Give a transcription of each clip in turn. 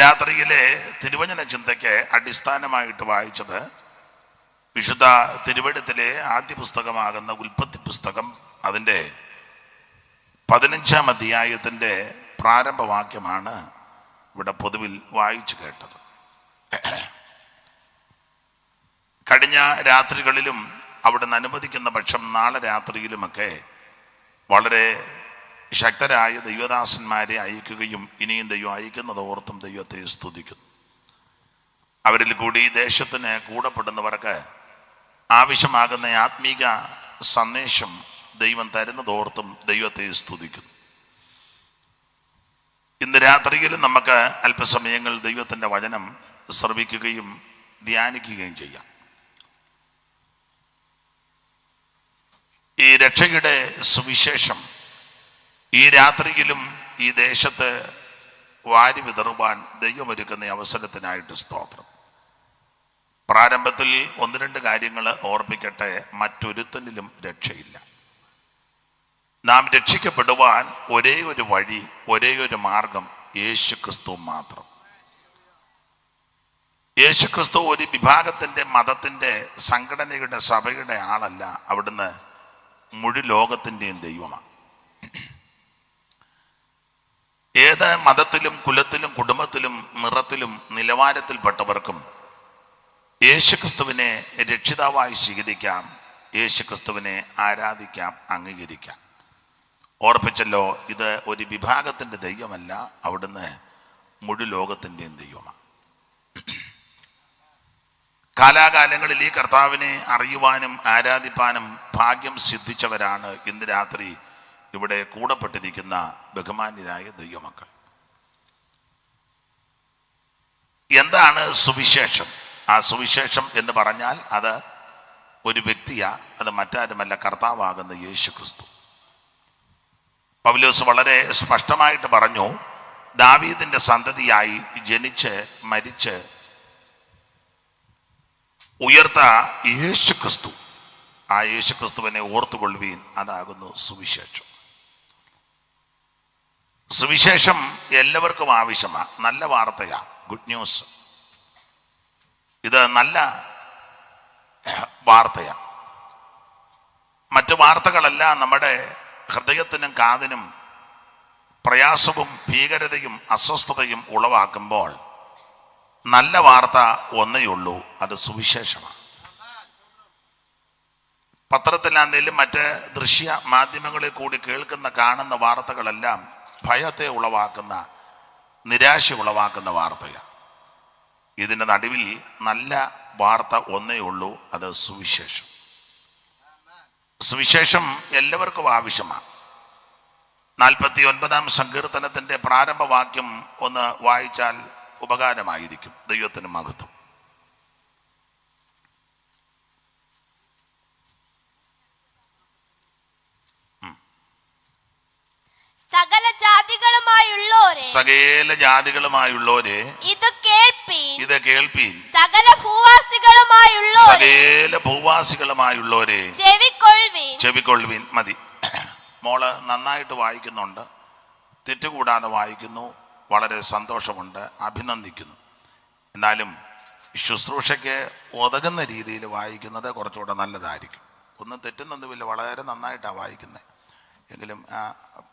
രാത്രിയിലെ തിരുവചന ചിന്തയ്ക്ക് അടിസ്ഥാനമായിട്ട് വായിച്ചത് വിശുദ്ധ തിരുവെഴുത്തിലെ ആദ്യ പുസ്തകമാകുന്ന ഉൽപ്പത്തി പുസ്തകം അതിൻ്റെ 15-ാം അധ്യായത്തിൻ്റെ പ്രാരംഭവാക്യമാണ് ഇവിടെ പൊതുവിൽ വായിച്ചു കേട്ടത്. കഴിഞ്ഞ രാത്രികളിലും അവിടുന്ന് അനുവദിക്കുന്ന പക്ഷം നാളെ രാത്രിയിലുമൊക്കെ വളരെ ശക്തരായ ദൈവദാസന്മാരെ അയക്കുകയും ഇനിയും ദൈവം അയക്കുന്നത് ഓർത്തും ദൈവത്തെ സ്തുതിക്കുന്നു. അവരിൽ കൂടി ദേശത്തിന് കൂടപ്പെടുന്നവർക്ക് ആവശ്യമാകുന്ന ആത്മീക സന്ദേശം ദൈവം തരുന്നതോർത്തും ദൈവത്തെ സ്തുതിക്കുന്നു. ഇന്ന് രാത്രിയിലും നമുക്ക് അല്പസമയങ്ങൾ ദൈവത്തിൻ്റെ വചനം ശ്രവിക്കുകയും ധ്യാനിക്കുകയും ചെയ്യാം. ഈ രക്ഷയുടെ സുവിശേഷം ഈ രാത്രിയിലും ഈ ദേശത്ത് വാരി വിതറുവാൻ ദൈവമൊരുക്കുന്ന അവസരത്തിനായിട്ട് സ്തോത്രം. പ്രാരംഭത്തിൽ 1-2 കാര്യങ്ങൾ ഓർപ്പിക്കട്ടെ. മറ്റൊരുത്തനിലും രക്ഷയില്ല. നാം രക്ഷിക്കപ്പെടുവാൻ ഒരേ ഒരു വഴി, ഒരേ ഒരു മാർഗം യേശുക്രിസ്തു മാത്രം. യേശുക്രിസ്തു ഒരു വിഭാഗത്തിൻ്റെ, മതത്തിൻ്റെ, സംഘടനയുടെ, സഭയുടെ ആളല്ല. അവിടുന്ന് മുഴു ലോകത്തിൻ്റെയും ദൈവമാണ്. ഏത് മതത്തിലും കുലത്തിലും കുടുംബത്തിലും നിറത്തിലും നിലവാരത്തിൽപ്പെട്ടവർക്കും യേശുക്രിസ്തുവിനെ രക്ഷിതാവായി സ്വീകരിക്കാം, യേശുക്രിസ്തുവിനെ ആരാധിക്കാം, അംഗീകരിക്കാം. ഓർപ്പിച്ചല്ലോ, ഇത് ഒരു വിഭാഗത്തിൻ്റെ ദൈവമല്ല, അവിടുന്ന് മുഴു ലോകത്തിൻ്റെയും ദൈവമാണ്. കാലാകാലങ്ങളിൽ ഈ കർത്താവിനെ അറിയുവാനും ആരാധിപ്പാനും ഭാഗ്യം സിദ്ധിച്ചവരാണ് ഇന്ന് രാത്രി ഇവിടെ കൂടപ്പെട്ടിരിക്കുന്ന ബഹുമാന്യരായ ദൈവമക്കൾ. എന്താണ് സുവിശേഷം? ആ സുവിശേഷം എന്ന് പറഞ്ഞാൽ അത് ഒരു വ്യക്തിയാ, അത് മറ്റാരുമല്ല, കർത്താവാകുന്ന യേശുക്രിസ്തു. പൗലോസ് വളരെ സ്പഷ്ടമായിട്ട് പറഞ്ഞു, ദാവീദിന്റെ സന്തതിയായി ജനിച്ച് മരിച്ച് ഉയർത്ത യേശുക്രിസ്തു, ആ യേശുക്രിസ്തുവിനെ ഓർത്തുകൊള്ളുവീൻ, അതാകുന്നു സുവിശേഷം. സുവിശേഷം എല്ലാവർക്കും ആവശ്യമാണ്. നല്ല വാർത്തയാ, ഗുഡ് ന്യൂസ്. ഇത് നല്ല വാർത്തയാണ്. മറ്റു വാർത്തകളെല്ലാം നമ്മുടെ ഹൃദയത്തിനും കാതിനും പ്രയാസവും ഭീകരതയും അസ്വസ്ഥതയും ഉളവാക്കുമ്പോൾ നല്ല വാർത്ത ഒന്നേയുള്ളൂ, അത് സുവിശേഷമാണ്. പത്രത്തിലാണെങ്കിലും മറ്റ് ദൃശ്യ മാധ്യമങ്ങളിൽ കൂടി കേൾക്കുന്ന കാണുന്ന വാർത്തകളെല്ലാം ഭയത്തെ ഉളവാക്കുന്ന, നിരാശ ഉളവാക്കുന്ന വാർത്തയാണ്. ഇതിൻ്റെ നടുവിൽ നല്ല വാർത്ത ഒന്നേ ഉള്ളൂ, അത് സുവിശേഷം. സുവിശേഷം എല്ലാവർക്കും ആവശ്യമാണ്. 49-ാം സങ്കീർത്തനത്തിൻ്റെ പ്രാരംഭവാക്യം ഒന്ന് വായിച്ചാൽ ഉപകാരമായിരിക്കും. ദൈവത്തിന് മഹത്വം. സകല ജാതികളുമായുള്ളോരെ ഇത് കേൾപ്പീൻ. സകല ഭൂവാസികളുമായുള്ളോരെ ചെവിക്കൊള്ളുവീൻ. മതി. മോള് നന്നായിട്ട് വായിക്കുന്നുണ്ട്, തെറ്റുകൂടാതെ വായിക്കുന്നു. വളരെ സന്തോഷമുണ്ട്, അഭിനന്ദിക്കുന്നു. എന്നാലും ശുശ്രൂഷയ്ക്ക് ഉതകുന്ന രീതിയിൽ വായിക്കുന്നത് കുറച്ചുകൂടെ നല്ലതായിരിക്കും. ഒന്നും തെറ്റുന്നൊന്നുമില്ല, വളരെ നന്നായിട്ടാണ് വായിക്കുന്നത്. എങ്കിലും ആ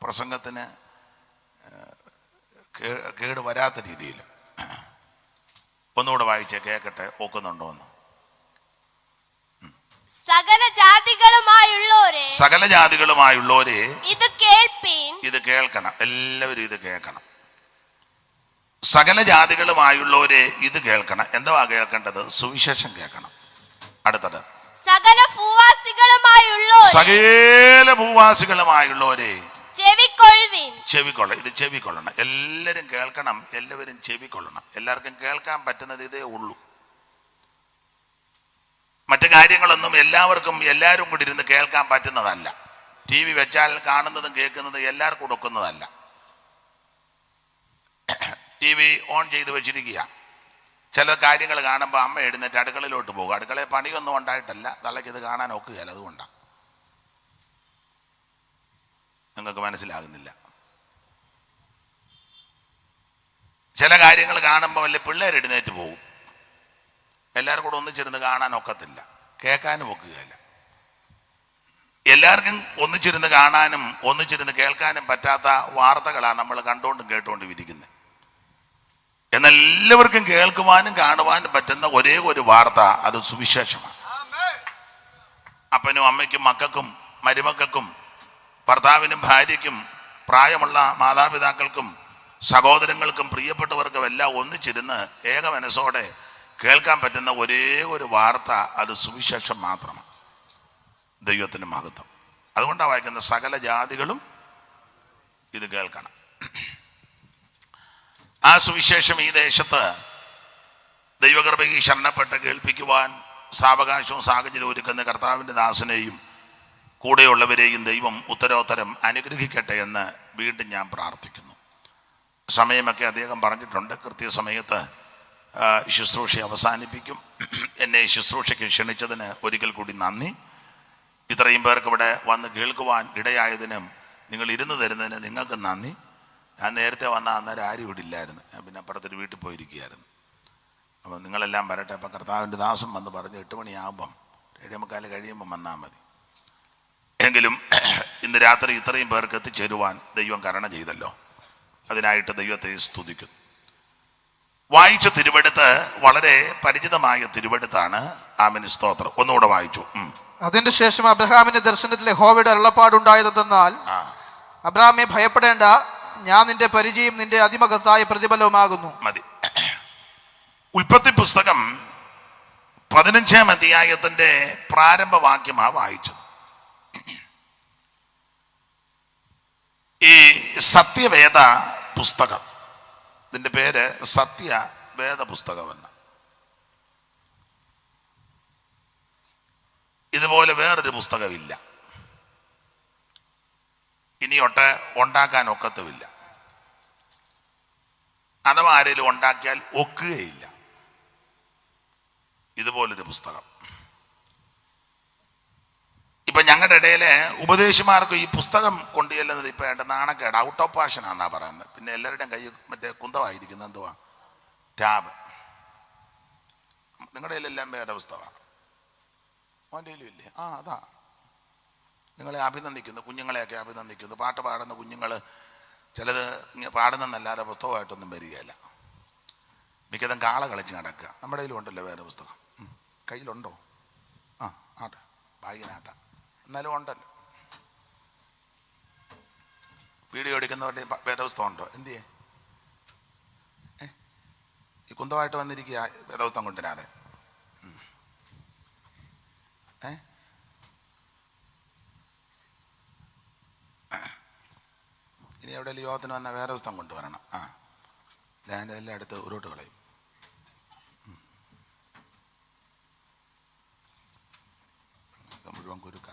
പ്രസംഗത്തിന് കേട് വരാത്ത രീതിയിൽ ഒന്നുകൂടെ വായിച്ചേ, കേൾക്കട്ടെ, ഒക്കുന്നുണ്ടോ എന്ന്. സകല ജാതികളുമായുള്ളോരെ ഇത് കേൾക്കണം. എല്ലാവരും ഇത് കേൾക്കണം. സകല ജാതികളുമായുള്ളവരെ ഇത് കേൾക്കണം. എന്തുവാ കേൾക്കേണ്ടത്? സുവിശേഷം കേൾക്കണം. അടുത്തത്, സകല ഭൂവാസികളുമായുള്ളവരെ ചെവിക്കൊള്ള. ഇത് ചെവിക്കൊള്ളണം. എല്ലാവരും കേൾക്കണം, എല്ലാവരും ചെവിക്കൊള്ളണം. എല്ലാവർക്കും കേൾക്കാൻ പറ്റുന്നത് ഇതേ ഉള്ളൂ. മറ്റു കാര്യങ്ങളൊന്നും എല്ലാവരും കൂടി ഇരുന്ന് കേൾക്കാൻ പറ്റുന്നതല്ല. TV വെച്ചാൽ കാണുന്നതും കേൾക്കുന്നതും എല്ലാവർക്കും കൊടുക്കുന്നതല്ല. TV ഓൺ ചെയ്ത് വെച്ചിരിക്കുക. ചില കാര്യങ്ങൾ കാണുമ്പോൾ അമ്മ എഴുന്നേറ്റ് അടുക്കളയിലോട്ട് പോകും. അടുക്കളയിൽ പണിയൊന്നും ഉണ്ടായിട്ടല്ല, തള്ളയ്ക്ക് ഇത് കാണാൻ ഒക്കുകയല്ല, അതുകൊണ്ടാണ്. നിങ്ങൾക്ക് മനസ്സിലാകുന്നില്ല. ചില കാര്യങ്ങൾ കാണുമ്പോൾ വല്ല പിള്ളേർ എഴുന്നേറ്റ് പോകും. എല്ലാവർക്കും കൂടെ ഒന്നിച്ചിരുന്ന് കാണാൻ ഒക്കത്തില്ല, കേൾക്കാനും ഒക്കുകയില്ല. എല്ലാവർക്കും ഒന്നിച്ചിരുന്ന് കാണാനും ഒന്നിച്ചിരുന്ന് കേൾക്കാനും പറ്റാത്ത വാർത്തകളാണ് നമ്മൾ കണ്ടുകൊണ്ടും കേട്ടുകൊണ്ടും ഇരിക്കുന്നത്. എന്നാൽ എല്ലാവർക്കും കേൾക്കുവാനും കാണുവാനും പറ്റുന്ന ഒരേ ഒരു വാർത്ത, അത് സുവിശേഷമാണ്. അപ്പനും അമ്മയ്ക്കും മക്കൾക്കും മരുമക്കൾക്കും ഭർത്താവിനും ഭാര്യയ്ക്കും പ്രായമുള്ള മാതാപിതാക്കൾക്കും സഹോദരങ്ങൾക്കും പ്രിയപ്പെട്ടവർക്കും എല്ലാം ഒന്നിച്ചിരുന്ന് ഏക മനസ്സോടെ കേൾക്കാൻ പറ്റുന്ന ഒരേ ഒരു വാർത്ത, അത് സുവിശേഷം മാത്രമാണ്. ദൈവത്തിന് മഹത്വം. അതുകൊണ്ടാണ് വായിക്കുന്ന സകല ജാതികളും ഇത് കേൾക്കണം. ആ സുവിശേഷം ഈ ദേശത്ത് ദൈവകൃപയ്ക്ക് ശരണപ്പെട്ട് കേൾപ്പിക്കുവാൻ സാവകാശവും സാഹചര്യവും ഒരുക്കുന്ന കർത്താവിൻ്റെ ദാസനെയും കൂടെയുള്ളവരെയും ദൈവം ഉത്തരോത്തരം അനുഗ്രഹിക്കട്ടെ എന്ന് വീണ്ടും ഞാൻ പ്രാർത്ഥിക്കുന്നു. സമയമൊക്കെ അദ്ദേഹം പറഞ്ഞിട്ടുണ്ട്. കൃത്യസമയത്ത് ശുശ്രൂഷ അവസാനിപ്പിക്കും. എന്നെ ശുശ്രൂഷയ്ക്ക് ക്ഷണിച്ചതിന് ഒരിക്കൽ കൂടി നന്ദി. ഇത്രയും പേർക്ക് ഇവിടെ വന്ന് കേൾക്കുവാൻ ഇടയായതിനും നിങ്ങൾ ഇരുന്ന് തരുന്നതിന് നിങ്ങൾക്ക് നന്ദി. ഞാൻ നേരത്തെ വന്നാൽ അന്നേരം ആരും ഇവിടെ ഇല്ലായിരുന്നു. ഞാൻ പിന്നെ അപ്പുറത്തൊരു വീട്ടിൽ പോയിരിക്കുകയായിരുന്നു. അപ്പോൾ നിങ്ങളെല്ലാം വരട്ടെ. അപ്പം കർത്താവിൻ്റെ ദാസം വന്ന് പറഞ്ഞ് 8 മണിയാകുമ്പം 7:45 കഴിയുമ്പം വന്നാൽ മതി. എങ്കിലും ഇന്ന് രാത്രി ഇത്രയും പേർക്ക് എത്തിച്ചേരുവാൻ ദൈവം കരുണ ചെയ്തല്ലോ. അതിനായിട്ട് ദൈവത്തെ സ്തുതിക്കുന്നു. വായിച്ച തിരുവെടുത്ത് വളരെ പരിചിതമായ തിരുവെടുത്താണ്. ആമേൻ, സ്തോത്രം. ഒന്നുകൂടെ വായിച്ചു. അതിന്റെ ശേഷം അബ്രഹാമിന്റെ ദർശനത്തിൽ യഹോവയുടെ അരുളപ്പാടുണ്ടായതെന്നാൽ, അബ്രഹാമേ ഭയപ്പെടേണ്ട, ഞാൻ നിന്റെ പരിചയം നിന്റെ അതിമകത്തായ പ്രതിഫലവുമാകുന്നു. മതി. ഉൽപ്പത്തി പുസ്തകം 15-ാം അധ്യായത്തിന്റെ പ്രാരംഭവാക്യമാണ് വായിച്ചത്. ഈ സത്യവേദ പുസ്തകം, ഇതിന്റെ പേര് സത്യവേദ പുസ്തകം എന്ന്. ഇതുപോലെ വേറൊരു പുസ്തകമില്ല, ഇനിയൊട്ട് ഉണ്ടാക്കാൻ ഒക്കത്തുമില്ല. അഥവാ ആരെങ്കിലും ഉണ്ടാക്കിയാൽ ഒക്കുകയില്ല ഇതുപോലൊരു പുസ്തകം. ഇപ്പൊ ഞങ്ങളുടെ ഇടയിലെ ഉപദേശിമാർക്ക് ഈ പുസ്തകം കൊണ്ടുചെല്ലുന്നത് ഇപ്പൊ എൻ്റെ നാണക്കേട്, ഔട്ട് ഓഫ് ഫാഷൻ ആണെന്നാ പറയുന്നത്. പിന്നെ എല്ലാവരുടെയും കൈ മറ്റേ കുന്തമായിരിക്കുന്നത് എന്തുവാ, ടാബ്. നിങ്ങളുടെ കയ്യിലെല്ലാം വേദപുസ്തകമാണ്, മോൻ്റെ കയ്യിലും ഇല്ലേ? അതാ നിങ്ങളെ അഭിനന്ദിക്കുന്നു, കുഞ്ഞുങ്ങളെയൊക്കെ അഭിനന്ദിക്കുന്നു. പാട്ട് പാടുന്ന കുഞ്ഞുങ്ങൾ ചിലത് പാടുന്നതല്ലാതെ പുസ്തകമായിട്ടൊന്നും വരികയില്ല. മിക്കതും കാള കളിച്ച് നടക്കുക. നമ്മുടെ കയ്യിലും ഉണ്ടല്ലോ വേദപുസ്തകം. കയ്യിലുണ്ടോ? ആട്ടെ, ബാഗിനകത്താ, എന്നാലും ഉണ്ടല്ലോ. വീഡിയോ എടുക്കുന്നവരുടെ വേദപുസ്തകം ഉണ്ടോ? എന്തിയേ ഈ കുന്തമായിട്ട് വന്നിരിക്കുക വേദപുസ്തകം കൊണ്ടുവരാതെ? ഇനി എവിടെയെങ്കിലും യോഗത്തിന് വന്നാൽ വേറെ പുസ്തകം കൊണ്ടുവരണം. ഞാൻ എല്ലാം എടുത്ത് ഉരുട്ട് കളയും. മുഴുവൻ കുരുക്ക.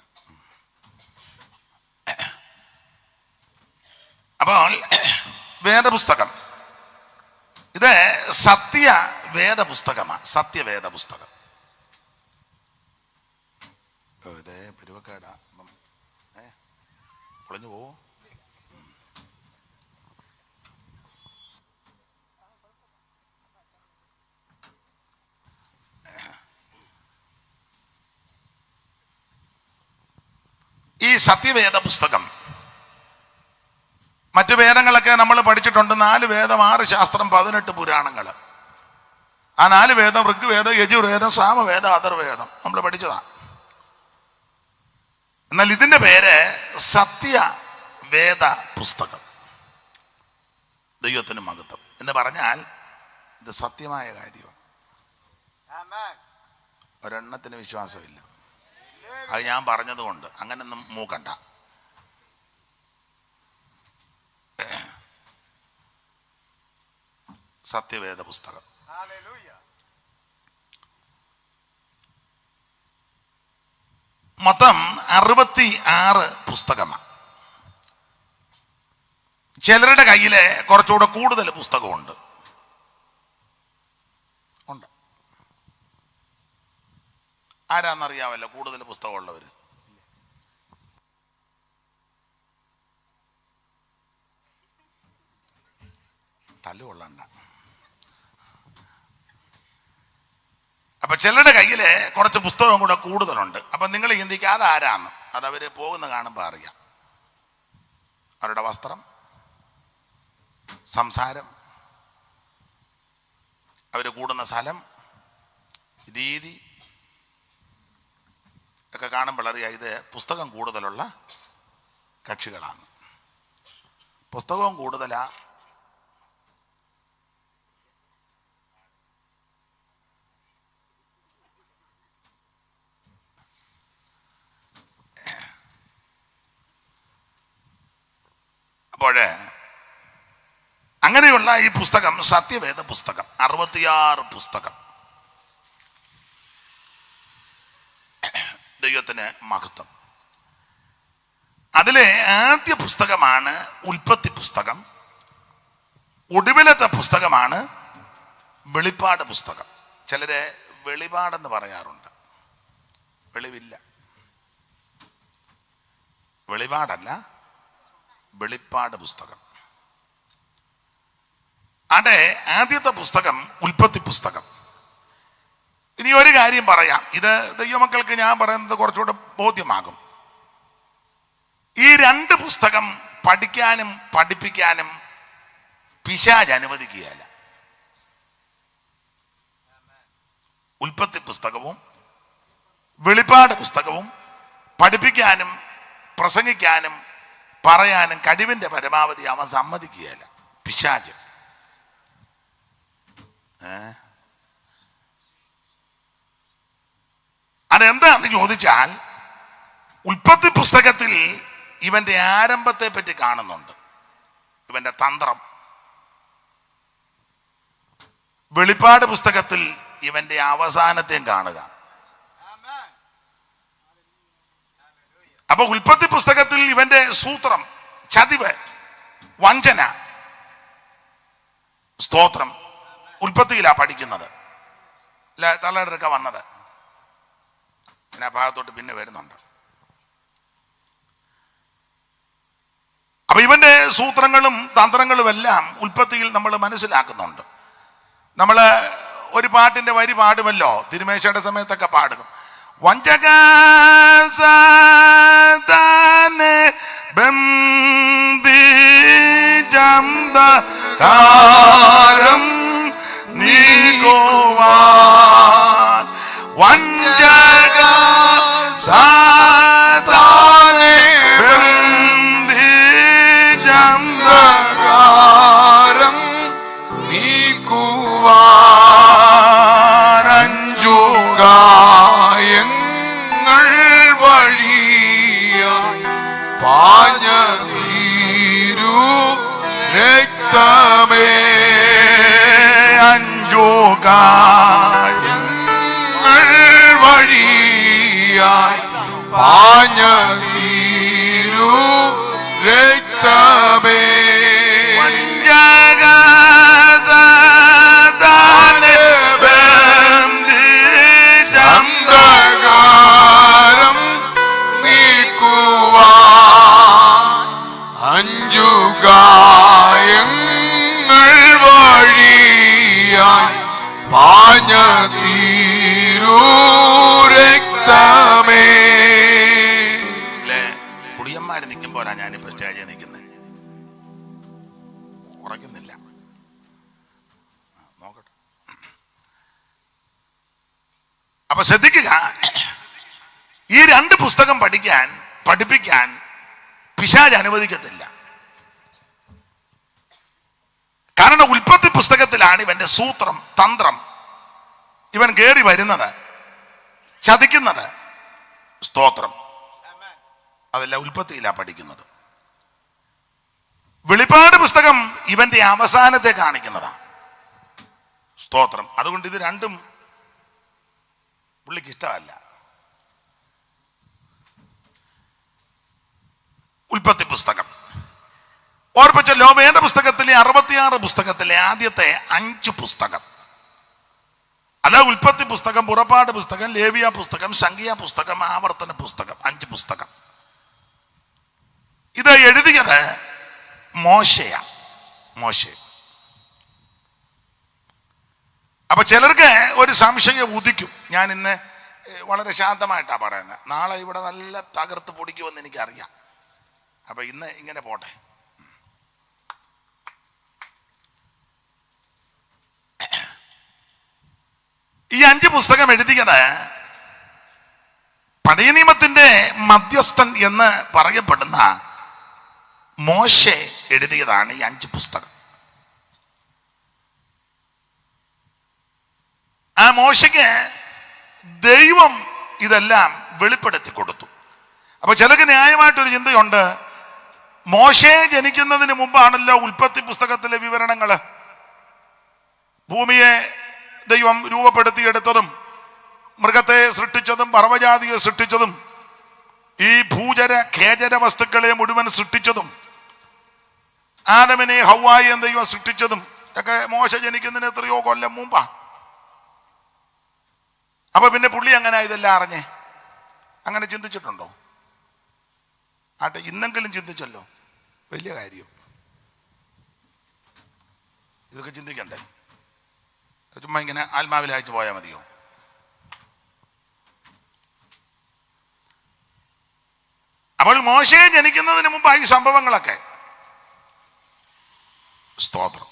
അപ്പോൾ വേദപുസ്തകം ഇത് സത്യവേദ പുസ്തകമാണ്. സത്യവേദ പുസ്തകം. ഇതേ പെരുവക്കേടാ, പൊളിഞ്ഞു പോവോ? ഈ സത്യവേദ പുസ്തകം, മറ്റു വേദങ്ങളൊക്കെ നമ്മൾ പഠിച്ചിട്ടുണ്ട്. 4 വേദം, 6 ശാസ്ത്രം, 18 പുരാണങ്ങൾ. ആ 4 വേദം ഋഗ്വേദം, യജുർവേദം, സാമവേദം, അഥർവേദം നമ്മൾ പഠിച്ചതാ. എന്നാൽ ഇതിന്റെ പേര് സത്യവേദ പുസ്തകം. ദൈവത്തിന് മഹത്വം എന്ന് പറഞ്ഞാൽ ഇത് സത്യമായ കാര്യമാണ്. ഒരെണ്ണത്തിന് വിശ്വാസമില്ല. അത് ഞാൻ പറഞ്ഞതുകൊണ്ട് അങ്ങനൊന്നും മൂക്കണ്ട. സത്യവേദ പുസ്തകം മൊത്തം 66 പുസ്തകമാണ്. ചിലരുടെ കയ്യില് കുറച്ചുകൂടെ കൂടുതൽ പുസ്തകമുണ്ട്. ആരാന്നറിയാമല്ലോ കൂടുതൽ പുസ്തകമുള്ളവർ? തല്ലുകൊള്ളണ്ട. അപ്പൊ ചിലരുടെ കയ്യിൽ കുറച്ച് പുസ്തകം കൂടെ കൂടുതലുണ്ട്. അപ്പൊ നിങ്ങൾ ചിന്തിക്കുക അതാരാണ്? അത് അവര് പോകുന്ന കാണുമ്പോൾ അറിയാം. അവരുടെ വസ്ത്രം, സംസാരം, അവര് കൂടുന്ന സ്ഥലം, രീതി ഒക്കെ കാണുമ്പോൾ അറിയാം ഇത് പുസ്തകം കൂടുതലുള്ള കക്ഷികളാണ്. പുസ്തകവും കൂടുതലാ, അപ്പോഴേ അങ്ങനെയുള്ള ഈ പുസ്തകം സത്യവേദ പുസ്തകം 66 പുസ്തകം. ദൈവത്തിന് മഹത്വം. അതിലെ ആദ്യ പുസ്തകമാണ് ഉൽപ്പത്തി പുസ്തകം. ഒടുവിലത്തെ പുസ്തകമാണ് വെളിപ്പാട് പുസ്തകം. ചിലര് വെളിപാടെന്ന് പറയാറുണ്ട്. വെളിവില്ല, വെളിപാടല്ല, വെളിപ്പാട് പുസ്തകം. അതെ, ആദ്യത്തെ പുസ്തകം ഉൽപ്പത്തി പുസ്തകം. ഇനി ഒരു കാര്യം പറയാം, ഇത് ദൈവമക്കൾക്ക് ഞാൻ പറയുന്നത് കുറച്ചുകൂടെ ബോധ്യമാകും. ഈ 2 പുസ്തകം പഠിക്കാനും പഠിപ്പിക്കാനും പിശാച് അനുവദിക്കുകയല്ല. ഉൽപ്പത്തി പുസ്തകവും വെളിപ്പാട് പുസ്തകവും പഠിപ്പിക്കാനും പ്രസംഗിക്കാനും പറയാനും കഴിവിന്റെ പരമാവധി അവൻ സമ്മതിക്കുകയല്ല, പിശാച്. അതെന്താന്ന് ചോദിച്ചാൽ, ഉൽപ്പത്തി പുസ്തകത്തിൽ ഇവന്റെ ആരംഭത്തെ പറ്റി കാണുന്നുണ്ട്, ഇവന്റെ തന്ത്രം. വെളിപ്പാട് പുസ്തകത്തിൽ ഇവന്റെ അവസാനത്തെയും കാണുക. അപ്പൊ ഉൽപ്പത്തി പുസ്തകത്തിൽ ഇവന്റെ സൂത്രം, ചതിവ്, വഞ്ചന, സ്തോത്രം ഉൽപ്പത്തിയിലാ പഠിക്കുന്നത്. അല്ല, തള്ളയെടുക്ക വന്നത് പിന്നെ ആ ഭാഗത്തോട്ട് പിന്നെ വരുന്നുണ്ട്. അപ്പൊ ഇവന്റെ സൂത്രങ്ങളും തന്ത്രങ്ങളും എല്ലാം ഉൽപ്പത്തിയിൽ നമ്മൾ മനസ്സിലാക്കുന്നുണ്ട്. നമ്മൾ ഒരു പാട്ടിന്റെ വരി പാടുമല്ലോ, തിരുമേശയുടെ സമയത്തൊക്കെ പാടും. വഞ്ചക സാതാനെ ബന്ധിജംദകാരം നീക്കുവാൻ, വഞ്ചക സാതാനെ ബന്ധിജംദകാരം നീക്കുവാൻ, അഞ്ചുകായങ്ങൾ വഴിയായി പാഞ്ഞ തീരു രക്തമേ, അഞ്ചുകായങ്ങൾ വഴിയായി പാഞ്ഞ തീരു രക്തമേ, അന്ധകാരം നീക്കുവാൻ, അഞ്ചുകായങ്ങൾ വഴിയായി പാഞ്ഞ തീരു രക്തമേ. കുടിയന്മാര് നിൽക്കുമ്പോഴാ ഞാനിപ്പോ സ്റ്റേജിൽ നിൽക്കുന്നത്. ഉറക്കുന്നില്ല, നോക്കട്ടെ. അപ്പൊ ശ്രദ്ധിക്കുക, ഈ 2 പുസ്തകം പഠിക്കാൻ പഠിപ്പിക്കാൻ പിശാച് അനുവദിക്കത്തില്ല. കാരണം ഉൽപ്പത്തി പുസ്തകത്തിലാണ് ഇവന്റെ സൂത്രം, തന്ത്രം. ഇവൻ കയറി വരുന്നത്, ചതിക്കുന്നത്. സ്തോത്രം. അതല്ല ഉൽപ്പത്തിയിലാ പഠിക്കുന്നത്. വെളിപ്പാട് പുസ്തകം ഇവന്റെ അവസാനത്തെ കാണിക്കുന്നതാണ്. സ്തോത്രം. അതുകൊണ്ട് ഇത് രണ്ടും പുള്ളിക്ക് ഇഷ്ടമല്ല. ഉൽപ്പത്തി പുസ്തകം ഓർപ്പിച്ചല്ലോ. വേദ പുസ്തകത്തിലെ 66 പുസ്തകത്തിലെ ആദ്യത്തെ 5 പുസ്തകം, അല്ല ഉൽപ്പത്തി പുസ്തകം, പുറപ്പാട് പുസ്തകം, ലേവിയ പുസ്തകം, സംഖ്യ പുസ്തകം, ആവർത്തന പുസ്തകം, 5 പുസ്തകം. ഇത് എഴുതിയത് മോശെ. അപ്പൊ ചിലർക്ക് ഒരു സംശയം ഉദിക്കും. ഞാൻ ഇന്ന് വളരെ ശാന്തമായിട്ടാണ് പറയുന്നത്. നാളെ ഇവിടെ നല്ല തകർത്ത് പൊടിക്കുമെന്ന് എനിക്കറിയാം. അപ്പൊ ഇന്ന് ഇങ്ങനെ പോട്ടെ. ഈ 5 പുസ്തകം എഴുതിയത് പഴയ നിയമത്തിന്റെ മധ്യസ്ഥൻ എന്ന് പറയപ്പെടുന്ന മോശെ എഴുതിയതാണ് ഈ 5 പുസ്തകം. ആ മോശയ്ക്ക് ദൈവം ഇതെല്ലാം വെളിപ്പെടുത്തി കൊടുത്തു. അപ്പൊ ചിലക്ക് ന്യായമായിട്ടൊരു ചിന്തയുണ്ട്, മോശെ ജനിക്കുന്നതിന് മുമ്പാണല്ലോ ഉൽപ്പത്തി പുസ്തകത്തിലെ വിവരണങ്ങള്. ഭൂമിയെ ദൈവം രൂപപ്പെടുത്തിയെടുത്തതും മൃഗത്തെ സൃഷ്ടിച്ചതും പർവ്വജാതിയെ സൃഷ്ടിച്ചതും ഈ ഭൂചര ഖേചര വസ്തുക്കളെ മുഴുവൻ സൃഷ്ടിച്ചതും ആദമിനെ ഹവ്വായെയും ദൈവം സൃഷ്ടിച്ചതും ഒക്കെ മോശ ജനിക്കുന്നതിന് എത്രയോ കൊല്ലം മുമ്പാ. അപ്പൊ പിന്നെ പുള്ളി അങ്ങനെ ഇതെല്ലാം അറിഞ്ഞേ? അങ്ങനെ ചിന്തിച്ചിട്ടുണ്ടോ? ആട്ടെ, ഇന്നെങ്കിലും ചിന്തിച്ചല്ലോ, വലിയ കാര്യം. ഇതൊക്കെ ചിന്തിക്കണ്ടേ? ചുമ്മാ ഇങ്ങനെ ആത്മാവിൽ അയച്ചു പോയാൽ മതിയോ? അപ്പോൾ മോശയെ ജനിക്കുന്നതിന് മുമ്പ് ഈ സംഭവങ്ങളൊക്കെ. സ്തോത്രം.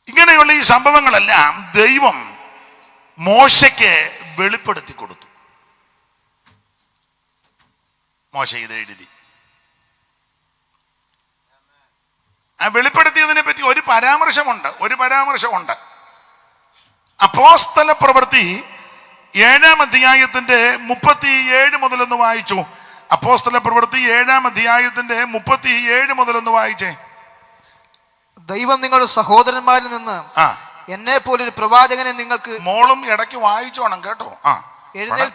ഇങ്ങനെയുള്ള ഈ സംഭവങ്ങളെല്ലാം ദൈവം മോശയ്ക്ക് വെളിപ്പെടുത്തി കൊടുത്തു. മോശ ഇത് എഴുതി. ആ വെളിപ്പെടുത്തിയതിനെ പറ്റി ഒരു പരാമർശമുണ്ട്. അപ്പോസ്തല പ്രവൃത്തി 7-ാം അധ്യായത്തിന്റെ 37 മുതലൊന്ന് വായിച്ചു. അപ്പോസ്തല പ്രവൃത്തി 7-ാം അധ്യായത്തിന്റെ 37 മുതലൊന്ന് വായിച്ചേ. ദൈവം നിങ്ങളുടെ സഹോദരന്മാരിൽ നിന്ന് എന്നെ പോലൊരു പ്രവാചകനെ നിങ്ങൾക്ക്. മോളും ഇടയ്ക്ക് വായിച്ചോണം കേട്ടോ.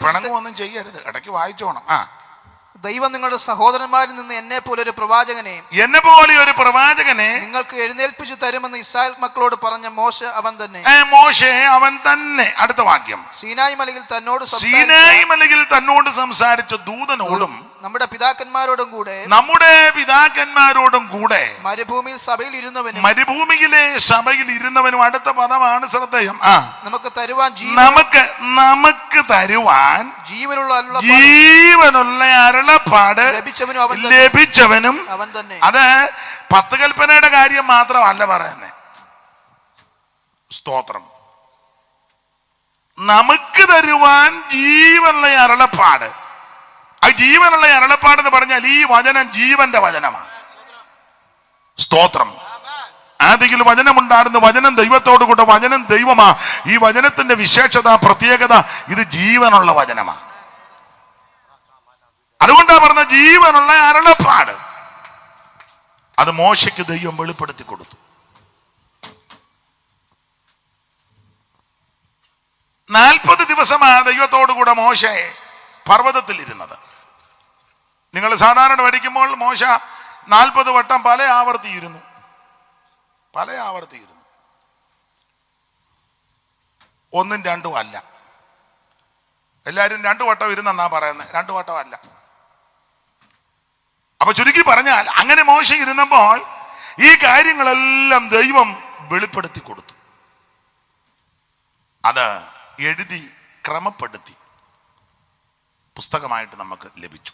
പിണങ്ങുമൊന്നും ചെയ്യരുത്, ഇടയ്ക്ക് വായിച്ചോണം. ദൈവം നിങ്ങളുടെ സഹോദരന്മാരിൽ നിന്ന് എന്നെ പോലെ ഒരു പ്രവാചകനെ നിങ്ങൾക്ക് എഴുന്നേൽപ്പിച്ചു തരുമെന്ന് ഇസ്രായേൽ മക്കളോട് പറഞ്ഞ മോശെ അവൻ തന്നെ. അടുത്ത വാക്യം. സീനായി മലയിൽ തന്നോട് സംസാരിച്ച ദൂതനോടും നമ്മുടെ പിതാക്കന്മാരോടും കൂടെ മരുഭൂമിയിലെ സഭയിൽ ഇരുന്നവനും. അടുത്ത പദമാണ് ശ്രദ്ധേയം. നമുക്ക് തരുവാൻ ജീവനുള്ള അരുളപ്പാട് ലഭിച്ചവനും അവൻ തന്നെ. അത് 10 കൽപ്പനയുടെ കാര്യം മാത്രമല്ല പറയുന്നത്. സ്തോത്രം. നമുക്ക് തരുവാൻ ജീവനുള്ള അരുളപ്പാട്. ആ ജീവനുള്ള അരുളപ്പാട് എന്ന് പറഞ്ഞാൽ ഈ വചനം ജീവന്റെ വചനമാണ്. സ്തോത്രം. ആദിയിൽ വചനമുണ്ടായിരുന്നു, വചനം ദൈവത്തോടു കൂടെ, വചനം ദൈവമാ. ഈ വചനത്തിന്റെ വിശേഷത, പ്രത്യേകത, ഇത് ജീവനുള്ള വചനമാണ്. അതുകൊണ്ടാ പറഞ്ഞ ജീവനുള്ള അരുളപ്പാട്. അത് മോശയ്ക്ക് ദൈവം വെളിപ്പെടുത്തി കൊടുത്തു. 40 ദിവസമാണ് ദൈവത്തോടു കൂടെ മോശ പർവ്വതത്തിൽ ഇരുന്നത്. നിങ്ങൾ സാധാരണ പഠിക്കുമ്പോൾ മോശ 40 വട്ടം പല ആവർത്തിയിരുന്നു. ഒന്നും രണ്ടും അല്ല. എല്ലാവരും 2 വട്ടം ഇരുന്നെന്നാ പറയുന്നത്, 2 വട്ടം അല്ല. അപ്പൊ ചുരുക്കി പറഞ്ഞാൽ അങ്ങനെ മോശ ഇരുന്നപ്പോൾ ഈ കാര്യങ്ങളെല്ലാം ദൈവം വെളിപ്പെടുത്തി കൊടുത്തു. അത് എഴുതി ക്രമപ്പെടുത്തി പുസ്തകമായിട്ട് നമുക്ക് ലഭിച്ചു.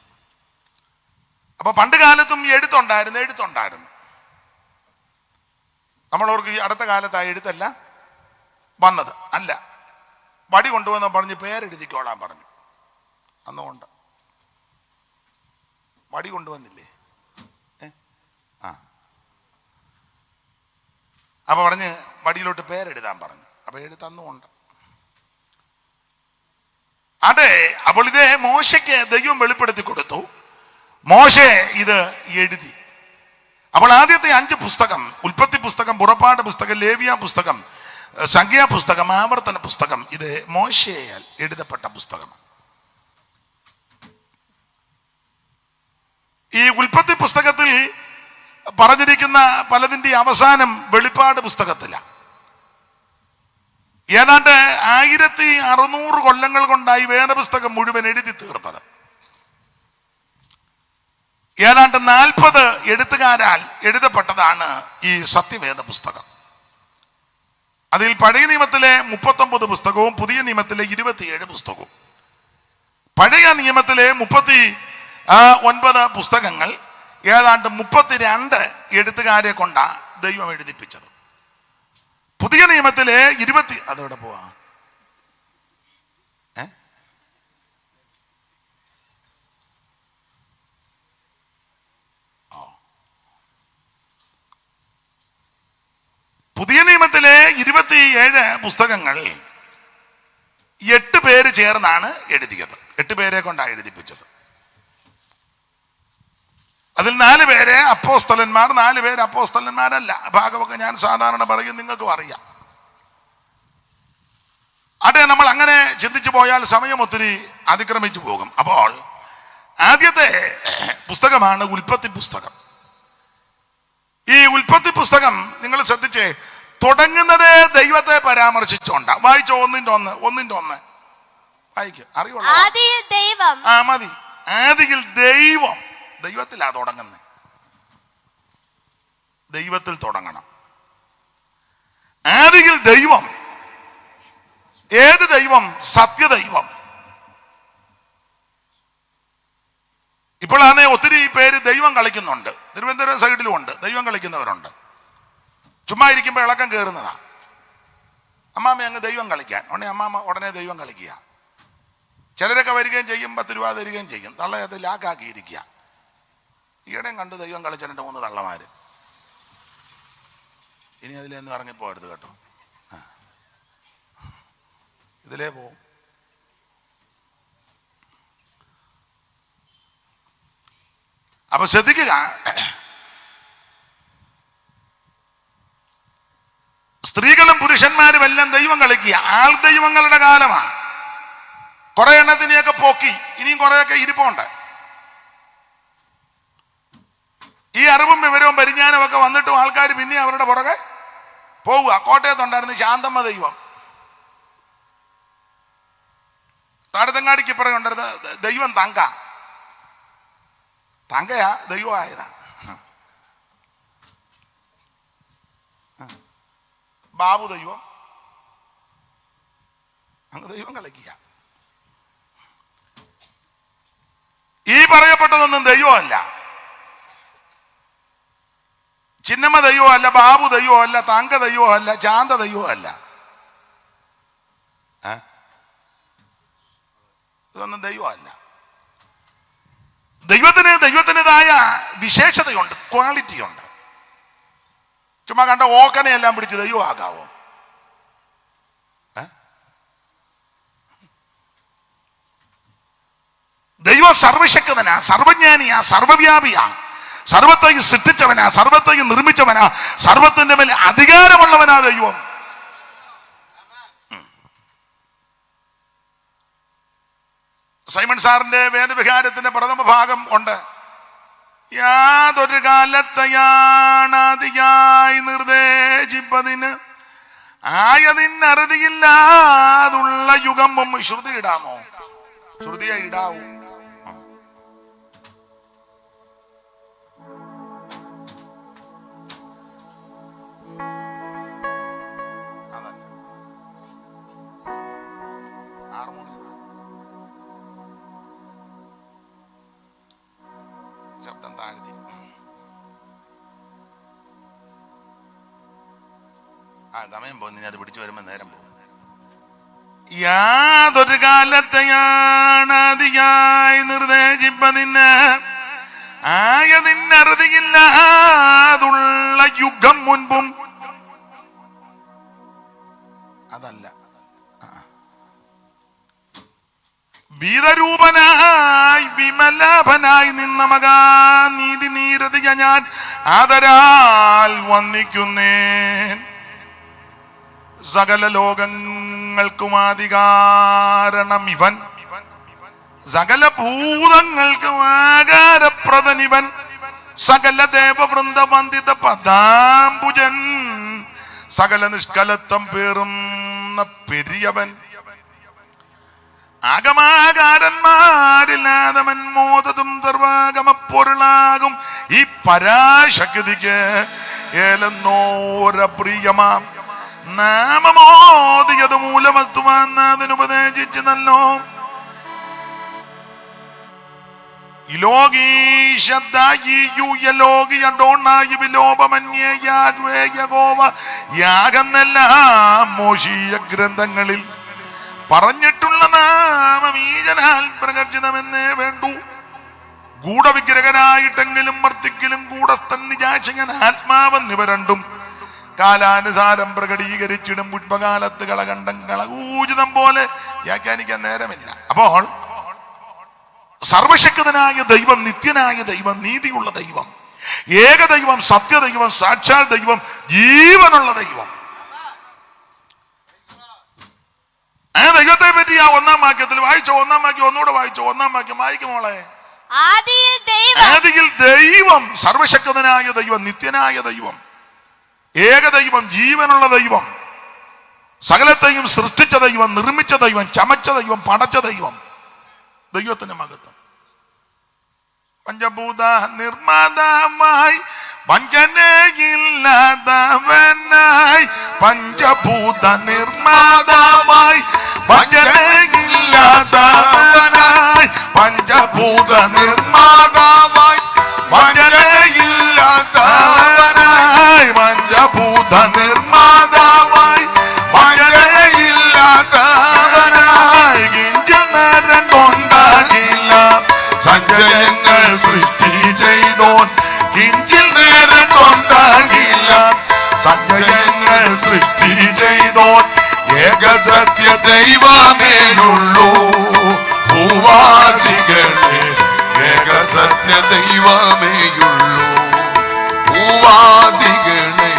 അപ്പൊ പണ്ട് കാലത്തും എഴുത്തുണ്ടായിരുന്നു. നമ്മളവർക്ക് ഈ അടുത്ത കാലത്ത് ആ എഴുത്തല്ല വന്നത്. അല്ല, വടി കൊണ്ടുവന്ന് പറഞ്ഞ് പേരെഴുതിക്കോളാൻ പറഞ്ഞു. അന്നുകൊണ്ട് വടി കൊണ്ടുവന്നില്ലേ? അപ്പൊ പറഞ്ഞ് വടിയിലോട്ട് പേരെഴുതാൻ പറഞ്ഞു. അപ്പൊ എഴുത്തന്നുമുണ്ട്. അതെ. അപ്പോൾ ഇത് മോശയ്ക്ക് ദൈവം വെളിപ്പെടുത്തി കൊടുത്തു. മോശ ഇത് എഴുതി. അപ്പോൾ ആദ്യത്തെ 5 പുസ്തകം, ഉൽപ്പത്തി പുസ്തകം, പുറപ്പാട് പുസ്തകം, ലേവ്യ പുസ്തകം, സംഖ്യാ പുസ്തകം, ആവർത്തന പുസ്തകം, ഇത് മോശയാൽ എഴുതപ്പെട്ട പുസ്തകമാണ്. ഈ ഉൽപ്പത്തി പുസ്തകത്തിൽ പറഞ്ഞിരിക്കുന്ന പലതിൻ്റെ അവസാനം വെളിപ്പാട് പുസ്തകത്തിലാണ്. ഏതാണ്ട് 1600 കൊല്ലങ്ങൾ കൊണ്ടായി വേദപുസ്തകം മുഴുവൻ എഴുതി തീർത്തത്. ഏതാണ്ട് 40 എഴുത്തുകാരാൽ എഴുതപ്പെട്ടതാണ് ഈ സത്യവേദ പുസ്തകം. അതിൽ പഴയ നിയമത്തിലെ 39 പുസ്തകവും പുതിയ നിയമത്തിലെ 27 പുസ്തകവും. പഴയ നിയമത്തിലെ 39 പുസ്തകങ്ങൾ ഏതാണ്ട് 32 എഴുത്തുകാരെ കൊണ്ടാ ദൈവം എഴുതിപ്പിച്ചത്. പുതിയ നിയമത്തിലെ 20 അതോടെ പോവാ പുതിയ നിയമത്തിലെ 27 പുസ്തകങ്ങൾ 8 പേര് ചേർന്നാണ് എഴുതിയത്. 8 പേരെ കൊണ്ടാണ് എഴുതിപ്പിച്ചത്. അതിൽ 4 പേര് അപ്പോസ്തലന്മാർ, 4 പേര് അപ്പോസ്തലന്മാരല്ല. ഭാഗമൊക്കെ ഞാൻ സാധാരണ പറയും, നിങ്ങൾക്കും അറിയാം. അതെ, നമ്മൾ അങ്ങനെ ചിന്തിച്ചു പോയാൽ സമയം ഒത്തിരി അതിക്രമിച്ചു പോകും. അപ്പോൾ ആദ്യത്തെ പുസ്തകമാണ് ഉൽപ്പത്തി പുസ്തകം. ഈ ഉൽപ്പത്തി പുസ്തകം നിങ്ങൾ ശ്രദ്ധിച്ചേ, തുടങ്ങുന്നത് ദൈവത്തെ പരാമർശിച്ചോണ്ടാ. വായിച്ചോ, ഒന്നിന്റെ ഒന്ന് വായിക്കും, അറിയുള്ളൂ. മതി. ആദിയിൽ ദൈവം, ദൈവത്തിലാ തുടങ്ങുന്നത്. ദൈവത്തിൽ തുടങ്ങണം. ആദിയിൽ ദൈവം. ഏത് ദൈവം? സത്യദൈവം. ഇപ്പോഴാണ് ഒത്തിരി പേര് ദൈവം കളിക്കുന്നുണ്ട്. തിരുവനന്തപുരം സൈഡിലും ഉണ്ട്, ദൈവം കളിക്കുന്നവരുണ്ട്. ചുമ്മാ ഇരിക്കുമ്പോൾ ഇളക്കം കയറുന്നതാ. അമ്മാമ്മ അങ്ങ് ദൈവം കളിക്കാൻ ഉടനെ അമ്മാമ്മ ഉടനെ ദൈവം കളിക്കുക. ചിലരൊക്കെ വരികയും ചെയ്യും, 10 രൂപ തരികയും ചെയ്യും. തള്ളയത്ത് ലാക്കാക്കിയിരിക്കുക. ഈയിടെയും കണ്ട് ദൈവം കളിച്ച 2-3 തള്ളമാര്. ഇനി അതിലൊന്നും ഇറങ്ങിപ്പോരുത് കേട്ടോ, ഇതിലേ പോവും. അപ്പൊ ശ്രദ്ധിക്കുക, സ്ത്രീകളും പുരുഷന്മാരും എല്ലാം ദൈവം കളിക്കുക. ആൾ ദൈവങ്ങളുടെ കാലമാണ്. കുറെ എണ്ണത്തിനെയൊക്കെ പോക്കി, ഇനിയും കുറെയൊക്കെ ഇരിപ്പുണ്ട്. ഈ അറിവും വിവരവും പരിജ്ഞാനവും ഒക്കെ വന്നിട്ടും ആൾക്കാർ പിന്നെ അവരുടെ പുറകെ പോവുക. കോട്ടയത്തുണ്ടായിരുന്നു ശാന്തമ്മ ദൈവം, താടത്തങ്ങാടിക്ക് ഇപ്പുറം ഉണ്ടായിരുന്ന ദൈവം തങ്കയാ ദൈവമായതാ. ബാബു ദൈവം, അങ്ങ് ദൈവം കളിക്കുക. ഈ പറയപ്പെട്ടതൊന്നും ദൈവമല്ല. ചിന്നമ്മ ദൈവമല്ല, ബാബു ദൈവമല്ല, തങ്ക ദൈവമല്ല, ചാന്ത ദൈവമല്ല. ഇതൊന്നും ദൈവമല്ല. ദൈവത്തിൻ്റെതായ വിശേഷതയുണ്ട്, ക്വാളിറ്റി ഉണ്ട്. ചുമ്മാ കണ്ട ഓക്കനെയെല്ലാം പിടിച്ച് ദൈവമാകാവോ? ദൈവം സർവശക്തനാ, സർവജ്ഞാനിയാ, സർവവ്യാപിയാ, സർവത്തെയും സൃഷ്ടിച്ചവനാ, സർവത്തെയും നിർമ്മിച്ചവനാ, സർവത്തിന്റെ മേൽ അധികാരമുള്ളവനാ ദൈവം. സൈമൺ സാറിന്റെ വേദവിഹാരത്തിന്റെ പ്രഥമ ഭാഗം ഉണ്ട്. യാതൊരു കാലത്തെയാണതിയായി നിർദ്ദേശിപ്പതിന് ആയതിനറുതിയില്ലാതുള്ള യുഗം. ശ്രുതി ഇടാമോ? ശ്രുതിയെ ഇടാവൂ. ശബ്ദം താഴ്ത്തി. സമയം പോകുന്നതിന് അത് പിടിച്ചു വരുമ്പോ നേരം പോകും. യാതൊരു കാലത്തെയാണ് അതിയായി നിർദ്ദേശിപ്പതിന് ആയതിനറുതിയില്ലാതുള്ള യുഗം മുൻപും. അതല്ല, വീതരൂപനായി വിമലാഭനായി നിന്ന മകാ നീതി നീരതിയ ഞാൻ ആദരാൽ വന്ദിക്കുന്നേൻ. സകല ലോകങ്ങൾക്കും ആധികാരണം ഇവൻ, സകല ഭൂതങ്ങൾക്കും ആകാരപ്രദനിവൻ, സകല ദേവവൃന്ദ വന്ദിത പദാംബുജൻ, സകല നിഷ്കലത്വം പേറുന്ന പെരിയവൻ, ആഗമാകാരന്മാരില്ലാതവൻ മോദതും സർവാഗമപ്പൊരുളാകും ഈ പരാശക്തിക്ക് ഏലെന്നോര പ്രിയമാം നാമമോദിയത് മൂലവസ്തുവാന്നതിനുപദേശിച്ച് നല്ലോ യാഗെന്നെല്ലാം മോശീയ ഗ്രന്ഥങ്ങളിൽ പറഞ്ഞിട്ടുള്ള നാമം ഈ ജനാൽ പ്രകർഷിതമെന്നേ വേണ്ടു. ഗൂഢവിഗ്രഹനായിട്ടെങ്കിലും വർത്തിക്കലും കൂടസ്ഥൻ നിജാശകൻ ആത്മാവെന്നിവ രണ്ടും കാലാനുസാരം പ്രകടീകരിച്ചിടും. പുഷ്പകാലത്ത് കളകണ്ഠം കളകൂചിതം പോലെ വ്യാഖ്യാനിക്കാൻ നേരമില്ല. അപ്പോൾ സർവശക്തനായ ദൈവം, നിത്യനായ ദൈവം, നീതിയുള്ള ദൈവം, ഏകദൈവം, സത്യദൈവം, സാക്ഷാൽ ദൈവം, ജീവനുള്ള ദൈവം. ആ ദൈവത്തെ പറ്റി ആ ഒന്നാം വാക്യത്തിൽ വായിച്ചോ. ഒന്നാം വാക്യം ഒന്നുകൂടെ വായിച്ചോ. ഒന്നാം വാക്യം വായിക്കുമോളെ. ആദിയിൽ ദൈവം, സർവശക്തനായ ദൈവം, നിത്യനായ ദൈവം, ഏകദൈവം, ജീവനുള്ള ദൈവം, സകലത്തെയും സൃഷ്ടിച്ച ദൈവം, നിർമ്മിച്ച ദൈവം, ചമച്ച ദൈവം, പടച്ച ദൈവം, ദൈവത്തിന്റെ മഹത്വം. പഞ്ചഭൂത നിർമ്മാതാവായി വഞ്ചനയില്ലാത്തവനായി, പഞ്ചഭൂത നിർമ്മാതാവായി വഞ്ചനയില്ലാത്തവനായി, പഞ്ചഭൂത നിർമ്മാതാവായി വഞ്ചനയില്ലാത്തവനായി, പഞ്ചഭൂത നിർമ്മാതാവായി വഞ്ചനയില്ലാത്തവനായി, കിഞ്ചിൽ നേരം കൊണ്ടാകില്ല സഞ്ചയങ്ങൾ സൃഷ്ടി ചെയ്തോൻ, കിഞ്ചിൽ നേരം കൊണ്ടാകില്ല സഞ്ചയങ്ങൾ സൃഷ്ടി ചെയ്തോൻ, ഏകസത്യ ദൈവമേയുള്ളൂ ഭൂവാസികളെ, ഏകസത്യ ദൈവമേയുള്ളൂ ഭൂവാസികളെ,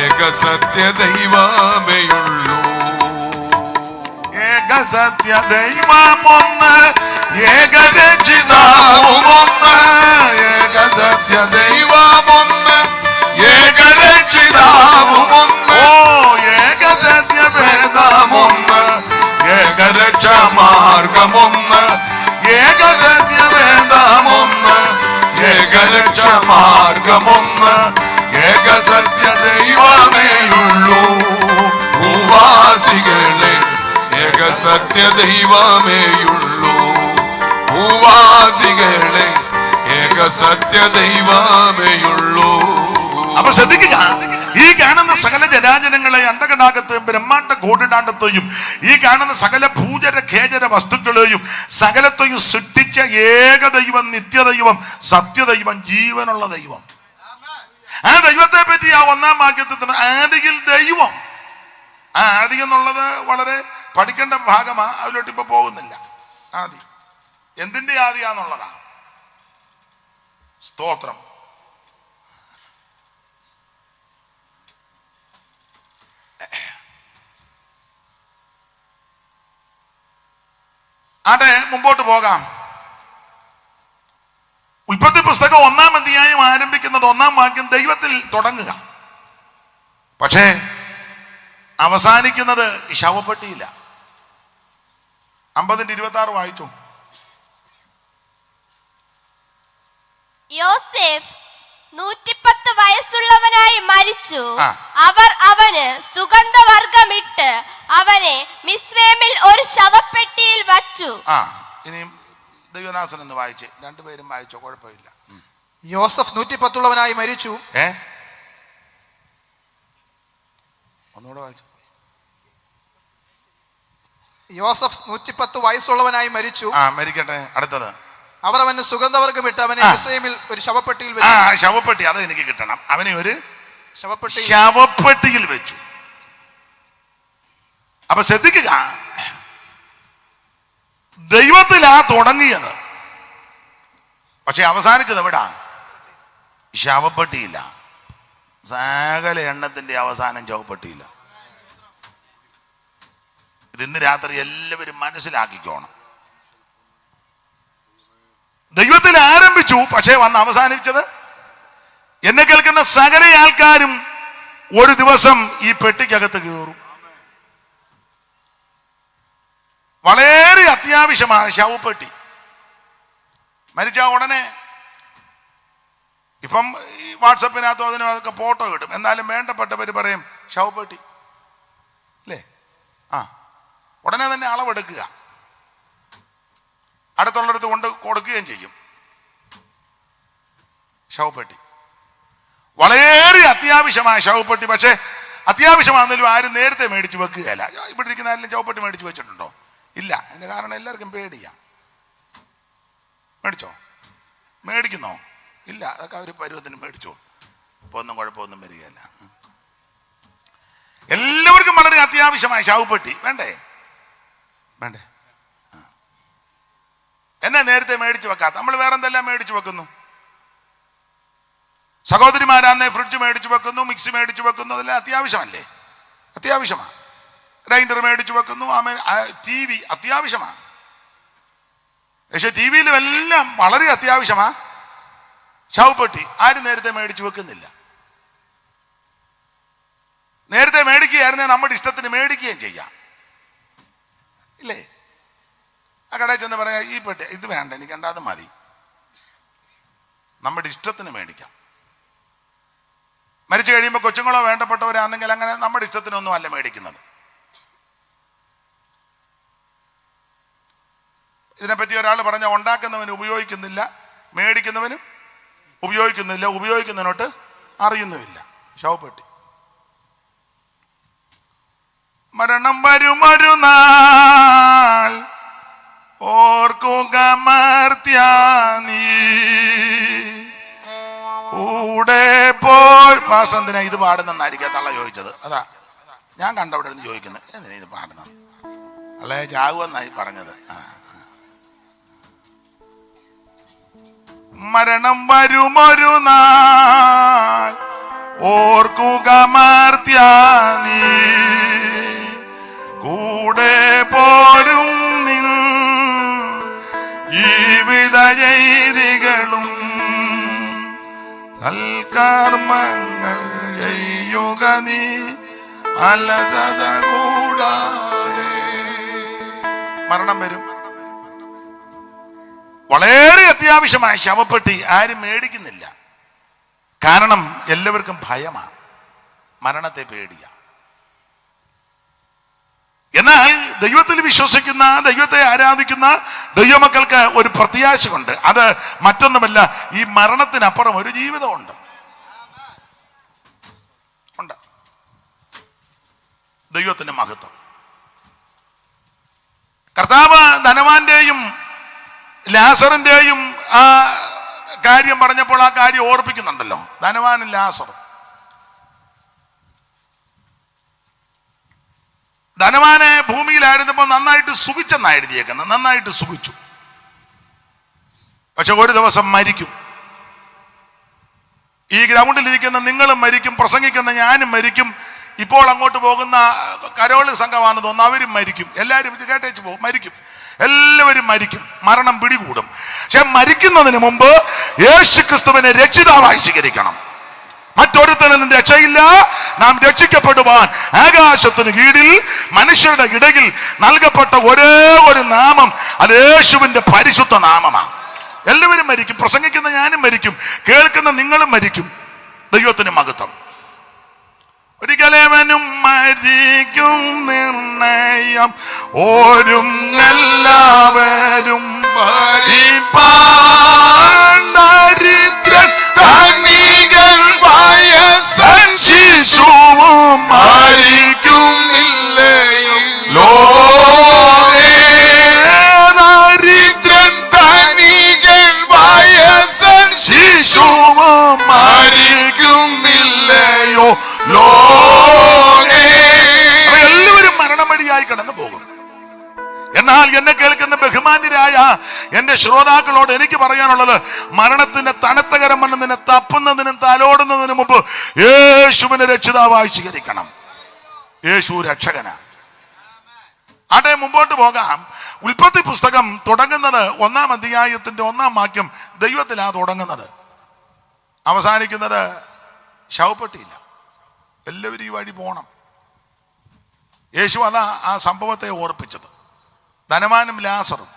ഏകസത്യ ദൈവമേയുള്ളൂ. ഏകസത്യ ദൈവമൊന്ന്, ഏകരക്ഷിതാവുമൊന്ന്, ഏകസത്യ ദൈവമൊന്ന്, ഏകരക്ഷിതാവുമൊന്ന്, ഓ ഏകസത്യ വേദമൊന്ന്, ഏകരക്ഷമാർഗമൊന്ന്, ഏകസത്യ വേദമൊന്ന്, ഏകരക്ഷമാർഗമൊന്ന്, ഏകസത്യ ദൈവമേയുള്ളൂ ഭൂവാസികളെ, ഏകസത്യ ദൈവമേയുള്ളൂ ഭൂവാസികളെ, ഏകസത്യ ദൈവമേയുള്ളൂ. അപ്പൊ ശ്രദ്ധിക്കുക, ഈ കാണുന്ന സകല ജനാജനങ്ങളെ, അണ്ടകടാകത്തെയും ബ്രഹ്മാണ്ട കോടിടാണ്ടത്തെയും, ഈ കാണുന്ന സകല ഭൂചര ഖേചര വസ്തുക്കളെയും സകലത്തെയും സൃഷ്ടിച്ച ഏകദൈവം, നിത്യദൈവം, സത്യദൈവം, ജീവനുള്ള ദൈവം. ആ ദൈവത്തെ പറ്റി ആ ഒന്നാം വാക്യത്തിൽ ആദിയിൽ ദൈവം. ആ ആദി എന്നുള്ളത് വളരെ പഠിക്കേണ്ട ഭാഗമാ, അതിലോട്ട് ഇപ്പൊ പോകുന്നില്ല. ആദി എന്തിന്റെ ആദിയാന്നുള്ളതാ. സ്തോത്രം. അതെ, മുമ്പോട്ട് പോകാം. ഉൽപ്പത്തി പുസ്തകം 1-ാം അധ്യായം ആരംഭിക്കുന്നത് 1-ാം വാക്യം ദൈവത്തിൽ തുടങ്ങുക. പക്ഷേ അവസാനിക്കുന്നത് ശവപ്പെട്ടിയില്ല. 50:26 വായിച്ചു. യോസേഫ് 110 വയസ്സുള്ളവനായി മരിച്ചു. അവർ അവന് സുഗന്ധവർഗമിട്ട് അവനെ മിസ്രൈമിൽ ഒരു ശവപ്പെട്ടിയിൽ വച്ചു. ഇനിയും ദൈവദാസൻ എന്ന് വായിച്ചേ, രണ്ടുപേരും വായിച്ചോ, കുഴപ്പമില്ല. യോസഫ് 110 മരിച്ചു. ഒന്നുകൂടെ വായിച്ചു. യോസഫ് 110 വയസ്സുള്ളവനായി മരിച്ചു. മരിക്കട്ടെ. അടുത്തത്. അവർ അവന് സുഗന്ധവർഗമിട്ട് അവനെ മിസ്രൈമിൽ ഒരു ശവപ്പെട്ടിയിൽ വെച്ചു. ശവപ്പെട്ടി, അത് എനിക്ക് കിട്ടണം. അവനെ ഒരു ശവപ്പെട്ടിയിൽ വെച്ചു. അപ്പൊ ശ്രദ്ധിക്കുക, ദൈവത്തിലാ തുടങ്ങിയത്, പക്ഷെ അവസാനിച്ചത് എവിടാ? ശവപ്പെട്ടിയില്ല. സകല എണ്ണത്തിന്റെ അവസാനം ശവപ്പെട്ടിയില്ല. ഇതിന്ന് രാത്രി എല്ലാവരും മനസ്സിലാക്കിക്കോണം. ദൈവത്തിൽ ആരംഭിച്ചു, പക്ഷേ വന്ന് അവസാനിച്ചത്. എന്നെ കേൾക്കുന്ന സകല ആൾക്കാരും ഒരു ദിവസം ഈ പെട്ടിക്കകത്ത് കയറും. വളരെ അത്യാവശ്യമാണ് ശവപ്പെട്ടി. മരിച്ച ഉടനെ ഇപ്പം ഈ വാട്സപ്പിനകത്തോ അതിനകത്തൊക്കെ ഫോട്ടോ കിട്ടും. എന്നാലും വേണ്ടപ്പെട്ടവർ പറയും ശവപ്പെട്ടി. അല്ലേ? ഉടനെ തന്നെ അളവെടുക്കുക, അടുത്തുള്ളടത്ത് കൊണ്ട് കൊടുക്കുകയും ചെയ്യും. ശവപ്പെട്ടി വളരെ അത്യാവശ്യമായ ശവപ്പെട്ടി. പക്ഷേ അത്യാവശ്യമാണെങ്കിലും ആരും നേരത്തെ മേടിച്ച് വെക്കുകയല്ല. ഇവിടെ ഇരിക്കുന്ന ആരെങ്കിലും ശവപ്പെട്ടി മേടിച്ച് വെച്ചിട്ടുണ്ടോ? ഇല്ല. അതിൻ്റെ കാരണം എല്ലാവർക്കും പേടിയാ. മേടിച്ചോ? മേടിക്കുന്നോ? ഇല്ല. അതൊക്കെ അവർ പരുവത്തിന് മേടിച്ചോ, ഇപ്പോൾ ഒന്നും കുഴപ്പമൊന്നും വരികയല്ല. എല്ലാവർക്കും വളരെ അത്യാവശ്യമായ ശവപ്പെട്ടി വേണ്ടേ? വേണ്ടേ? എന്നെ നേരത്തെ മേടിച്ച് വെക്കാത്ത നമ്മൾ വേറെ എന്തെല്ലാം മേടിച്ച് വെക്കുന്നു? സഹോദരിമാരാന്നെ ഫ്രിഡ്ജ് മേടിച്ച് വെക്കുന്നു, മിക്സി മേടിച്ച് വെക്കുന്നു. അതെല്ലാം അത്യാവശ്യമല്ലേ? അത്യാവശ്യമാണ്. ഗ്രൈൻഡർ മേടിച്ച് വെക്കുന്നു, TV അത്യാവശ്യമാണ്. പക്ഷെ TV-യിലും എല്ലാം വളരെ അത്യാവശ്യമാണ് ശവപ്പെട്ടി. ആരും നേരത്തെ മേടിച്ച് വെക്കുന്നില്ല. നേരത്തെ മേടിക്കുകയായിരുന്നേ നമ്മുടെ ഇഷ്ടത്തിന് മേടിക്കുകയും ചെയ്യാം, ഇല്ലേ? ആ കടയിൽ ചെന്ന് പറയാം, ഈ പെട്ടി ഇത് വേണ്ട, എനിക്ക് രണ്ടാമത് മതി. നമ്മുടെ ഇഷ്ടത്തിന് മേടിക്കാം. മരിച്ചു കഴിയുമ്പോൾ കൊച്ചുങ്ങളോ വേണ്ടപ്പെട്ടവരാണെങ്കിൽ അങ്ങനെ നമ്മുടെ ഇഷ്ടത്തിനൊന്നും അല്ല മേടിക്കുന്നത്. ഇതിനെപ്പറ്റി ഒരാൾ പറഞ്ഞ, ഉണ്ടാക്കുന്നവന് ഉപയോഗിക്കുന്നില്ല, മേടിക്കുന്നവനും ഉപയോഗിക്കുന്നില്ല, ഉപയോഗിക്കുന്നതിനോട്ട് അറിയുന്നുമില്ല. ശവപ്പെട്ടി. മരണം വരുമൊരു നാൾ ഓർക്കുക മർത്യാ നീ, കൂടെ പോയി. ഭാഷ എന്തിനാ ഇത് പാടുന്നെന്നായിരിക്കും തള്ള ചോദിച്ചത്. അതാ ഞാൻ കണ്ടവിടെ നിന്ന് ചോദിക്കുന്നത്, എന്തിനാ ഇത് പാടുന്നത്? അല്ലേ ചാകുമെന്നായി പറഞ്ഞത്. മരണം വരുമൊരു നാൾ ഓർക്കുക മർത്യാ നീ, കൂടെ പോരും നിൻ ജീവിത ചെയ്തികളും സൽക്കർമ്മങ്ങൾ ചെയ്യുക നീ അലസത കൂടാതെ. മരണം വരും. വളരെ അത്യാവശ്യമായ ശവപ്പെട്ടി ആരും മേടിക്കുന്നില്ല. കാരണം എല്ലാവർക്കും ഭയമാണ്, മരണത്തെ പേടിയാ. എന്നാൽ ദൈവത്തിൽ വിശ്വസിക്കുന്ന, ദൈവത്തെ ആരാധിക്കുന്ന ദൈവമക്കൾക്ക് ഒരു പ്രത്യാശയുണ്ട്. അത് മറ്റൊന്നുമല്ല, ഈ മരണത്തിനപ്പുറം ഒരു ജീവിതമുണ്ട്. ഉണ്ട്. ദൈവത്തിന്റെ മഹത്വം. കർത്താവ് ധനവാന്റെയും ലാസറിന്റെയും ആ കാര്യം പറഞ്ഞപ്പോൾ ആ കാര്യം ഓർപ്പിക്കുന്നുണ്ടല്ലോ. ധനവാനും ലാസറും. ധനവാനെ ഭൂമിയിലായിരുന്നപ്പോൾ നന്നായിട്ട് സുഖിച്ചെന്നാണ് എഴുതിയേക്കുന്നത്. നന്നായിട്ട് സുഖിച്ചു. പക്ഷെ ഒരു ദിവസം മരിക്കും. ഈ ഗ്രൗണ്ടിലിരിക്കുന്ന നിങ്ങളും മരിക്കും, പ്രസംഗിക്കുന്ന ഞാനും മരിക്കും, ഇപ്പോൾ അങ്ങോട്ട് പോകുന്ന കരോള് സംഘമാണ് തോന്നുന്നു, അവരും മരിക്കും. എല്ലാവരും ഇത് കേട്ടേച്ച് പോകും, മരിക്കും. എല്ലാവരും മരിക്കും, മരണം പിടികൂടും. പക്ഷെ മരിക്കുന്നതിന് മുമ്പ് യേശു ക്രിസ്തുവിനെ രക്ഷിതാവായി സ്വീകരിക്കണം. മറ്റൊരുത്തനും രക്ഷയില്ല. നാം രക്ഷിക്കപ്പെടുവാൻ ആകാശത്തിന് കീഴിൽ മനുഷ്യരുടെ ഇടയിൽ നൽകപ്പെട്ട ഒരേ ഒരു നാമം, അത് യേശുവിന്റെ പരിശുദ്ധ നാമമാണ്. എല്ലാവരും മരിക്കും. പ്രസംഗിക്കുന്ന ഞാനും മരിക്കും, കേൾക്കുന്ന നിങ്ങളും മരിക്കും. ദൈവത്തിന് മഹത്വം. ഒരിക്കലേവനും മരിക്കും നിർണയം ഓരും എല്ലാവരും ദരിദ്രൻ ധനികൻ വയസ്സൻ ശിശുവും മരിക്കുന്നില്ലയും ലോകേ. ദരിദ്രൻ ധനികൻ വയസ്സൻ ശിശുവും മരിക്കുന്നില്ലയോ ലോകേ. എല്ലാവരും മരണമടിയായി കടന്നു പോകും. എന്നാൽ എന്നെ കേൾക്കുന്ന ബഹുമാന്യരായ എന്റെ ശ്രോതാക്കളോട് എനിക്ക് പറയാനുള്ളത്, മരണത്തിന്റെ തണുത്ത കരമണ്ണ് നിന്നെ തപ്പുന്നതിനും തലോടുന്നതിനും മുമ്പ് യേശുവിനെ രക്ഷിതാവായി സ്വീകരിക്കണം. യേശു രക്ഷകനാണ്. ആട്ടെ, മുമ്പോട്ട് പോകാം. ഉൽപ്പത്തി പുസ്തകം തുടങ്ങുന്നത് 1-ാം അധ്യായത്തിന്റെ 1-ാം വാക്യം ദൈവത്തിലാണ് തുടങ്ങുന്നത്. അവസാനിക്കുന്നത് ശവപ്പെട്ടിയില്ല. എല്ലാവരും ഈ വഴി പോകണം. യേശു അതാ ആ സംഭവത്തെ ഓർപ്പിച്ചത്. ധനവാനും ലാസറും.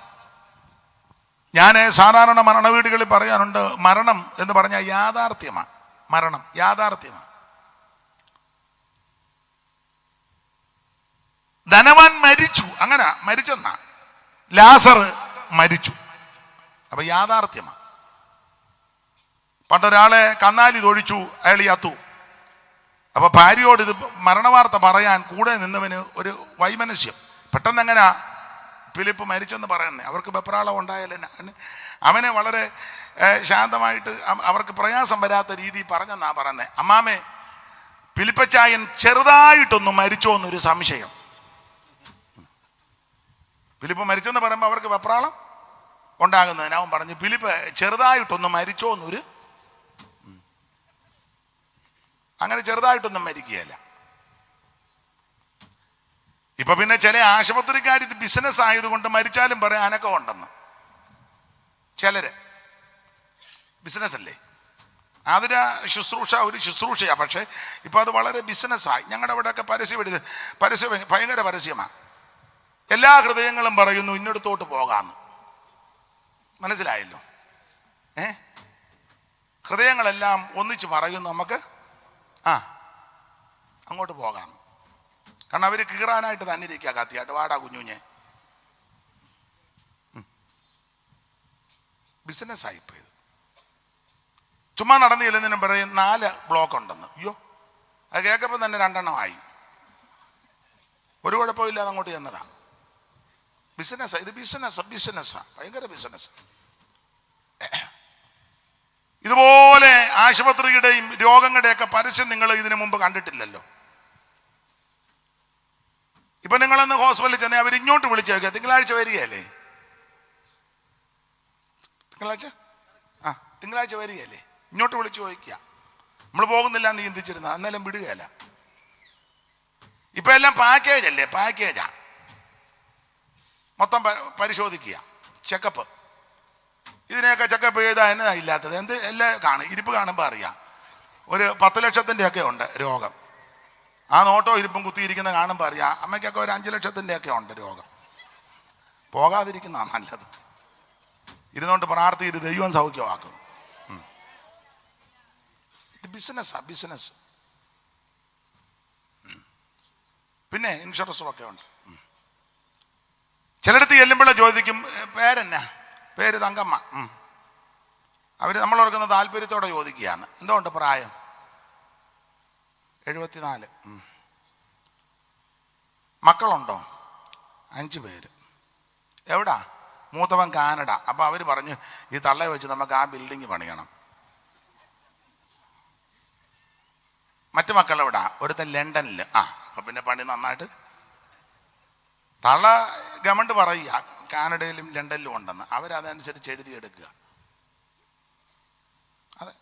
ഞാൻ സാധാരണ മരണവീടുകളിൽ പറയാറുണ്ട്, മരണം എന്ന് പറഞ്ഞാൽ യാഥാർത്ഥ്യമാണ്. മരണം യാഥാർത്ഥ്യമാണ്. ധനവാൻ മരിച്ചു, അങ്ങനെ മരിച്ചെന്നാ. ലാസർ മരിച്ചു. അപ്പൊ യാഥാർത്ഥ്യമാണ്. പണ്ടൊരാളെ കന്നാലി തൊഴിച്ചു, അയാൾ ചത്തു. അപ്പൊ ഭാര്യയോട് ഇത് മരണവാർത്ത പറയാൻ കൂടെ നിന്നവന് ഒരു വൈമനസ്യം. പെട്ടെന്ന് എങ്ങനെയാ ഫിലിപ്പ് മരിച്ചെന്ന് പറയുന്നത്? അവർക്ക് വെപ്രാളം ഉണ്ടായാലും അവനെ വളരെ ശാന്തമായിട്ട് അവർക്ക് പ്രയാസം വരാത്ത രീതി പറഞ്ഞെന്നാ പറയുന്നത്. അമ്മാമേ, ഫിലിപ്പച്ചായൻ ചെറുതായിട്ടൊന്ന് മരിച്ചോ എന്നൊരു സംശയം. ഫിലിപ്പ് മരിച്ചെന്ന് പറയുമ്പോൾ അവർക്ക് വെപ്രാളം ഉണ്ടാകുന്നതിന് അവൻ പറഞ്ഞു, ഫിലിപ്പ് ചെറുതായിട്ടൊന്ന് മരിച്ചോ എന്നൊരു. അങ്ങനെ ചെറുതായിട്ടൊന്നും മരിക്കുകയല്ല. ഇപ്പൊ പിന്നെ ചില ആശുപത്രിക്കാരിത് ബിസിനസ് ആയതുകൊണ്ട് മരിച്ചാലും പറയാം അനക്കം ഉണ്ടെന്ന്. ചിലര് ബിസിനസ് അല്ലേ, അതൊരു ഒരു ശുശ്രൂഷയാ. പക്ഷെ ഇപ്പൊ അത് വളരെ ബിസിനസ്സായി. ഞങ്ങളുടെ അവിടെയൊക്കെ പരസ്യം ഭയങ്കര പരസ്യമാണ്. എല്ലാ ഹൃദയങ്ങളും പറയുന്നു ഇന്നടത്തോട്ട് പോകാമെന്ന്. മനസ്സിലായല്ലോ? ഹൃദയങ്ങളെല്ലാം ഒന്നിച്ച് പറയുന്നു നമുക്ക് അങ്ങോട്ട് പോകാം. കാരണം അവര് കീറാനായിട്ട് തന്നെ ഇരിക്കുക കത്തിയായിട്ട്. വാടാ കുഞ്ഞുഞ്ഞെ. ബിസിനസ്സായിപ്പോ ഇത്. ചുമ്മാ നടന്നില്ലെന്നും പറയും 4 ബ്ലോക്ക് ഉണ്ടെന്ന്. അയ്യോ, അത് കേൾക്കപ്പം തന്നെ 2 എണ്ണമായി. ഒരു കുഴപ്പമില്ലാതെ അങ്ങോട്ട് ചെന്നതാ. ബിസിനസ്സാ ഇത്. ബിസിനസ്സാ ഭയങ്കര ബിസിനസ്. ഇതുപോലെ ആശുപത്രിയുടെയും രോഗങ്ങളുടെയൊക്കെ പരസ്യം നിങ്ങൾ ഇതിനു മുമ്പ് കണ്ടിട്ടില്ലല്ലോ. ഇപ്പൊ നിങ്ങളൊന്ന് ഹോസ്പിറ്റലിൽ ചെന്നേ അവർ ഇങ്ങോട്ട് വിളിച്ചേക്കുക, തിങ്കളാഴ്ച വരികയല്ലേ? തിങ്കളാഴ്ച വരികയല്ലേ? ഇങ്ങോട്ട് വിളിച്ചു ചോദിക്കുക. നമ്മൾ പോകുന്നില്ല എന്ന് ചിന്തിച്ചിരുന്ന അന്നേരം വിടുകയല്ല. ഇപ്പൊ എല്ലാം പാക്കേജ് അല്ലേ? പാക്കേജാ. മൊത്തം പരിശോധിക്കുക, ചെക്കപ്പ്. ഇതിനെയൊക്കെ ചെക്കപ്പ് ചെയ്താൽ എന്നതാ ഇല്ലാത്തത്? എന്ത് എല്ലാം കാണും. ഇരിപ്പ് കാണുമ്പോൾ അറിയാം. ഒരു 10 ലക്ഷത്തിൻ്റെ ഒക്കെ ഉണ്ട് രോഗം. ആ നോട്ടോ ഇരിപ്പും കുത്തിയിരിക്കുന്ന കാണുമ്പോൾ അറിയാം. അമ്മയ്ക്കൊക്കെ ഒരു 5 ലക്ഷത്തിൻ്റെ ഒക്കെ ഉണ്ട് രോഗം. പോകാതിരിക്കുന്നതാണ് നല്ലത്. ഇരുന്നുകൊണ്ട് പ്രാർത്ഥിച്ച് ദൈവം സൗഖ്യമാക്കും. ഇത് ബിസിനസ്സാ, ബിസിനസ്. പിന്നെ ഇൻഷുറൻസും ഒക്കെ ഉണ്ട്. ചിലടത്ത് ചെല്ലുമ്പോഴേ ചോദിക്കും പേരെന്നാ? പേര് തങ്കമ്മ. അവർ നമ്മൾ ഓർക്കുന്ന താല്പര്യത്തോടെ ചോദിക്കുകയാണ്. എന്തുകൊണ്ട് പ്രായം? 74. മക്കളുണ്ടോ? 5 പേര്. എവിടാ? മൂത്തവൻ കാനഡ. അപ്പം അവർ പറഞ്ഞു ഈ തള്ളയെ വെച്ച് നമുക്ക് ആ ബിൽഡിങ് പണിയണം. മറ്റു മക്കൾ എവിടാ? ഒരുത്തൻ ലണ്ടനിൽ. അപ്പം പിന്നെ പണി നന്നായിട്ട്. തള്ള ഗവൺമെന്റ് പറയുക കാനഡയിലും ലണ്ടനിലും ഉണ്ടെന്ന്. അവരതനുസരിച്ച് എഴുതിയെടുക്കുക. അതെ.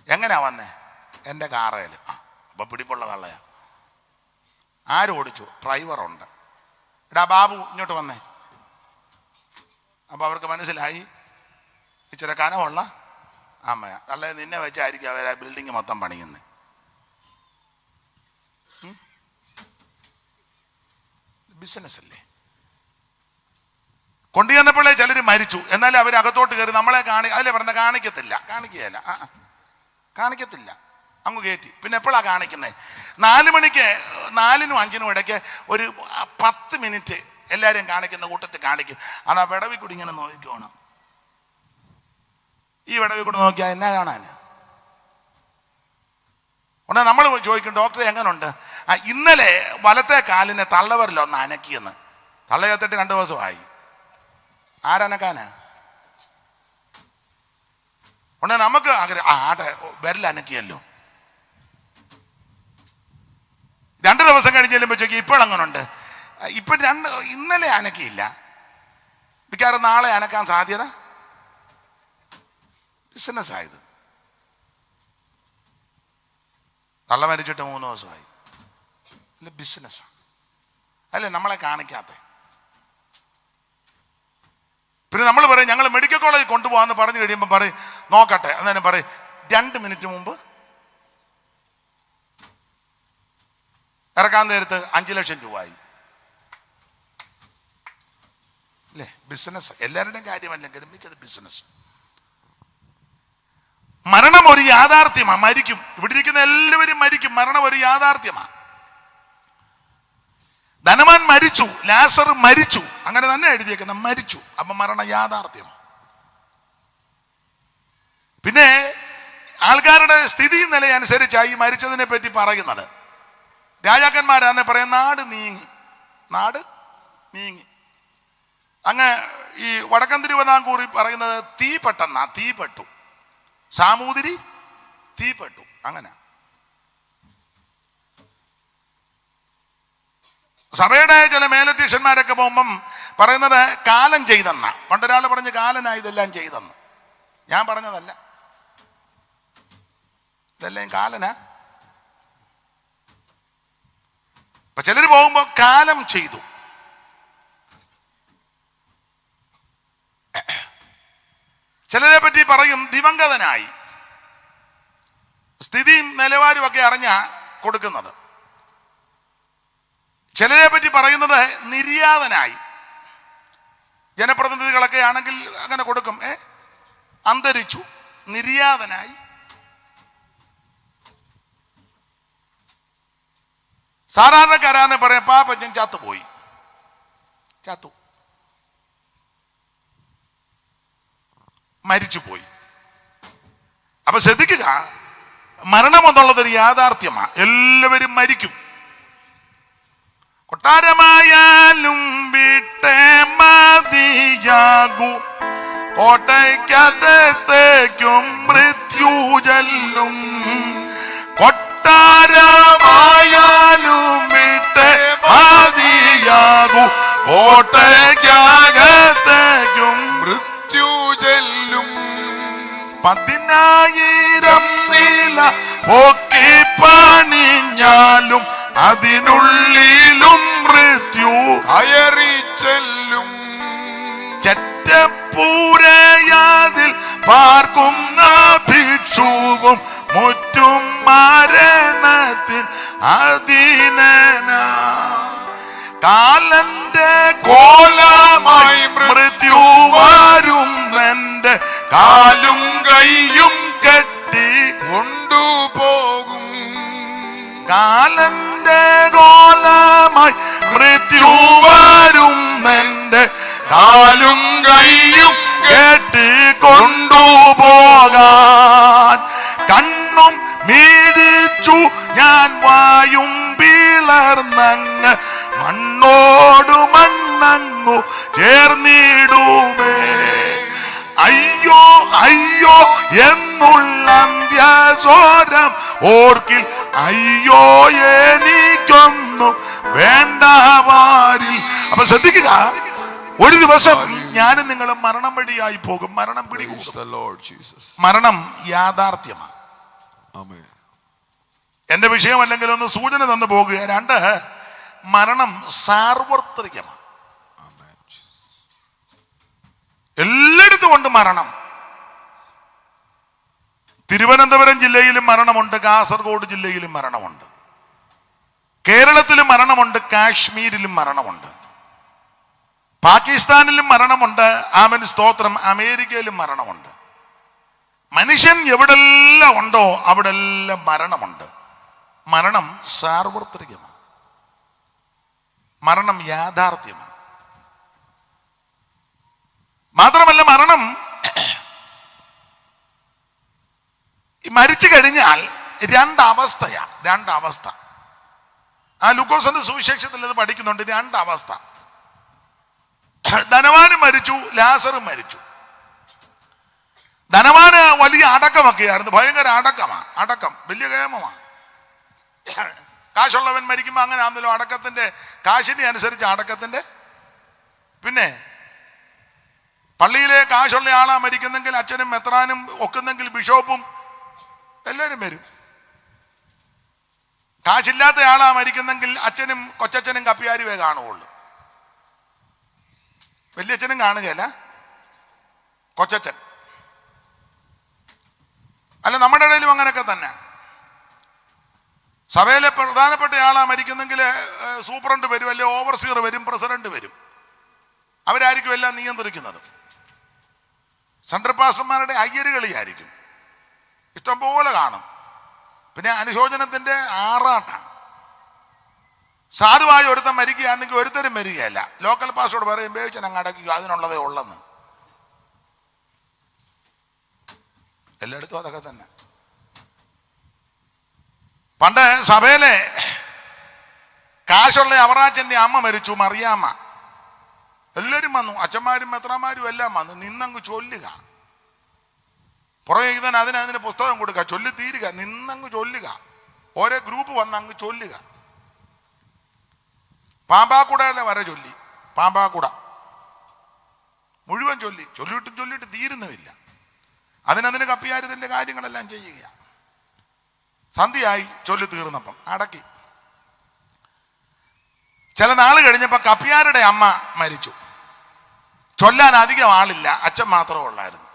എങ്ങനെയാ വന്നേ? എൻ്റെ കാറേൽ. അപ്പൊ പിടിപ്പുള്ള തള്ളയാ. ആരോടിച്ചു? ഡ്രൈവറുണ്ട്. എടാ ബാബു ഇങ്ങോട്ട് വന്നേ. അപ്പൊ അവർക്ക് മനസ്സിലായി ഇച്ചിരി കനമുള്ള അമ്മയാ. തള്ളയെ നിന്നെ വെച്ചായിരിക്കും അവർ ആ ബിൽഡിങ് മൊത്തം പണിയുന്നത്. ബിസിനസ് അല്ലേ? കൊണ്ടുചെന്നപ്പോഴേ ചിലർ മരിച്ചു. എന്നാലും അവർ അകത്തോട്ട് കയറി നമ്മളെ അതിലെ പറഞ്ഞ കാണിക്കത്തില്ല. കാണിക്കത്തില്ല. അങ്ങ് കയറ്റി. പിന്നെ എപ്പോഴാണ് കാണിക്കുന്നത്? 4 മണിക്ക് 4നും 5നും ഇടയ്ക്ക് ഒരു 10 മിനിറ്റ് എല്ലാവരെയും കാണിക്കുന്ന കൂട്ടത്തിൽ കാണിക്കും. അത് ആ വിടവി കൂടി ഇങ്ങനെ നോക്കിക്കോണം. ഈ വിടവി കൂടെ നോക്കിയാൽ എന്നാ കാണാൻ? ഉടനെ നമ്മൾ ചോദിക്കും ഡോക്ടറെ എങ്ങനുണ്ട്? ഇന്നലെ വലത്തെ കാലിനെ തള്ളവരിലൊന്ന് അനക്കിയെന്ന്. തള്ള ചത്തിട്ട് 2 ദിവസമായി. ആരനക്കാനാ? ഉടനെ നമുക്ക് ആട്ടെ വിരലനക്കിയല്ലോ. 2 ദിവസം കഴിഞ്ഞ് ചെല്ലുമ്പോഴേക്ക് ഇപ്പോൾ അങ്ങനുണ്ട്. ഇപ്പൊ ഇന്നലെ അനക്കിയില്ല, മിക്കവാറും നാളെ അനക്കാൻ സാധ്യത. ബിസിനസ്സായത്. തള്ള മരിച്ചിട്ട് 3 ദിവസമായി. ഇല്ല, ബിസിനസ്സാണ്. അല്ലേ നമ്മളെ കാണിക്കാത്ത. പിന്നെ നമ്മൾ പറയും ഞങ്ങൾ മെഡിക്കൽ കോളേജിൽ കൊണ്ടുപോകാന്ന് പറഞ്ഞു കഴിയുമ്പോൾ പറയും നോക്കട്ടെ. അന്നേരം പറയും 2 മിനിറ്റ് മുമ്പ് ഇറക്കാൻ നേരത്ത് 5 ലക്ഷം രൂപയായി. അല്ലേ? ബിസിനസ്. എല്ലാവരുടെയും കാര്യമല്ലെങ്കിലും മിക്കത് ബിസിനസ്. മരണം ഒരു യാഥാർത്ഥ്യമാണ്. മരിക്കും. ഇവിടെ ഇരിക്കുന്ന എല്ലാവരും മരിക്കും. മരണം ഒരു യാഥാർത്ഥ്യമാണ്. ധനവാൻ മരിച്ചു, ലാസർ മരിച്ചു, അങ്ങനെ തന്നെ എഴുതിയേക്കണം, മരിച്ചു. അപ്പൊ മരണം യാഥാർത്ഥ്യം. പിന്നെ ആൾക്കാരുടെ സ്ഥിതി നിലയനുസരിച്ചായി മരിച്ചതിനെ പറ്റി പറയുന്നത്. രാജാക്കന്മാരാണ് പറയാം, നാട് നീങ്ങി, നാട് നീങ്ങി. അങ്ങ് ഈ വടക്കൻ തിരുവിതാംകൂറിൽ പറയുന്നത് തീപ്പെട്ടെന്നാ, തീപ്പെട്ടു. സാമൂതിരി തീപ്പെട്ടു, അങ്ങനെ. സഭയുടെ ചില മേലധ്യക്ഷന്മാരൊക്കെ പോകുമ്പം പറയുന്നത് കാലം ചെയ്തെന്ന. പണ്ടൊരാൾ പറഞ്ഞ് കാലനായി ഇതെല്ലാം ചെയ്തെന്ന്. ഞാൻ പറഞ്ഞതല്ല, ഇതെല്ലാം കാലനാ. അപ്പൊ ചിലർ പോകുമ്പോ കാലം ചെയ്തു. ചിലരെ പറ്റി പറയും ദിവംഗതനായി. സ്ഥിതിയും നിലവാരവും ഒക്കെ അറിഞ്ഞാ കൊടുക്കുന്നത്. ചിലരെ പറ്റി പറയുന്നത് നിര്യാതനായി. ജനപ്രതിനിധികളൊക്കെ ആണെങ്കിൽ അങ്ങനെ കൊടുക്കും, അന്തരിച്ചു, നിര്യാതനായി. സാധാരണക്കാരാന്ന് പറയാം, പാപ്പച്ചൻ ചത്തുപോയി, ചത്തു, മരിച്ചുപോയി. അപ്പൊ ശ്രദ്ധിക്കുക, മരണം എന്നുള്ളതൊരു യാഥാർത്ഥ്യമാണ്. എല്ലാവരും മരിക്കും. കൊട്ടാരമായാലും വിട്ടേ മതിയാകൂ, കോട്ടയ്ക്കകത്തേക്കും മൃത്യു ചെല്ലും. കൊട്ടാരമായാലും വിട്ടേ മതിയാകൂ, കോട്ടയ്ക്കകത്തേക്കും മൃത്യു ചെല്ലും. 10,000 നില പൊക്കി പണിഞ്ഞാലും അതിനുള്ളിലും മൃത്യു കയറി ചെല്ലും. ചെറ്റപ്പൂരയാതിൽ പാർക്കുന്ന ഭിക്ഷുവും മുറ്റും മരണത്തിൽ അധീനനാ. കാലന്റെ കോലമായി മൃത്യു വരും, എന്റെ കാലും കൈയും കെട്ടി കൊണ്ടുപോകും. കാലന്റെ കോലമായി മൃത്യു വരും, എന്റെ കാലും കൈയും കെട്ടി കൊണ്ടുപോകാൻ. കണ്ണും മീഴിച്ചു ഞാൻ വായും പിളർന്നങ്ങ് മണ്ണോടു മണ്ണങ്ങു ചേർന്നിടുമേ. അയ്യോ അയ്യോ എന്നുള്ള അന്ത്യസ്വരം ഓർക്കിൽ, അയ്യോ എനിക്കൊന്നും വേണ്ട വാരിൽ. അപ്പൊ ശ്രദ്ധിക്കുക, ഒരു ദിവസം ഞാനും നിങ്ങളും മരണം വഴിയായി പോകും. മരണം പിടികൂടും. മരണം യാഥാർത്ഥ്യമാണ്. എന്റെ വിഷയമല്ലെങ്കിൽ ഒന്ന് സൂചന തന്നു പോകുക. 2, മരണം സാർവത്രികമാണ്. എല്ലായിടത്തും ഉണ്ട് മരണം. തിരുവനന്തപുരം ജില്ലയിലും മരണമുണ്ട്, കാസർഗോഡ് ജില്ലയിലും മരണമുണ്ട്, കേരളത്തിലും മരണമുണ്ട്, കാശ്മീരിലും മരണമുണ്ട്, പാകിസ്ഥാനിലും മരണമുണ്ട്, ആമേൻ സ്തോത്രം, അമേരിക്കയിലും മരണമുണ്ട്. മനുഷ്യൻ എവിടെല്ലാം ഉണ്ടോ അവിടെല്ലാം മരണമുണ്ട്. മരണം സാർവത്രികമാണ്. മരണം യാഥാർത്ഥ്യമാണ്. മാത്രമല്ല, മരണം മരിച്ചു കഴിഞ്ഞാൽ 2 അവസ്ഥയാണ്. 2 അവസ്ഥ. ആ ലൂക്കോസിന്റെ സുവിശേഷത്തിൽ അത് പഠിക്കുന്നുണ്ട്. 2 അവസ്ഥ. ധനവാനും മരിച്ചു, ലാസറും മരിച്ചു. ധനവാന് വലിയ അടക്കമൊക്കെയായിരുന്നു, ഭയങ്കര അടക്കമാണ്. അടക്കം വലിയ കേമമാണ്. കാശുള്ളവൻ മരിക്കുമ്പോൾ അങ്ങനെ ആണല്ലോ, അടക്കത്തിന്റെ കാശിനെ അനുസരിച്ച് അടക്കത്തിന്റെ. പിന്നെ പള്ളിയിലെ കാശുള്ള ആളാ മരിക്കുന്നെങ്കിൽ അച്ഛനും മെത്രാനും ഒക്കുന്നെങ്കിൽ ബിഷോപ്പും എല്ലാവരും വരും. കാശില്ലാത്ത ആളാ മരിക്കുന്നെങ്കിൽ അച്ഛനും കൊച്ചച്ഛനും കപ്പിയാരുവേ കാണുകയുള്ളൂ. വലിയച്ഛനും കാണുകയല്ല, കൊച്ചച്ഛൻ. അല്ല, നമ്മുടെ ഇടയിലും അങ്ങനെയൊക്കെ തന്നെ. സഭയിലെ പ്രധാനപ്പെട്ട ആളാ മരിക്കുന്നെങ്കിൽ സൂപ്രണ്ട് വരും, അല്ലെ ഓവർസിയർ വരും, പ്രസിഡന്റ് വരും. അവരായിരിക്കും എല്ലാം നിയന്ത്രിക്കുന്നത്. സെൻട്രൽ പാസ്റ്റർമാരുടെ അയ്യരുകളിയായിരിക്കും, ഇഷ്ടംപോലെ കാണും. പിന്നെ അനുശോചനത്തിന്റെ ആറാട്ടാണ്. സാധുവായി ഒരുത്തൻ മരിക്കുകയാണെങ്കിൽ ഒരുത്തരും വരികയല്ല. ലോക്കൽ പാസ്റ്റോട് പറയും ഉപയോഗിച്ചാൽ അങ്ങ് അടയ്ക്കുക, അതിനുള്ളതേ ഉള്ളെന്ന്. എല്ലായിടത്തും അതൊക്കെ തന്നെ. പണ്ട് സഭയിലെ കാശുള്ള അവറാച്ചന്റെ അമ്മ മരിച്ചു, മറിയാമ്മ. എല്ലാവരും വന്നു, അച്ഛന്മാരും മെത്രാന്മാരും എല്ലാം വന്നു. നിന്നങ്ങ് ചൊല്ലുക, പുറകെ ഇതാൻ അതിന് പുസ്തകം കൊടുക്കുക, ചൊല്ലി തീരുക, നിന്നങ്ങ് ചൊല്ലുക. ഓരോ ഗ്രൂപ്പ് വന്ന് അങ്ങ് ചൊല്ലുക. പാമ്പാക്കുടയുടെ വരെ ചൊല്ലി, പാമ്പാക്കുട മുഴുവൻ ചൊല്ലിയിട്ട് തീരുന്നുമില്ല. അതിന് കപ്പിയാരതിൻ്റെ കാര്യങ്ങളെല്ലാം ചെയ്യുക. സന്ധ്യയായി, ചൊല്ലി തീർന്നപ്പം അടക്കി. ചില നാൾ കഴിഞ്ഞപ്പോൾ കപ്പിയാരുടെ അമ്മ മരിച്ചു. ചൊല്ലാൻ അധികം ആളില്ല, അച്ഛൻ മാത്രമേ ഉള്ളായിരുന്നു.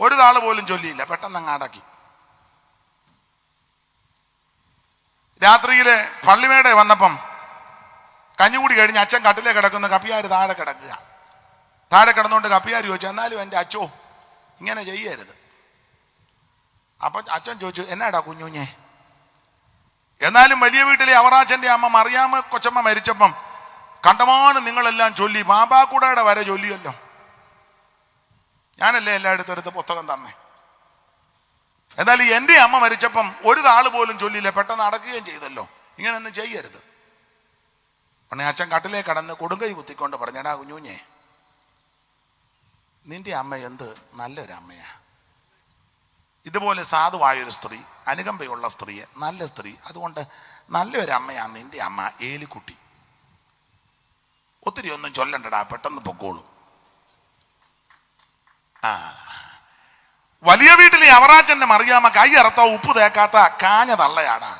ഒരു നാള് പോലും ചൊല്ലിയില്ല, പെട്ടെന്ന് അങ്ങ് അടക്കി. രാത്രിയില് പള്ളിമേടെ വന്നപ്പം കഞ്ഞുകൂടി കഴിഞ്ഞ് അച്ഛൻ കട്ടിലേ കിടക്കുന്ന, കപ്പിയാര് താഴെ കിടക്കുക. താഴെ കിടന്നുകൊണ്ട് കപ്പിയാര് ചോദിച്ചു, എന്നാലും എൻ്റെ അച്ഛോ ഇങ്ങനെ ചെയ്യരുത്. അപ്പം അച്ഛൻ ചോദിച്ചു, എന്നാടാ കുഞ്ഞുഞ്ഞെ? എന്നാലും വലിയ വീട്ടിലെ അവറാച്ചൻ്റെ അമ്മ മറിയാമ്മ കൊച്ചമ്മ മരിച്ചപ്പം കണ്ടമാനം നിങ്ങളെല്ലാം ചൊല്ലി, പാമ്പാക്കുടയുടെ വരെ ചൊല്ലിയല്ലോ. ഞാനല്ലേ എല്ലായിടത്തും എടുത്ത് പുസ്തകം തന്നെ. എന്നാൽ എൻ്റെ അമ്മ മരിച്ചപ്പം ഒരു താള് പോലും ചൊല്ലിയില്ല, പെട്ടെന്ന് അടക്കുകയും ചെയ്തല്ലോ. ഇങ്ങനെയൊന്നും ചെയ്യരുത്. ഉടനെ അച്ഛൻ കട്ടിലേ കടന്ന് കൊടുങ്കൈ കുത്തിക്കൊണ്ട് പറഞ്ഞടാ കുഞ്ഞുഞ്ഞെ, നിന്റെ അമ്മ എന്ത് നല്ലൊരു അമ്മയാ. ഇതുപോലെ സാധുവായൊരു സ്ത്രീ, അനുകമ്പയുള്ള സ്ത്രീയെ, നല്ല സ്ത്രീ, അതുകൊണ്ട് നല്ലൊരു അമ്മയാണ് നിന്റെ അമ്മ ഏലിക്കുട്ടി. ഒത്തിരി ഒന്നും ചൊല്ലണ്ടടാ, പെട്ടെന്ന് പൊക്കോളൂ. വലിയ വീട്ടിലെ അവറാച്ചന്റെ മറിയാമ്മ കൈ ഇറത്ത ഉപ്പ് തേക്കാത്ത കാഞ്ഞ തള്ളയാടാ.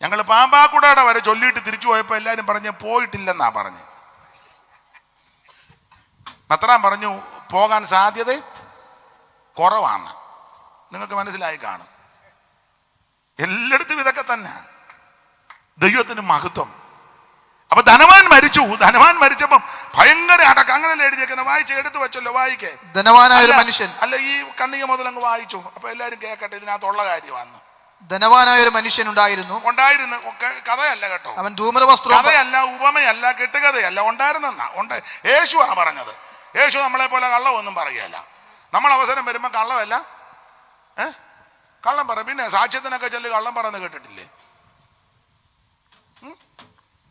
ഞങ്ങൾ പാമ്പാക്കുടയുടെ വരെ ചൊല്ലിയിട്ട് തിരിച്ചു പോയപ്പോൾ എല്ലാവരും പറഞ്ഞ് പോയിട്ടില്ലെന്നാ പറഞ്ഞ്. മെത്രാൻ പറഞ്ഞു പോകാൻ സാധ്യത കുറവാണ്. നിങ്ങൾക്ക് മനസ്സിലായി കാണും. എല്ലായിടത്തും ഇതൊക്കെ തന്നെ. ദൈവത്തിന് മഹത്വം. അപ്പൊ ധനവാൻ മരിച്ചു. ധനവാൻ മരിച്ചപ്പം ഭയങ്കര അടക്കം. അങ്ങനെയല്ലേ എഴുതിയേക്കുന്നത്? വായിച്ച് എടുത്തു വെച്ചല്ലോ, വായിക്കേ. ധനവാനായ ഒരു മനുഷ്യൻ, അല്ല ഈ കണ്ണിക മുതൽ അങ്ങ് വായിച്ചു. അപ്പൊ എല്ലാരും കേൾക്കട്ടെ, ഇതിനകത്തുള്ള കാര്യമാണ്. ധനവാനായ ഒരു മനുഷ്യൻ ഉണ്ടായിരുന്നു. കഥയല്ല കേട്ടോ, അവൻ ധൂമ്രവസ്ത്രം, കഥയല്ല, ഉപമയല്ല, കെട്ടുകഥയല്ല, ഉണ്ടായിരുന്നെന്നാ. യേശു ആ പറഞ്ഞത്. യേശു നമ്മളെ പോലെ കള്ളമൊന്നും പറയുകയല്ല. നമ്മൾ അവസരം വരുമ്പോൾ കള്ളമല്ല, കള്ളം പറയും. പിന്നെ സാക്ഷ്യത്തിനൊക്കെ ചെല്ലു കള്ളം പറയുന്നത് കേട്ടിട്ടില്ലേ?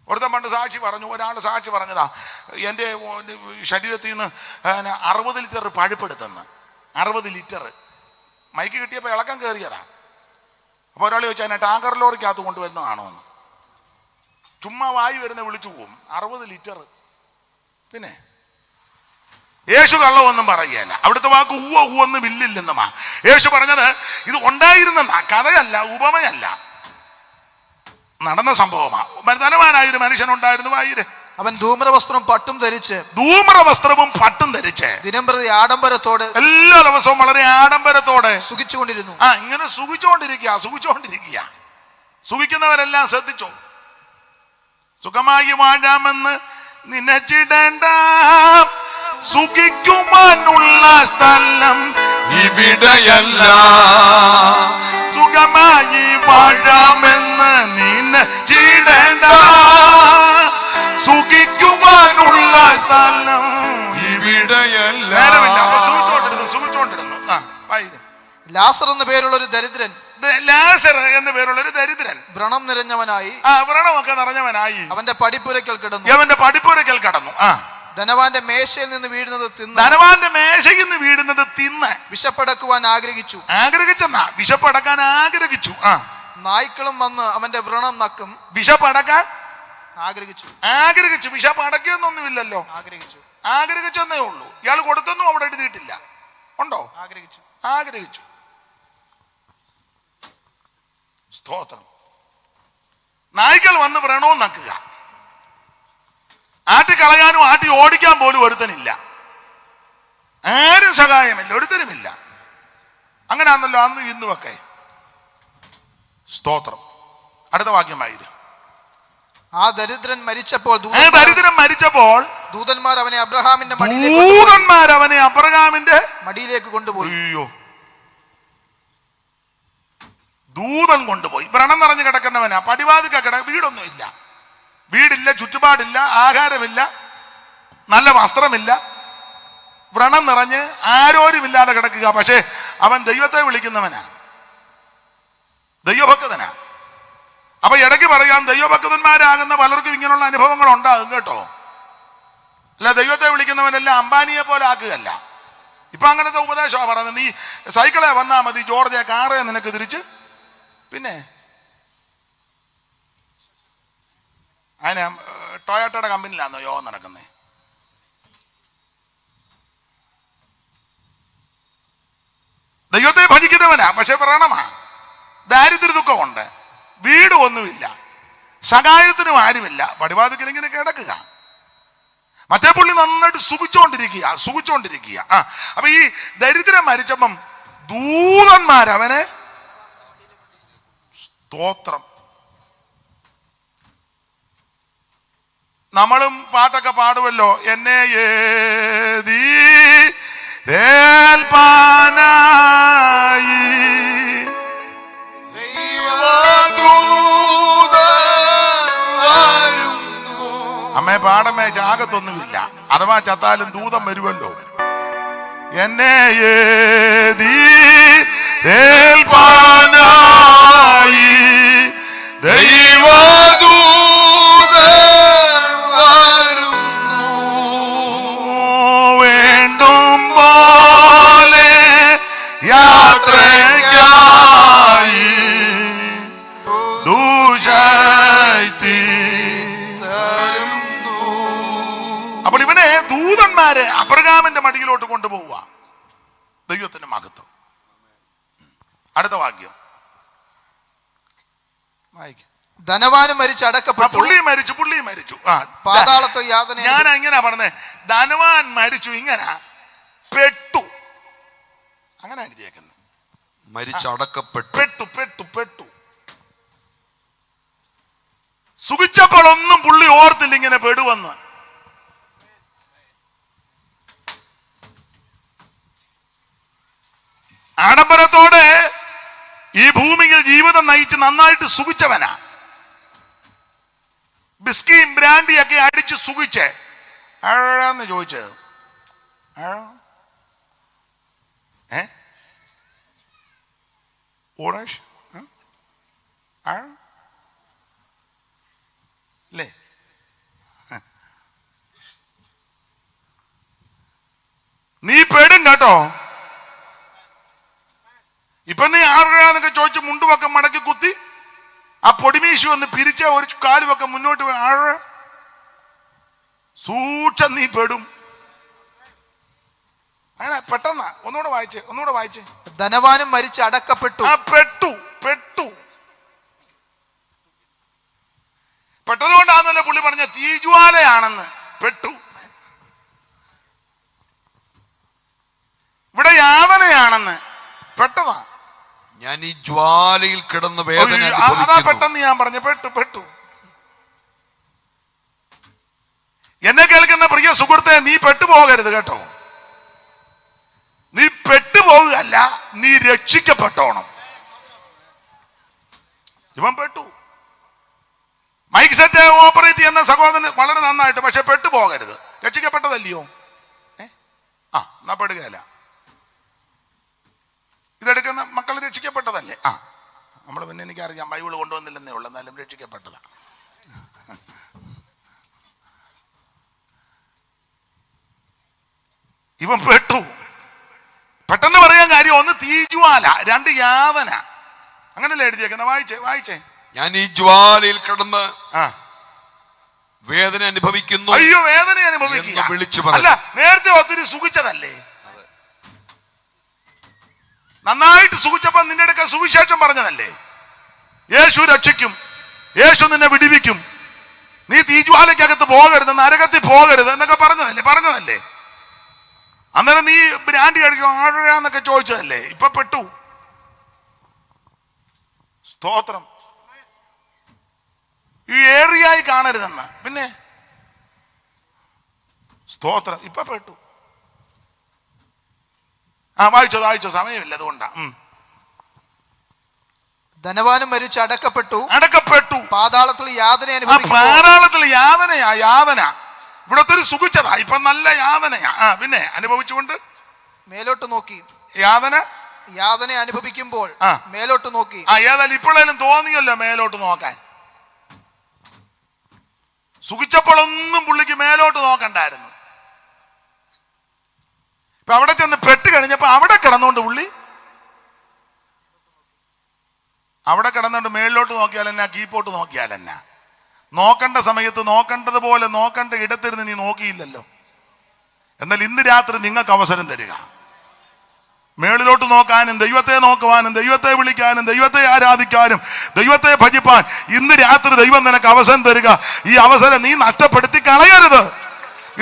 ഒരുത്തൻ പണ്ട് സാക്ഷി പറഞ്ഞു, ഒരാൾ സാക്ഷി പറഞ്ഞതാ, എൻ്റെ ശരീരത്തിൽ നിന്ന് 60 ലിറ്റർ പഴുപ്പെടുത്തെന്ന്. 60 ലിറ്റർ മൈക്ക് കിട്ടിയപ്പോൾ ഇളക്കം കയറിയതാ. അപ്പോൾ ഒരാൾ ചോദിച്ചാൽ അതിനെ ടാങ്കർ ലോറിക്കകത്ത് കൊണ്ടുവരുന്നതാണോ എന്ന്. ചുമ്മാ വായി വരുന്ന വിളിച്ചു പോവും. 60 ലിറ്റർ. പിന്നെ യേശു കള്ളമൊന്നും പറയുകയല്ല. അവിടുത്തെ വാക്ക് ഊവൊന്നും ഇല്ലില്ലെന്നുമാ. യേശു പറഞ്ഞത് ഇത് ഉണ്ടായിരുന്നെന്നാ, കഥയല്ല, ഉപമയല്ല, നടന്ന സംഭവമാ. ധനവാനായൊരു മനുഷ്യനുണ്ടായിരുന്നു. വായിര്. അവൻ ധൂമ്രവസ്ത്രവും പട്ടും ധരിച്ച്, ധൂമ്രവസ്ത്രവും പട്ടും ധരിച്ച് ദിനംപ്രതി ആഡംബരത്തോടെ, എല്ലാ ദിവസവും വളരെ ആഡംബരത്തോടെ സുഖിച്ചുകൊണ്ടിരുന്നു. ഇങ്ങനെ സുഖിച്ചുകൊണ്ടിരിക്കുക. സുഖിക്കുന്നവരെല്ലാം ശ്രദ്ധിച്ചോ. സുഖമായി വാഴാമെന്ന് നിനച്ചിടേണ്ട, സുഖിക്കുവാനുള്ള സ്ഥലം ഇവിടെയല്ല. സുഖമായി വാഴാമെന്ന് നിനച്ചിടേണ്ട, സുഖിക്കുവാനുള്ള സ്ഥലം ഇവിടെയല്ല. നേരമില്ല. അപ്പൊ സുഖിച്ചോണ്ടിരുന്നു. ലാസർ എന്ന പേരുള്ള ഒരു ദരിദ്രൻ, ലാസർ എന്ന പേരുള്ള ഒരു ദരിദ്രൻ വ്രണം നിറഞ്ഞവനായി, വ്രണമൊക്കെ നിറഞ്ഞവനായി അവന്റെ പടിപ്പുരയ്ക്കൽ കിടന്നു. അവന്റെ പടിപ്പുരയ്ക്കൽ കടന്നു. ധനവാന്റെ മേശയിൽ നിന്ന് വീഴുന്നത് തിന്ന്, ധനവാന്റെ മേശയിൽ നിന്ന് വീഴുന്നത് തിന്ന് വിശപ്പടക്കുവാൻ ആഗ്രഹിച്ചെന്നാ, വിശപ്പടക്കാൻ ആഗ്രഹിച്ചു. നായ്ക്കളും വന്ന് അവന്റെ വ്രണം നക്കും. വിശപ്പടക്കാൻ ആഗ്രഹിച്ചു. വിശപ്പ് അടക്കിയെന്നൊന്നുമില്ലല്ലോ, ആഗ്രഹിച്ചെന്നേ ഉള്ളൂ. ഇയാൾ കൊടുത്തൊന്നും അവിടെ എഴുതിയിട്ടില്ല. ഉണ്ടോ? ആഗ്രഹിച്ചു. സ്തോത്രം. നായ്ക്കൾ വന്ന് വ്രണവും നക്കുക. ആട്ടിക്കളയാനും ആട്ടി ഓടിക്കാൻ പോലും ഒരുത്തനില്ല. ആരും സഹായമില്ല, ഒരുത്തനുമില്ല. അങ്ങനെയാണല്ലോ അന്നും ഇന്നുമൊക്കെ. സ്തോത്രം. അടുത്ത വാക്യമായിരുന്നു. ആ ദരിദ്രൻ മരിച്ചപ്പോൾ ദൂതന്മാർ അവനെ അബ്രഹാമിന്റെ മടിയിലേക്ക് കൊണ്ടുപോയി. അയ്യോ, ദൂതൻ കൊണ്ടുപോയി. വ്രണം നിറഞ്ഞ് കിടക്കുന്നവനാ, പടിവാതിക്ക വീടൊന്നുമില്ല, വീടില്ല, ചുറ്റുപാടില്ല, ആഹാരമില്ല, നല്ല വസ്ത്രമില്ല, വ്രണം നിറഞ്ഞ് ആരോരുമില്ലാതെ കിടക്കുക. പക്ഷേ അവൻ ദൈവത്തെ വിളിക്കുന്നവനാ, ദൈവഭക്തനാ. അപ്പൊ ഇടയ്ക്ക് പറയാം, ദൈവഭക്തന്മാരാകുന്ന പലർക്കും ഇങ്ങനെയുള്ള അനുഭവങ്ങൾ ഉണ്ടാകും കേട്ടോ. അല്ല, ദൈവത്തെ വിളിക്കുന്നവനെല്ലാം അംബാനിയെ പോലെ ആക്കുകയല്ല. ഇപ്പൊ അങ്ങനത്തെ ഉപദേശമാണ് പറയുന്നത്. നീ സൈക്കിളെ വന്നാൽ മതി, ജോർജ് കാറേ നിനക്ക് തിരിച്ച്. പിന്നെ അതിന് ടൊയോട്ടയുടെ കമ്പനിയിലാണോ യോഗം നടക്കുന്നത്? ദൈവത്തെ ഭജിക്കുന്നവനാ, പക്ഷെ വ്രണമാ, ദാരിദ്ര്യ ദുഃഖമുണ്ട്, വീട് ഒന്നുമില്ല, സഹായത്തിനും ആരുമില്ല, പടിവാതിക്കൽ ഇങ്ങനെ കിടക്കുക. മറ്റേ പുള്ളി നന്നായിട്ട് സുഖിച്ചോണ്ടിരിക്കുക. അപ്പൊ ഈ ദരിദ്രൻ മരിച്ചപ്പം ദൂതന്മാരവനെ, സ്തോത്രം, നമ്മളും പാട്ടൊക്കെ പാടുമല്ലോ, എന്നെ ഏതി ഏൽപ്പാനായി അമ്മേ പാടമേ, ജാഗത്തൊന്നുമില്ല, അഥവാ ചത്താലും ദൂതം വരുമല്ലോ. എന്നെ ഏതി ഏൽപ്പാനായി വേണ്ടും പോലെ യാത്രയ്ക്കായി ദൂഷൈത്തി. അപ്പോൾ ഇവനെ ദൂതന്മാരെ അബ്രഹാമിന്റെ മടിയിലോട്ട് കൊണ്ടുപോവുക. ദൈവത്തിന്റെ മഹത്വം. അടുത്ത വാക്യം വായിക്കും. ധനവാനും മരിച്ച് അടക്കപ്പെട്ടു. പുള്ളി മരിച്ചു. പാതാളത്തെ യാതന. ഞാൻ ഇങ്ങനെ പറഞ്ഞേ, ധനവാൻ മരിച്ചു, ഇങ്ങനെ പെട്ടു, അങ്ങനെ എഴുതിയേക്കുന്നത്. മരിച്ചടക്കപ്പെട്ടു. പെട്ടു. സുഖിച്ചപ്പോൾ ഒന്നും പുള്ളി ഓർത്തില്ല ഇങ്ങനെ പെടുവന്ന്. ആഡംബരത്തോടെ ഈ ഭൂമിയിൽ ജീവിതം നയിച്ച് നന്നായിട്ട് സുഖിച്ചവനാ. ബിസ്കിയും ബ്രാൻഡിയൊക്കെ അടിച്ച് സുഖിച്ച് ആഴാന്ന് ചോദിച്ചത്. ഓറേഷ് അല്ലേ? നീ പെടും കേട്ടോ. ഇപ്പൊ നീ ആറുകയാന്നൊക്കെ ചോദിച്ച് മുണ്ടുമൊക്കെ മടക്കി കുത്തി ആ പൊടിമീശു ഒന്ന് പിരിച്ച ഒരു കാലുമൊക്കെ മുന്നോട്ട് ആഴ സൂക്ഷം നീ പെടും. അങ്ങനെ പെട്ടെന്നാ. ഒന്നുകൂടെ വായിച്ചേ. ധനവാനും മരിച്ച് അടക്കപ്പെട്ടു. പെട്ടു. പെട്ടതുകൊണ്ടാണല്ലോ പുള്ളി പറഞ്ഞ തീജ്വാലയാണെന്ന്. പെട്ടു. ഇവിടെ യാതനയാണെന്ന്. പെട്ടതാ. ഞാൻ ഈ ജ്വാലയിൽ കിടന്ന് വേദന അതാ പെട്ടെന്ന് ഞാൻ പറഞ്ഞു. പെട്ടു. എന്നെ കേൾക്കുന്ന പ്രിയ സുഹൃത്തെ, നീ പെട്ടുപോകരുത് കേട്ടോ. നീ പെട്ടുപോകുകയല്ല, നീ രക്ഷിക്കപ്പെട്ടോണം. ഇവൻ പെട്ടു. മൈക്ക് സെറ്റ് ഓപ്പറേറ്റ് ചെയ്യുന്ന സഹോദരൻ വളരെ നന്നായിട്ട്, പക്ഷെ പെട്ടുപോകരുത്. രക്ഷിക്കപ്പെട്ടതല്ലയോ? എന്നാ പെടുകയല്ല. ഇതെടുക്കുന്ന മക്കൾ രക്ഷിക്കപ്പെട്ടതല്ലേ? നമ്മൾ പിന്നെ എനിക്കറിയാം, ബൈബിൾ കൊണ്ടുവന്നില്ലെന്നേ ഉള്ളൂ, എന്നാലും രക്ഷിക്കപ്പെട്ടതാ. ഇവൻ പെട്ടു. പെട്ടെന്ന് പറയാൻ കാര്യം, ഒന്ന് തീജ്വാല, രണ്ട് യാതന. അങ്ങനല്ലേ എഴുതിയേക്കുന്ന? വായിച്ചേ. ഞാൻ ഈ ജ്വാലയിൽ കിടന്ന് വേദന അനുഭവിക്കുന്നു. അയ്യോ, വേദന അനുഭവിക്കുക അല്ല, നേരത്തെ ഒത്തിരി സുഖിച്ചതല്ലേ? നന്നായിട്ട് സുഖിച്ചപ്പോ നിന്റെ അടുക്ക സുവിശേഷം പറഞ്ഞതല്ലേ? യേശു രക്ഷിക്കും, യേശു നിന്നെ വിടിവിക്കും, നീ തീജ്വാലയ്ക്കകത്ത് പോകരുത്, നരകത്തിൽ പോകരുത് എന്നൊക്കെ പറഞ്ഞതല്ലേ? അന്നേരം നീ ബ്രാൻഡി കഴിക്കും ആഴാന്നൊക്കെ ചോദിച്ചതല്ലേ? ഇപ്പൊ പെട്ടു. സ്തോത്രം. ഈ ഏറിയായി കാണരുതെന്ന്. പിന്നെ സ്തോത്രം. ഇപ്പൊ പെട്ടു. വായിച്ചോ, സമയമില്ല, അതുകൊണ്ടാ. ധനവാനും മരിച്ച് അടക്കപ്പെട്ടു. പാതാളത്തിൽ യാതന യാതന. ഇവിടത്തെ ഒരു സുഖിച്ചതാ, ഇപ്പൊ നല്ല യാതനയാ. പിന്നെ അനുഭവിച്ചുകൊണ്ട് മേലോട്ട് നോക്കി. യാതന അനുഭവിക്കുമ്പോൾ മേലോട്ട് നോക്കി. ഏതായാലും ഇപ്പോഴേലും തോന്നിയല്ലോ മേലോട്ട് നോക്കാൻ. സുഖിച്ചപ്പോഴൊന്നും പുള്ളിക്ക് മേലോട്ട് നോക്കണ്ടായിരുന്നു. ഇപ്പൊ അവിടെ ചെന്ന് പെട്ട് കഴിഞ്ഞപ്പോ അവിടെ കിടന്നുകൊണ്ട് പുള്ളി അവിടെ കിടന്നുകൊണ്ട് മേളിലോട്ട് നോക്കിയാലെന്നാ കീപ്പോട്ട് നോക്കിയാലെന്നാ. നോക്കേണ്ട സമയത്ത് നോക്കേണ്ടതുപോലെ നോക്കേണ്ട ഇടത്തിരുന്ന് നീ നോക്കിയില്ലല്ലോ. എന്നാൽ ഇന്ന് രാത്രി നിങ്ങൾക്ക് അവസരം തരിക, മേളിലോട്ട് നോക്കാനും ദൈവത്തെ നോക്കുവാനും ദൈവത്തെ വിളിക്കാനും ദൈവത്തെ ആരാധിക്കാനും ദൈവത്തെ ഭജിപ്പാൻ ഇന്ന് രാത്രി ദൈവം നിനക്ക് അവസരം തരിക. ഈ അവസരം നീ നഷ്ടപ്പെടുത്തി കളയരുത്.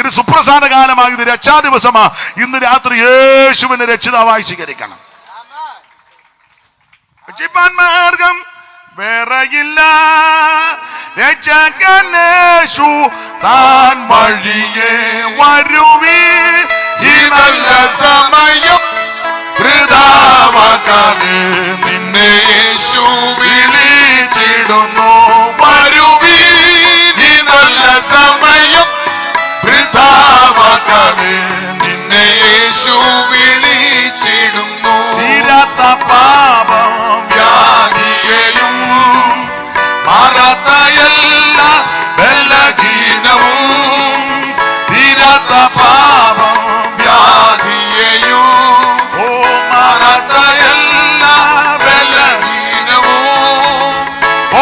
ഇത് സുപ്രധാന കാലമായി, ഇത് രക്ഷാ ദിവസമാ. ഇന്ന് രാത്രി യേശുവിനെ രക്ഷിതാവായി സ്വീകരിക്കണം. രക്ഷിപ്പാൻ മാർഗം വേറെയില്ല, രക്ഷകനേശു താൻ വഴിയേ വരുവീൻ. ഈ നല്ല സമയം വൃഥാവാക്കാതെ നിന്നെ യേശു വിളിച്ചിടുന്നു. വരുവീൻ, ഈ നല്ല സമയം വൃഥാവാക്കാതെ നിന്നെ യേശു വിളിച്ചിടുന്നു. തീരാത്ത പാപം വ്യാധിയെയും മാറാത്ത എല്ലാ ബലഹീനവും, തീരാത്ത പാപം വ്യാധിയെയും മാറാത്ത എല്ലാ ബലഹീനവും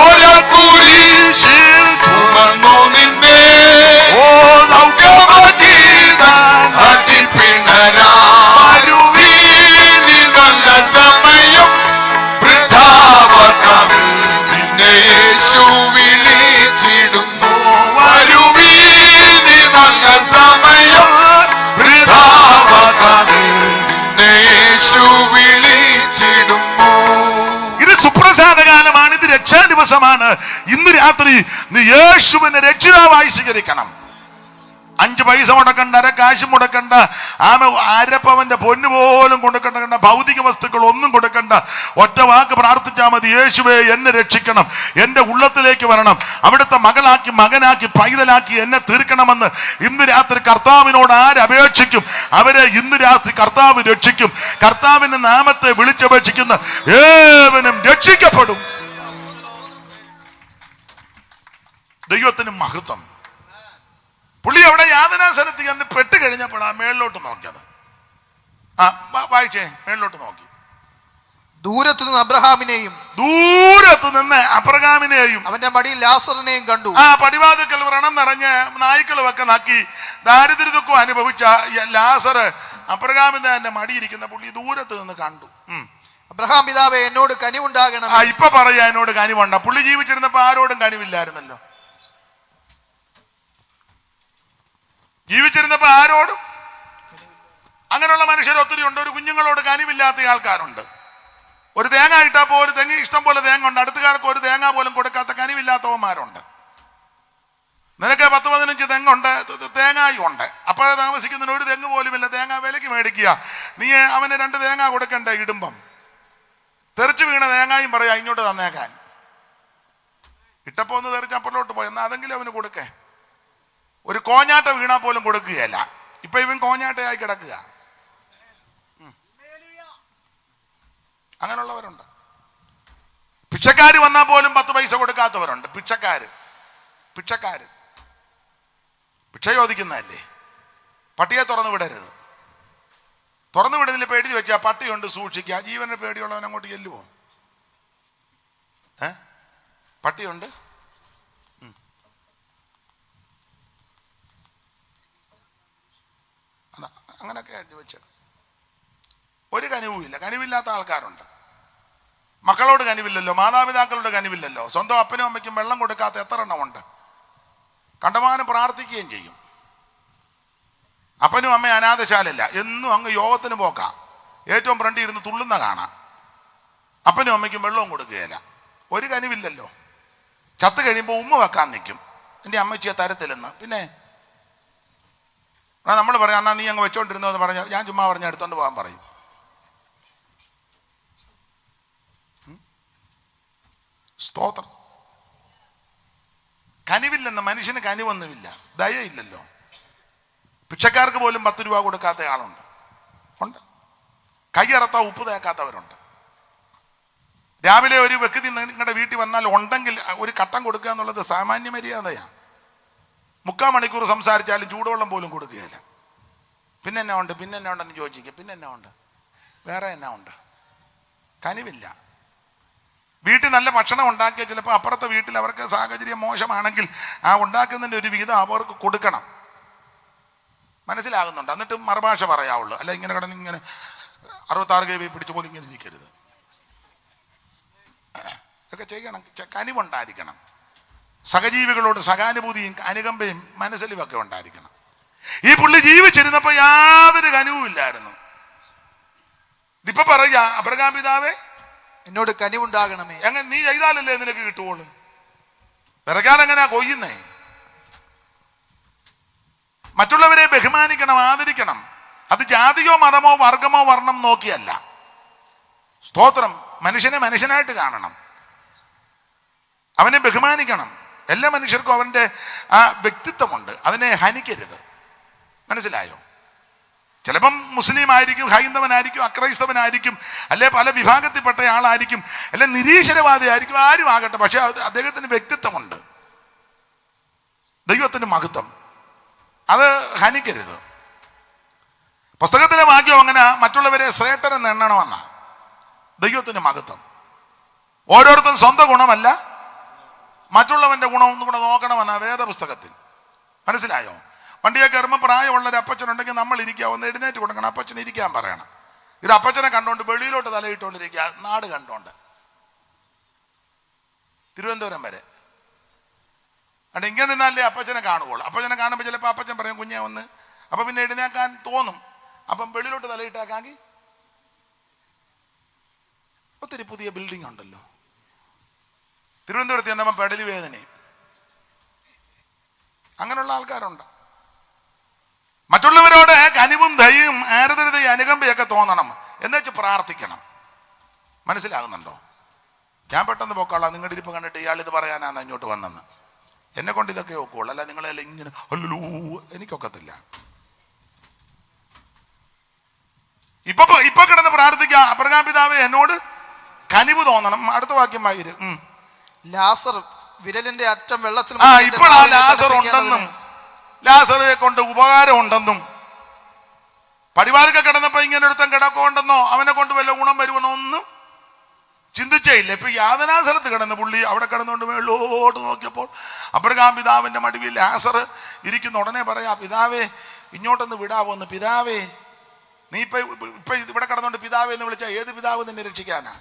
ഓരോ കുരിശിൽ ചുമന്നു നിന്നെ സൗഖ്യമാക്കി നാട്ടിൽ പിണരാ. നല്ല സമയം വൃഥാവാക്കാതെ നിന്നെ യേശു വിളിച്ചിടുന്നു. വരുവീൻ, നല്ല സമയം വൃഥാവാക്കാതെ നിന്നെ യേശു വിളിച്ചിടുന്നു. ഇത് സുപ്രസാദ കാലമാണ്, ഇത് രക്ഷാ ദിവസമാണ്. ഇന്ന് രാത്രി നീ യേശുവിനെ രക്ഷിതാവായി സ്വീകരിക്കണം. 5 പൈസ മുടക്കണ്ട, അരക്കാശ് മുടക്കണ്ട, അരപ്പവന്റെ പൊന്നു പോലും കൊടുക്കണ്ട, ഭൗതിക വസ്തുക്കൾ ഒന്നും കൊടുക്കണ്ട. ഒറ്റ വാക്ക് പ്രാർത്ഥിച്ചാൽ മതി, യേശുവേ എന്നെ രക്ഷിക്കണം, എൻ്റെ ഉള്ളത്തിലേക്ക് വരണം, അവിടുത്തെ മകളാക്കി മകനാക്കി പൈതലാക്കി എന്നെ തീർക്കണമെന്ന് ഇന്ന് രാത്രി കർത്താവിനോട് ആരപേക്ഷിക്കും അവരെ ഇന്ന് രാത്രി കർത്താവ് രക്ഷിക്കും. കർത്താവിന്റെ നാമത്തെ വിളിച്ചപേക്ഷിക്കുന്ന ഏവനും രക്ഷിക്കപ്പെടും. ദൈവത്തിന് മഹത്വം. പുള്ളി അവിടെ യാതനാസനത്തിൽ കണ്ട് പെട്ട് കഴിഞ്ഞപ്പോഴാ മേളിലോട്ട് നോക്കിയത്. വായിച്ചേ, മേളിലോട്ട് നോക്കി. ദൂരത്തു നിന്ന് അബ്രഹാമിനെയും അവന്റെ മടിയിൽ ലാസറിനെയും കണ്ടു. പടിവാതിക്കൽ വ്രണം നിറഞ്ഞ് നായ്ക്കൾ ഒക്കെ നക്കി ദാരിദ്ര്യദുഃഖം അനുഭവിച്ച ലാസർ അബ്രഹാമിന്റെ തന്നെ മടിയിരിക്കുന്ന പുള്ളി ദൂരത്ത് നിന്ന് കണ്ടു. അബ്രഹാം പിതാവേ, എന്നോട് കനിവുണ്ടാകണം. ഇപ്പൊ പറയാ എന്നോട് കനിവുണ്ട. പുള്ളി ജീവിച്ചിരുന്നപ്പോ ആരോടും കനിവില്ലായിരുന്നല്ലോ. ജീവിച്ചിരുന്നപ്പോ ആരോടും, അങ്ങനെയുള്ള മനുഷ്യർ ഒത്തിരി ഉണ്ട്. ഒരു കുഞ്ഞുങ്ങളോട് കനിവില്ലാത്ത ആൾക്കാരുണ്ട്. ഒരു തേങ്ങ ഇട്ടാൽ പോലും തെങ്ങ് ഇഷ്ടം പോലെ തേങ്ങ ഉണ്ട്, അടുത്തുകാർക്ക് ഒരു തേങ്ങ പോലും കൊടുക്കാത്ത കനിവില്ലാത്തവന്മാരുണ്ട്. നിനക്ക് 10-15 തെങ്ങുണ്ട്, തേങ്ങായും ഉണ്ട്, അപ്പോഴേ താമസിക്കുന്നതിന് ഒരു തെങ്ങ് പോലുമില്ല, തേങ്ങ വിലക്ക് മേടിക്കുക. നീ അവന് 2 തേങ്ങ കൊടുക്കണ്ടേ? ഇടുമ്പം തെറിച്ച് വീണ തേങ്ങായും പറയാ ഇങ്ങോട്ട് തന്നേക്കാൻ. ഇട്ടപ്പോ ഒന്ന് തെറിച്ച് അപ്പുറത്തോട്ട് പോയി, എന്നാൽ അതെങ്കിലും അവന് കൊടുക്കേ. ഒരു കോഞ്ഞാട്ട വീണാ പോലും കൊടുക്കുകയല്ല. ഇപ്പൊ ഇവൻ കോഞ്ഞാട്ടയായി കിടക്കുക. അങ്ങനെയുള്ളവരുണ്ട്. പിച്ചക്കാര് വന്നാൽ പോലും 10 പൈസ കൊടുക്കാത്തവരുണ്ട്. പിച്ചക്കാര് ഭിക്ഷ ചോദിക്കുന്നതല്ലേ. പട്ടിയെ തുറന്നു വിടരുത്. തുറന്നു വിടുന്നതിൽ പേടി വെച്ചാ പട്ടിയുണ്ട്, സൂക്ഷിക്കുക. ജീവന് പേടിയുള്ളവൻ അങ്ങോട്ട് ചെല്ലുമോ? പട്ടിയുണ്ട്. അങ്ങനൊക്കെ എഴുതി വെച്ചത്. ഒരു കനിവുമില്ല. കനിവില്ലാത്ത ആൾക്കാരുണ്ട്. മക്കളോട് കനിവില്ലല്ലോ, മാതാപിതാക്കളോട് കനിവില്ലല്ലോ, സ്വന്തം അപ്പനും അമ്മയ്ക്കും വെള്ളം കൊടുക്കാത്ത എത്ര എണ്ണമുണ്ട്. കണ്ടമാനം പ്രാർത്ഥിക്കുകയും ചെയ്യും. അപ്പനും അമ്മയും അനാഥശാലല്ല, എന്നും അങ്ങ് യോഗത്തിന് പോക്കാം. ഏറ്റവും ഫ്രണ്ടിൽ ഇരുന്ന് തുള്ളുന്ന കാണാം. അപ്പനും അമ്മയ്ക്കും വെള്ളവും കൊടുക്കുകയില്ല. ഒരു കനിവില്ലല്ലോ. ചത്ത് കഴിയുമ്പോൾ ഉമ്മ വെക്കാൻ നിൽക്കും, എൻ്റെ അമ്മച്ചിയെ തരത്തില്ലെന്ന്. പിന്നെ നമ്മൾ പറയാം, എന്നാ നീ അങ്ങ് വെച്ചോണ്ടിരുന്നോ എന്ന് പറഞ്ഞാൽ ഞാൻ ചുമ്മാ പറഞ്ഞ എടുത്തോണ്ട് പോകാൻ പറയും. സ്തോത്രം. കനിവില്ലെന്ന് മനുഷ്യന് കനിവൊന്നുമില്ല, ദയയില്ലല്ലോ. ഭിക്ഷക്കാർക്ക് പോലും 10 രൂപ കൊടുക്കാത്ത ആളുണ്ട്, ഉണ്ട്. കൈയറത്ത ഉപ്പ് തേക്കാത്തവരുണ്ട്. രാവിലെ ഒരു വ്യക്തി നിങ്ങളുടെ വീട്ടിൽ വന്നാൽ ഉണ്ടെങ്കിൽ ഒരു കട്ടൻ കൊടുക്കുക എന്നുള്ളത് സാമാന്യ മര്യാദയാണ്. 3/4 മണിക്കൂർ സംസാരിച്ചാലും ചൂടുവെള്ളം പോലും കൊടുക്കുകയില്ല. പിന്നെ എന്നാ ഉണ്ട്, പിന്നെ എന്നാ ഉണ്ടെന്ന് ചോദിക്കുക. പിന്നെ എന്നാ ഉണ്ട്, വേറെ എന്നാ ഉണ്ട്? കനിവില്ല. വീട്ടിൽ നല്ല ഭക്ഷണം ഉണ്ടാക്കിയ ചിലപ്പോൾ അപ്പുറത്തെ വീട്ടിൽ അവർക്ക് സാഹചര്യം മോശമാണെങ്കിൽ ആ ഉണ്ടാക്കുന്നതിൻ്റെ ഒരു വിഹിതം അവർക്ക് കൊടുക്കണം. മനസ്സിലാകുന്നുണ്ട്. എന്നിട്ട് മറുഭാഷ പറയാവുള്ളൂ. അല്ല ഇങ്ങനെ കിടന്ന് ഇങ്ങനെ 66 KB പിടിച്ച പോലെ ഇങ്ങനെ ഇരിക്കരുത്. ഇതൊക്കെ ചെയ്യണം. കനിവുണ്ടായിരിക്കണം. സഹജീവികളോട് സഹാനുഭൂതിയും അനുകമ്പയും മനസ്സിലുമൊക്കെ ഉണ്ടായിരിക്കണം. ഈ പുള്ളി ജീവിച്ചിരുന്നപ്പോൾ യാതൊരു കനിവും ഇല്ലായിരുന്നു. ഇപ്പൊ പറയാ, അബ്രഹാം പിതാവേ എന്നോട് കനിവുണ്ടാകണമേ. എങ്ങനെ നീ ചെയ്താലല്ലേ നിനക്ക് കിട്ടുവോളൂ. വിറകാൻ എങ്ങനെയാ കൊയ്യുന്നേ? മറ്റുള്ളവരെ ബഹുമാനിക്കണം, ആദരിക്കണം. അത് ജാതിയോ മതമോ വർഗമോ വർണ്ണം നോക്കിയല്ല. സ്തോത്രം. മനുഷ്യനെ മനുഷ്യനായിട്ട് കാണണം, അവനെ ബഹുമാനിക്കണം. എല്ലാ മനുഷ്യർക്കും അവൻ്റെ ആ വ്യക്തിത്വമുണ്ട്, അതിനെ ഹനിക്കരുത്. മനസ്സിലായോ? ചിലപ്പം മുസ്ലിം ആയിരിക്കും, ഹൈന്ദവനായിരിക്കും, അക്രൈസ്തവനായിരിക്കും, അല്ലെ പല വിഭാഗത്തിൽപ്പെട്ട ആളായിരിക്കും, അല്ലെ നിരീശ്വരവാദി ആയിരിക്കും, ആരും ആകട്ടെ. പക്ഷെ അദ്ദേഹത്തിന് വ്യക്തിത്വമുണ്ട്, ദൈവത്തിന് മഹത്വം, അത് ഹനിക്കരുത്. പുസ്തകത്തിലെ വാക്യം അങ്ങനെ മറ്റുള്ളവരെ ശ്രേഷ്ഠരെന്ന് എണ്ണണമെന്ന ദൈവത്തിന് മഹത്വം. ഓരോരുത്തരും സ്വന്തം ഗുണമല്ല മറ്റുള്ളവന്റെ ഗുണം ഒന്നും കൂടെ നോക്കണമെന്ന വേദപുസ്തകത്തിൽ. മനസ്സിലായോ? വണ്ടിയെ കയറുമ്പോൾ പ്രായമുള്ളൊരു അപ്പച്ചനുണ്ടെങ്കിൽ നമ്മൾ ഇരിക്കുക, ഒന്ന് എഴുന്നേറ്റ് കൊടുക്കണം, അപ്പച്ചനെ ഇരിക്കാൻ പറയണം. ഇത് അപ്പച്ചനെ കണ്ടോണ്ട് വെളിയിലോട്ട് തലയിട്ടുകൊണ്ടിരിക്കുക, നാട് കണ്ടോണ്ട് തിരുവനന്തപുരം വരെ. അവിടെ ഇങ്ങനെ നിന്നാലേ അപ്പച്ചനെ കാണുകയുള്ളൂ. അപ്പച്ചനെ കാണുമ്പോൾ ചിലപ്പോൾ അപ്പച്ചൻ പറയും കുഞ്ഞെ ഒന്ന്, അപ്പം പിന്നെ എഴുന്നേക്കാൻ തോന്നും. അപ്പം വെളിയിലോട്ട് തലയിട്ടാക്കാക്കി ഒത്തിരി പുതിയ ബിൽഡിംഗ് ഉണ്ടല്ലോ. തിരുവനന്തപുരത്ത് ചെന്നപ്പോൾ പെടലി വേദനയും അങ്ങനെയുള്ള ആൾക്കാരുണ്ട്. മറ്റുള്ളവരോട് കനിവും ദയയും ആർദ്രതയും അനുകമ്പയൊക്കെ തോന്നണം, എന്നുവെച്ച് പ്രാർത്ഥിക്കണം. മനസ്സിലാകുന്നുണ്ടോ? ഞാൻ പെട്ടെന്ന് പോക്കാളാം. നിങ്ങളുടെ ഇരിപ്പ് കണ്ടിട്ട് ഇയാൾ ഇത് പറയാനാണ് ഇങ്ങോട്ട് വന്നെന്ന്. എന്നെ കൊണ്ട് ഇതൊക്കെ ഒക്കുള്ളൂ, അല്ല നിങ്ങളെല്ലാം ഇങ്ങനെ അല്ലല്ലോ, എനിക്കൊക്കത്തില്ല. ഇപ്പൊ കിടന്ന് പ്രാർത്ഥിക്കാം, അബ്രഹാം പിതാവേ എന്നോട് കനിവ് തോന്നണം. അടുത്ത വാക്യം വായിര്. ലാസർ വിരലിന്റെ അറ്റം വെള്ളത്തിൽ ഇപ്പോൾ ആ ലാസർ ഉണ്ടെന്നും ലാസറെ കൊണ്ട് ഉപകാരം ഉണ്ടെന്നും, പടിവാതിൽക്ക് കിടന്നപ്പോ ഇങ്ങനെ ഒരുത്തൻ കിടക്കമുണ്ടെന്നോ അവനെ കൊണ്ട് വല്ല ഗുണം വരുമെന്നോ ഒന്നും ചിന്തിച്ചേ ഇല്ല. ഇപ്പൊ യാതനാ സ്ഥലത്ത് കിടന്ന പുള്ളി അവിടെ കിടന്നുകൊണ്ട് മേളോട്ട് നോക്കിയപ്പോൾ അബ്രഹാം പിതാവിന്റെ മടിവിൽ ലാസർ ഇരിക്കുന്ന. ഉടനെ പറയാ, പിതാവേ ഇങ്ങോട്ടൊന്ന് വിടാവോ ഒന്ന്. പിതാവേ നീ ഇപ്പൊ ഇവിടെ കിടന്നോണ്ട് പിതാവേ എന്ന് വിളിച്ചാൽ ഏത് പിതാവ് നിന്നെ രക്ഷിക്കാനാ?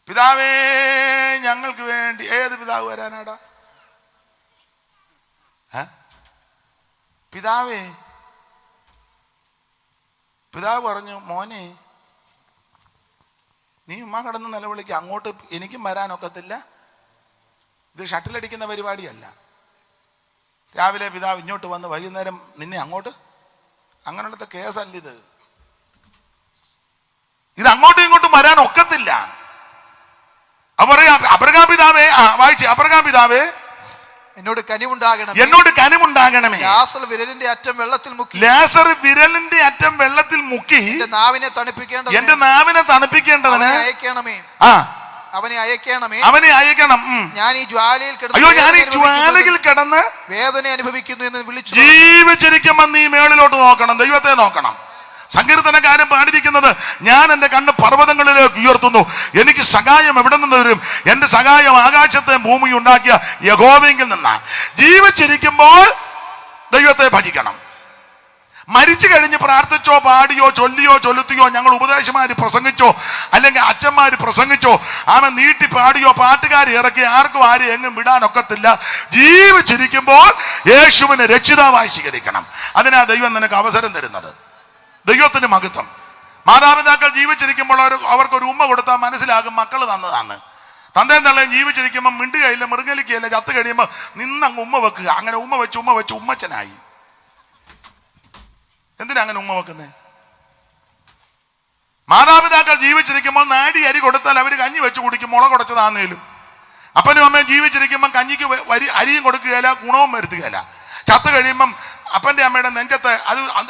പിതാവേ ഞങ്ങൾക്ക് വേണ്ടി ഏത് പിതാവ് വരാനാടാ? പിതാവേ, പിതാവ് പറഞ്ഞു, മോനെ നീ ഉമ്മ കിടന്ന് നിലവിളിക്കുക, അങ്ങോട്ട് എനിക്കും വരാനൊക്കത്തില്ല. ഇത് ഷട്ടിലടിക്കുന്ന പരിപാടിയല്ല. രാവിലെ പിതാവ് ഇങ്ങോട്ട് വന്ന് വൈകുന്നേരം നിന്നെ അങ്ങോട്ട്, അങ്ങനെയുള്ളത്തെ കേസല്ല ഇത്. ഇത് അങ്ങോട്ടും ഇങ്ങോട്ടും വരാൻ ഒക്കത്തില്ല. അവ പറയാ, അബ്രഹാം പിതാവേ, വായിച്ചേ, അബ്രഹാം പിതാവേ എന്നോട് കനിവുണ്ടാകണമേ, എന്നോട് കനിവുണ്ടാകണമേ. ലാസർ വിരലിന്റെ അറ്റം വെള്ളത്തിൽ മുക്കി, ലാസർ വിരലിന്റെ അറ്റം വെള്ളത്തിൽ മുക്കി എന്റെ നാവിനെ തണുപ്പിക്കേണ്ടതിന്, എന്റെ നാവിനെ തണുപ്പിക്കേണ്ടതിന് അയക്കണമേ, അവനെ അയക്കണമേ, അവനെ അയക്കണം. ഞാൻ ഈ ജ്വാലയിൽ അയ്യോ, ഞാൻ ഈ ജ്വാലയിൽ കിടന്ന് വേദന അനുഭവിക്കുന്നു എന്ന് വിളിച്ചു. ജീവിച്ചിരിക്കുമ്പോൾ നീ മേളിലോട്ട് നോക്കണം, ദൈവത്തെ നോക്കണം. സങ്കീർത്തനക്കാരൻ പാടിയിരിക്കുന്നത്, ഞാൻ എൻ്റെ കണ്ണ് പർവ്വതങ്ങളിലേക്ക് ഉയർത്തുന്നു, എനിക്ക് സഹായം എവിടെ നിന്ന് വരും? എൻ്റെ സഹായം ആകാശത്തെ ഭൂമി ഉണ്ടാക്കിയ യഹോവയെങ്കിൽ നിന്നാണ്. ജീവിച്ചിരിക്കുമ്പോൾ ദൈവത്തെ ഭജിക്കണം. മരിച്ചു കഴിഞ്ഞ് പ്രാർത്ഥിച്ചോ പാടിയോ ചൊല്ലിയോ ചൊല്ലുത്തിയോ ഞങ്ങൾ ഉപദേശമാര് പ്രസംഗിച്ചോ അല്ലെങ്കിൽ അച്ഛന്മാര് പ്രസംഗിച്ചോ അവൻ നീട്ടി പാടിയോ പാട്ടുകാർ ഇറക്കി ആർക്കും ആരും എങ്ങും വിടാനൊക്കത്തില്ല. ജീവിച്ചിരിക്കുമ്പോൾ യേശുവിനെ രക്ഷിതാവായി സ്വീകരിക്കണം. അതിനാ ദൈവം നിനക്ക് അവസരം തരുന്നത്. ദൈവത്തിന് മഹത്വം. മാതാപിതാക്കൾ ജീവിച്ചിരിക്കുമ്പോൾ അവർക്കൊരു ഉമ്മ കൊടുത്താൽ മനസ്സിലാകും മക്കൾ തന്നതാണ്. തന്തയും തള്ളയും ജീവിച്ചിരിക്കുമ്പോൾ മിണ്ടുകയില്ല, മൃഗലിക്കയില്ല, ചത്ത് കഴിയുമ്പോൾ നിന്നങ്ങ് ഉമ്മ വെക്കുക. അങ്ങനെ ഉമ്മ വെച്ച് ഉമ്മച്ചനായി. എന്തിനാ അങ്ങനെ ഉമ്മ വെക്കുന്നേ? മാതാപിതാക്കൾ മാതാപിതാക്കൾ ജീവിച്ചിരിക്കുമ്പോൾ നാടി അരി കൊടുത്താൽ അവർ കഞ്ഞി വെച്ച് കുടിക്കും, മുള കുടച്ചതാന്നേലും. അപ്പനും അമ്മയും ജീവിച്ചിരിക്കുമ്പം കഞ്ഞിക്ക് അരിയും കൊടുക്കുകയില്ല, ഗുണവും വരുത്തുകയില്ല. ചത്ത് കഴിയുമ്പം അപ്പൻ്റെ അമ്മയുടെ നെഞ്ചത്ത്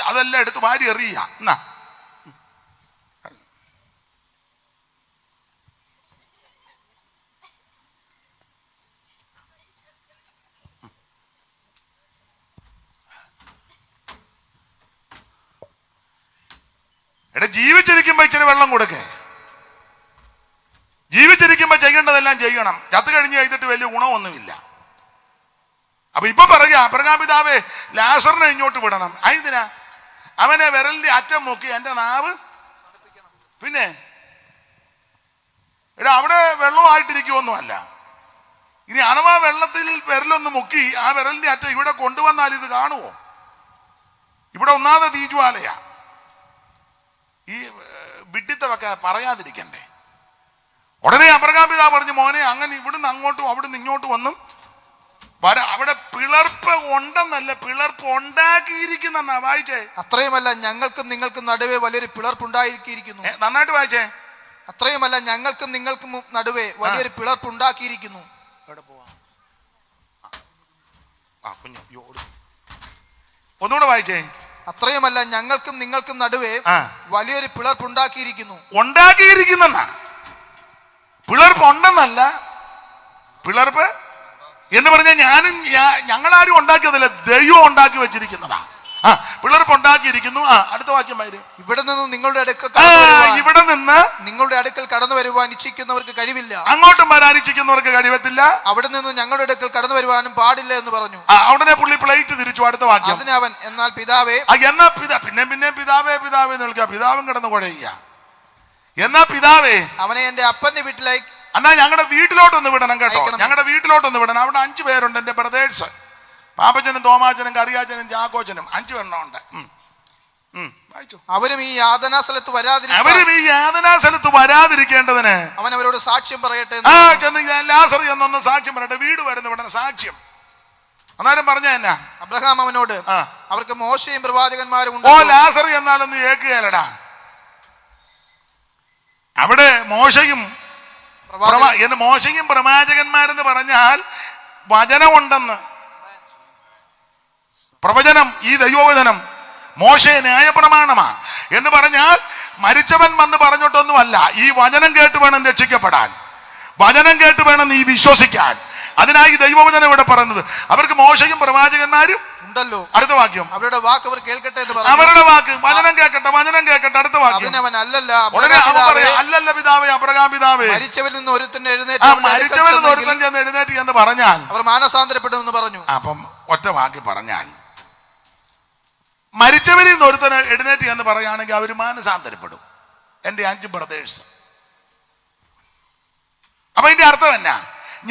അതെല്ലാം എടുത്ത് വാരി എറിയുക. എന്നാ ജീവിച്ചിരിക്കുമ്പോ ഇച്ചിരി വെള്ളം കൊടുക്കേ. ജീവിച്ചിരിക്കുമ്പോ ചെയ്യേണ്ടതെല്ലാം ചെയ്യണം. ചത്ത് കഴിഞ്ഞ് ചെയ്തിട്ട് വലിയ ഗുണമൊന്നുമില്ല. അപ്പൊ ഇപ്പൊ പറയുക, അബ്രഹാമിതാവേ ലാസറിനെ ഇങ്ങോട്ട് വിടണം. അതിനാ അവനെ വിരലിന്റെ അറ്റം മുക്കി എന്റെ നാവ് പിന്നെ അവിടെ വെള്ളമായിട്ടിരിക്കുമൊന്നും അല്ല. ഇനി അഥവാ വെള്ളത്തിൽ വിരലൊന്ന് മുക്കി ആ വിരലിന്റെ അറ്റം ഇവിടെ കൊണ്ടുവന്നാൽ ഇത് കാണുമോ? ഇവിടെ ഒന്നാമത് തീജ്വാലയാ. ഈ വിഡിത്തമൊക്കെ പറയാതിരിക്കണ്ടേ. ഉടനെ അബ്രഹാം പിതാവ് പറഞ്ഞു, മോനെ അങ്ങനെ ഇവിടുന്ന് അങ്ങോട്ടും അവിടുന്ന് ഇങ്ങോട്ടും ഒന്നും അവിടെ പിളർപ്പ് ഉണ്ടെന്നല്ല, പിളർപ്പ് ഉണ്ടാക്കിയിരിക്കുന്നെന്നാ വായിച്ചേ. അത്രയുമല്ല ഞങ്ങൾക്കും നിങ്ങൾക്കും നടുവേ വലിയൊരു പിളർപ്പുണ്ടാക്കിയിരിക്കുന്നു. നന്നായിട്ട് വായിച്ചേ. അത്രയുമല്ല ഞങ്ങൾക്കും നിങ്ങൾക്കും നടുവേ വലിയൊരു പിളർപ്പുണ്ടാക്കിയിരിക്കുന്നു. ഒന്നുകൂടെ വായിച്ചേ. അത്രയുമല്ല ഞങ്ങൾക്കും നിങ്ങൾക്കും നടുവേ വലിയൊരു പിളർപ്പുണ്ടാക്കിയിരിക്കുന്നു. ഉണ്ടാക്കിയിരിക്കുന്നെന്നാ, പിളർപ്പ് ഉണ്ടെന്നല്ല. പിളർപ്പ് എന്ന് പറഞ്ഞാൽ ഞങ്ങളാരും ഉണ്ടാക്കിയതല്ല, ദൈവം ഉണ്ടാക്കി വെച്ചിരിക്കുന്നതാ. പിളർപ്പ് ഉണ്ടാക്കിയിരിക്കുന്നു. അടുത്ത വാക്യം വായിര്. ഇവിടെ നിന്ന് നിങ്ങളുടെ അടുക്കൽ ഇവിടെ നിന്ന് നിങ്ങളുടെ അടുക്കൽ കടന്നു വരുവാൻ ഇച്ഛിക്കുന്നവർക്ക് കഴിവില്ല, അങ്ങോട്ടും വരാൻ ഇച്ഛിക്കുന്നവർക്ക് കഴിവത്തില്ല. അവിടെ നിന്ന് ഞങ്ങളുടെ അടുക്കൽ കടന്നു വരുവാനും പാടില്ല എന്ന് പറഞ്ഞു. ഉടനെ പുള്ളി പ്ലേറ്റ് തിരിച്ചു. അടുത്ത വാക്യം. അതിന് അവൻ, എന്നാൽ പിതാവേ, എന്നാ പിന്നെ പിതാവേ പിതാവേ എന്ന് വിളിക്കുക. പിതാവും കിടന്ന് കുഴയുക. എന്നാ പിതാവേ, അവനെ എന്റെ അപ്പന്റെ വീട്ടിലേക്ക്, എന്നാ ഞങ്ങളുടെ വീട്ടിലോട്ടൊന്ന് വിടണം കേട്ടോ. ഞങ്ങളുടെ വീട്ടിലോട്ടൊന്ന് വിടണം. അവിടെ 5 പേരുണ്ട് എന്റെ ബ്രദേഴ്സ്. പാപ്പച്ചനും തോമാച്ചനും കറിയാച്ചനും ചാക്കോച്ചനും 5 എണ്ണം ഉണ്ട്. അവരും ഈ യാതനാ സ്ഥലത്ത് വരാതിരിക്കേണ്ടതിന് അവൻ അവരോട് സാക്ഷ്യം പറയട്ടെ. ലാസർ എന്നൊന്ന് സാക്ഷ്യം പറയട്ടെ. വീട് വരുന്ന വിടണം സാക്ഷ്യം. അന്നേരം പറഞ്ഞ എന്നാ അബ്രഹാം അവനോട്, അവർക്ക് മോശയും പ്രവാചകന്മാരും ഉണ്ട്. ലാസർ എന്നാലൊന്ന് ഏക്കുകയല്ലടാ. അവിടെ മോശയും പ്രവാചകന്മാരെന്ന് പറഞ്ഞാൽ വചനമുണ്ടെന്ന്. പ്രവചനം, ഈ ദൈവവചനം മോശയെ ന്യായപ്രമാണമാ എന്ന് പറഞ്ഞാൽ മരിച്ചവൻ വന്ന് പറഞ്ഞിട്ടൊന്നുമല്ല. ഈ വചനം കേട്ട് വേണം രക്ഷിക്കപ്പെടാൻ. വചനം കേട്ട് വേണം നീ വിശ്വസിക്കാൻ. അതിനായി ദൈവവചനം ഇവിടെ പറയുന്നത്. അവർക്ക് മോശയും പ്രവാചകന്മാരും ഉണ്ടല്ലോ. അടുത്ത വാക്യം. അവരുടെ വാക്ക് അവർ കേൾക്കട്ടെ എന്ന് പറഞ്ഞു. അവരുടെ വാക്ക് വചനം കേൾക്കട്ടെ, വചനം കേൾക്കട്ടെ. അടുത്ത വാക്യം. അല്ലല്ല പിതാവേ, അബ്രഹാം പിതാവേ, മരിച്ചവരിൽ നിന്ന് ഒരുത്തൻ ചെന്ന് എഴുന്നേറ്റ് എന്ന് പറഞ്ഞാൽ അവർ മാനസാന്തരപ്പെടുമെന്ന് പറഞ്ഞു. അപ്പം ഒറ്റ വാക്കി പറഞ്ഞാൽ മരിച്ചവരിൽ നിന്ന് ഒരുത്തന് എഴുന്നേറ്റ് എന്ന് പറയുകയാണെങ്കിൽ അവർ മാനസാന്തരപ്പെടും. എൻ്റെ 5 ബ്രദേഴ്സ്. അപ്പൊ ഇതിന്റെ അർത്ഥം എന്നാ?